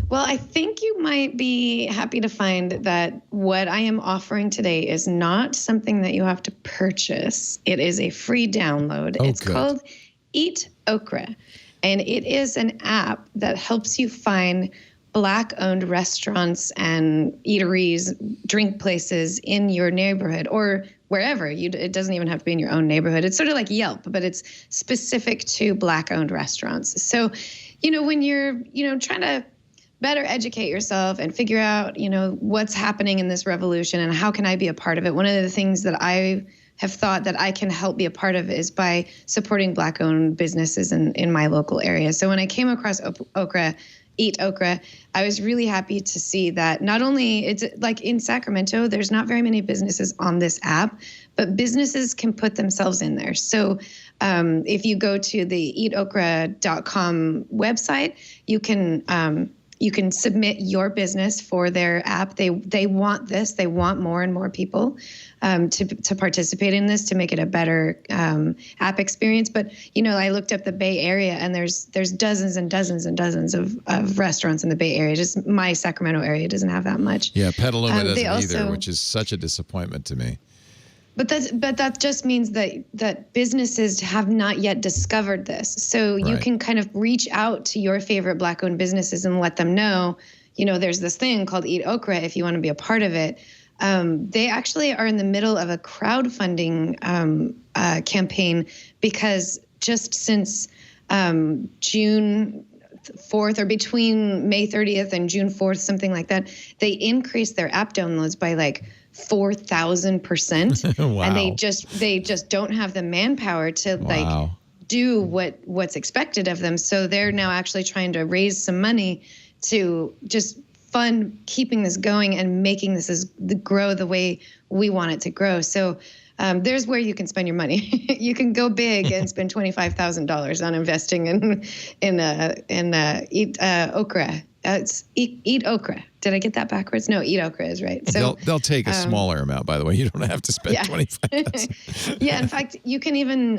Well, I think you might be happy to find that what I am offering today is not something that you have to purchase. It is a free download. It's called Eat Okra, and it is an app that helps you find Black-owned restaurants and eateries, drink places in your neighborhood or wherever. It doesn't even have to be in your own neighborhood. It's sort of like Yelp, but it's specific to Black-owned restaurants. So, when you're, trying to better educate yourself and figure out, what's happening in this revolution and how can I be a part of it, one of the things that I have thought that I can help be a part of is by supporting Black-owned businesses in my local area. So when I came across Eat Okra, I was really happy to see that not only it's like in Sacramento, there's not very many businesses on this app, but businesses can put themselves in there. So if you go to the eatokra.com website, you can submit your business for their app. They want this. They want more and more people to participate in this to make it a better app experience. But I looked up the Bay Area, and there's dozens and dozens and dozens of restaurants in the Bay Area. Just my Sacramento area doesn't have that much. Yeah, Petaluma doesn't either, which is such a disappointment to me. But that just means that businesses have not yet discovered this. So you can kind of reach out to your favorite Black-owned businesses and let them know, there's this thing called Eat Okra if you want to be a part of it. They actually are in the middle of a crowdfunding campaign because just since June 4th or between May 30th and June 4th, something like that, they increased their app downloads by like 4,000%. Wow. And they just don't have the manpower to like do what's expected of them. So they're now actually trying to raise some money to just fund keeping this going and making this grow the way we want it to grow. So there's where you can spend your money. You can go big and spend $25,000 on investing in eat okra. It's eat okra. Did I get that backwards? No, eat okra is right. So they'll take a smaller amount. By the way, you don't have to spend $25,000. Yeah, in fact, you can even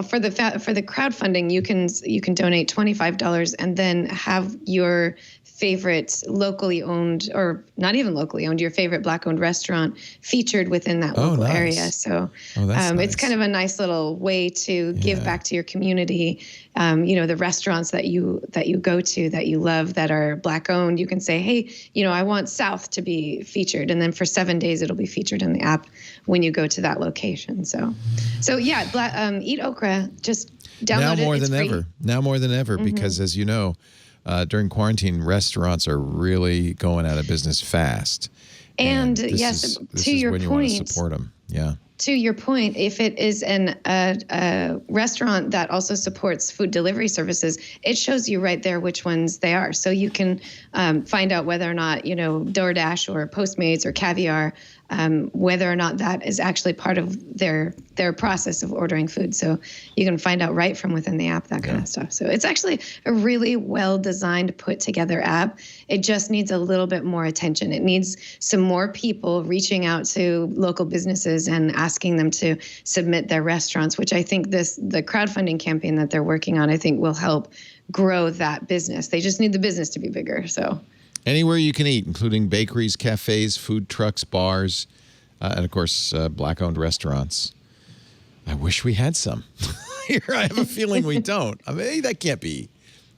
for the crowdfunding, you can donate $25 and then have your favorite locally owned, or not even locally owned, your favorite Black-owned restaurant featured within that local area. So it's kind of a nice little way to give back to your community. The restaurants that you go to that you love that are Black-owned, you can say, hey, I want South to be featured, and then for 7 days it'll be featured in the app when you go to that location. So yeah, eat okra. Just download it. Now more than ever, because as you know, during quarantine, restaurants are really going out of business fast. And yes, to your point, you want to support them. Yeah. To your point, if it is a restaurant that also supports food delivery services, it shows you right there which ones they are. So you can find out whether or not, DoorDash or Postmates or Caviar, whether or not that is actually part of their process of ordering food. So you can find out right from within the app, that kind of stuff. So it's actually a really well-designed, put-together app. It just needs a little bit more attention. It needs some more people reaching out to local businesses and asking them to submit their restaurants, which I think the crowdfunding campaign that they're working on, I think will help grow that business. They just need the business to be bigger. So anywhere you can eat, including bakeries, cafes, food trucks, bars, and of course, Black-owned restaurants. I wish we had some. Here, I have a feeling we don't. I mean, that can't be.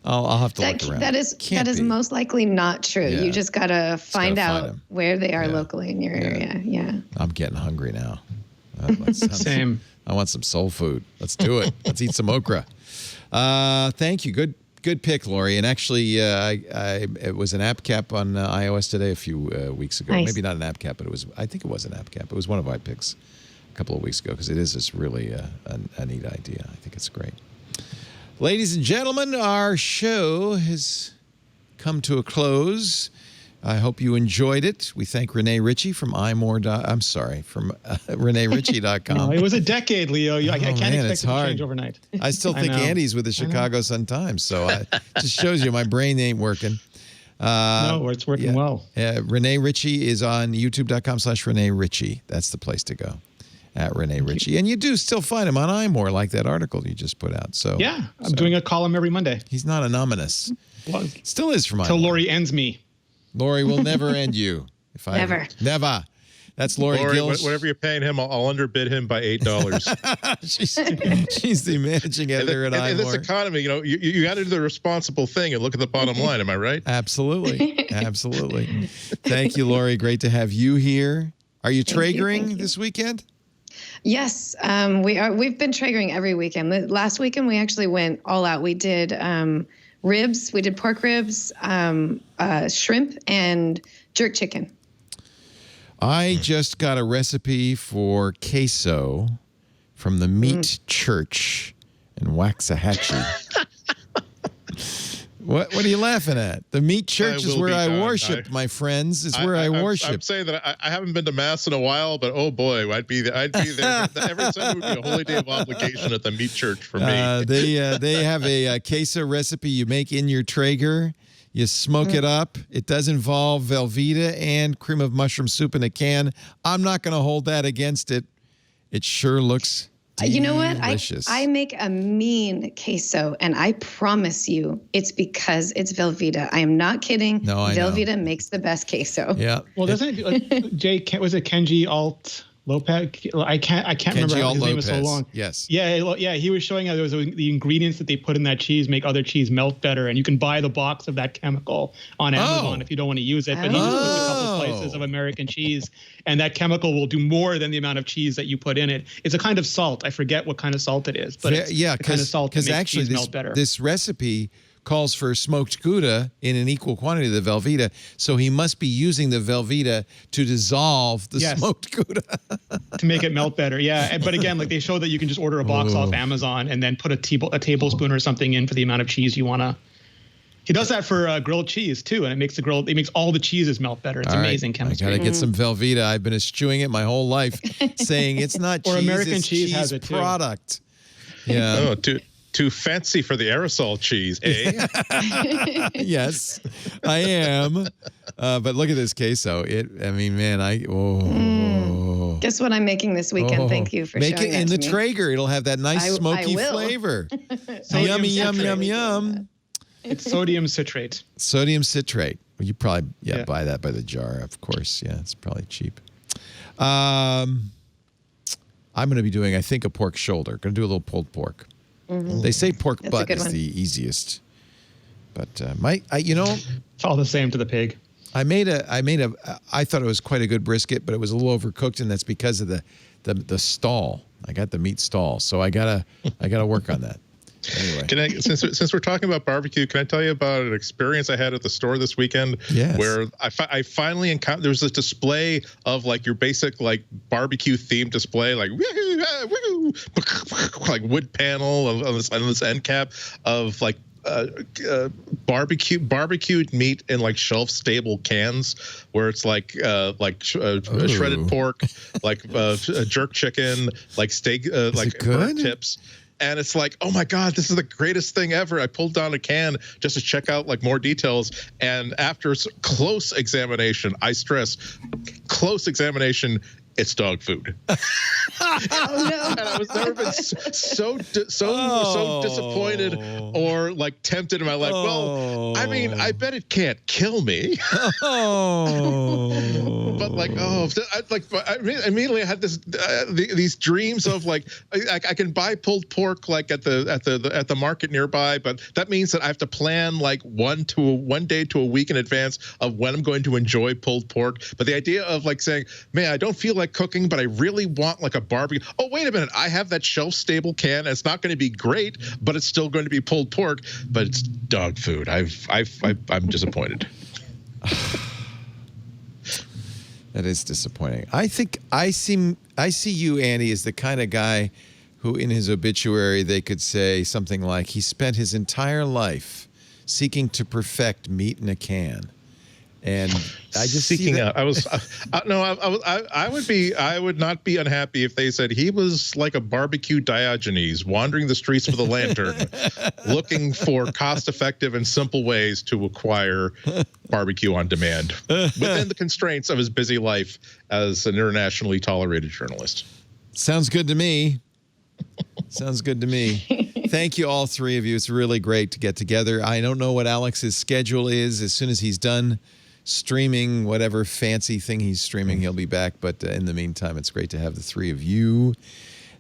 I'll have to look around. That is most likely not true. Yeah. You just gotta find out where they are locally in your area. Yeah. I'm getting hungry now. Same. I want some soul food. Let's do it. Let's eat some okra. Thank you. Good pick, Lori. And actually, it was an app cap on iOS today a few weeks ago. Nice. Maybe not an app cap, but I think it was an app cap. It was one of my picks a couple of weeks ago because it is just really a neat idea. I think it's great. Ladies and gentlemen, our show has come to a close. I hope you enjoyed it. We thank Rene Ritchie from ReneRitchie.com. No, it was a decade, Leo. I can't expect it to change overnight. I still think Andy's with the Chicago Sun-Times, so it just shows you my brain ain't working. No, it's working well. Rene Ritchie is on youtube.com/Rene Ritchie. That's the place to go, at Rene Ritchie. And you do still find him on iMore, like that article you just put out. So yeah, I'm doing a column every Monday. He's not anonymous. Well, still is from iMore. Till Lori ends me. Lori will never end you. Never. That's Lori Gills. Whatever you're paying him, I'll underbid him by $8. She's the managing editor at iMore. In this economy, you got to do the responsible thing and look at the bottom line. Am I right? Absolutely. Absolutely. Thank you, Lori. Great to have you here. Are you Traegering this weekend? Yes, we are. We've been Traegering every weekend. Last weekend, we actually went all out. We did ribs. We did pork ribs, shrimp, and jerk chicken. I just got a recipe for queso from the Meat Church in Waxahachie. What are you laughing at? The Meat Church is where I worship, my friends. It's where I worship. I'm saying that I haven't been to Mass in a while, but oh boy, I'd be there. Every Sunday would be a holy day of obligation at the Meat Church for me. They have a queso recipe you make in your Traeger. You smoke it up. It does involve Velveeta and cream of mushroom soup in a can. I'm not going to hold that against it. It sure looks delicious. You know what? I make a mean queso, and I promise you it's because it's Velveeta. I am not kidding. No, I Velveeta know. Makes the best queso. Yeah. Well, doesn't it, was it Kenji Alt Lopez? I can't remember how his name was so long. Yes. Yeah. He was showing how there was the ingredients that they put in that cheese make other cheese melt better, and you can buy the box of that chemical on Amazon if you don't want to use it. But he just puts a couple slices of American cheese, and that chemical will do more than the amount of cheese that you put in it. It's a kind of salt. I forget what kind of salt it is, but it's the kind of salt that makes cheese melt better. This recipe calls for smoked Gouda in an equal quantity of the Velveeta, so he must be using the Velveeta to dissolve the smoked Gouda. To make it melt better, yeah. But again, like they show that you can just order a box off Amazon and then put a tablespoon or something in for the amount of cheese you want to. He does that for grilled cheese too, and it makes all the cheeses melt better. It's amazing chemistry. I gotta get some Velveeta. I've been eschewing it my whole life, saying it's not cheese. Or American it's cheese has it too. Product. Yeah. Oh, too fancy for the aerosol cheese, eh? Yes, I am. But look at this queso. Guess what I'm making this weekend? Thank you for Make showing it in that the to me. Traeger. It'll have that nice smoky flavor. Yummy, yum, yum, yum. It's sodium citrate. Sodium citrate. Well, you probably buy that by the jar, of course. Yeah, it's probably cheap. I'm going to be doing, I think, a pork shoulder. Going to do a little pulled pork. Mm-hmm. They say pork butt is the easiest, but it's all the same to the pig. I thought it was quite a good brisket, but it was a little overcooked, and that's because of the stall. I got the meat stall, so I gotta work on that. Anyway, since we're talking about barbecue, can I tell you about an experience I had at the store this weekend? Yes. Where I finally encountered, there was this display of like your basic like barbecue themed display, like like wood panel on this end cap of like barbecued meat in like shelf stable cans, where it's like shredded pork, like jerk chicken, like steak, like burnt tips. And it's like, oh my God, this is the greatest thing ever. I pulled down a can just to check out like more details. And after close examination, I stress, close examination, it's dog food. Oh no! And I was never been so disappointed or like tempted in my life. Well, I mean, I bet it can't kill me. But like, I immediately had these dreams of like, I can buy pulled pork like at the market nearby, but that means that I have to plan like one day to a week in advance of when I'm going to enjoy pulled pork. But the idea of like saying, man, I don't feel like cooking, but I really want like a barbecue. Oh, wait a minute. I have that shelf stable can. It's not going to be great, but it's still going to be pulled pork, but it's dog food. I'm disappointed. That is disappointing. I think I see you, Andy, as the kind of guy who in his obituary they could say something like he spent his entire life seeking to perfect meat in a can. And I just seeking out. I would not be unhappy if they said he was like a barbecue Diogenes wandering the streets with a lantern, looking for cost-effective and simple ways to acquire barbecue on demand within the constraints of his busy life as an internationally tolerated journalist. Sounds good to me. Sounds good to me. Thank you, all three of you. It's really great to get together. I don't know what Alex's schedule is. As soon as he's done streaming whatever fancy thing he's streaming, he'll be back. But in the meantime, it's great to have the three of you.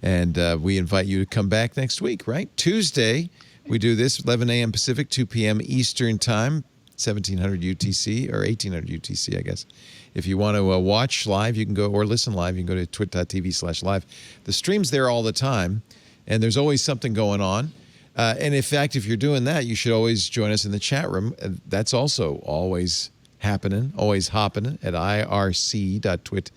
And we invite you to come back next week, right? Tuesday, we do this, 11 a.m. Pacific, 2 p.m. Eastern Time, 1700 UTC, or 1800 UTC, I guess. If you want to watch live, you can go, or listen live, you can go to twit.tv/live. The stream's there all the time, and there's always something going on. And in fact, if you're doing that, you should always join us in the chat room. That's also always happening, always hopping at irc.twit.tv.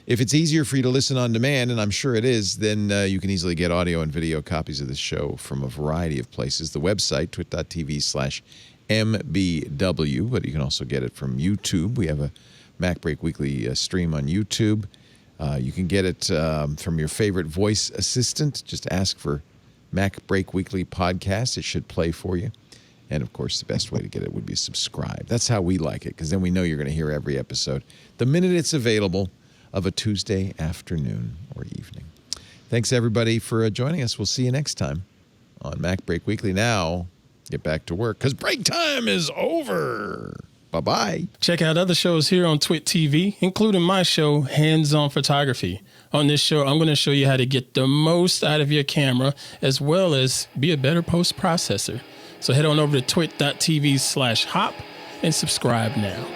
If it's easier for you to listen on demand, and I'm sure it is, then you can easily get audio and video copies of the show from a variety of places. The website, twit.tv/MBW, but you can also get it from YouTube. We have a MacBreak Weekly stream on YouTube. You can get it from your favorite voice assistant. Just ask for MacBreak Weekly Podcast. It should play for you. And, of course, the best way to get it would be subscribe. That's how we like it, because then we know you're going to hear every episode the minute it's available of a Tuesday afternoon or evening. Thanks, everybody, for joining us. We'll see you next time on MacBreak Weekly. Now, get back to work, because break time is over. Bye-bye. Check out other shows here on Twit TV, including my show, Hands On Photography. On this show, I'm going to show you how to get the most out of your camera, as well as be a better post-processor. So head on over to twit.tv/hop and subscribe now.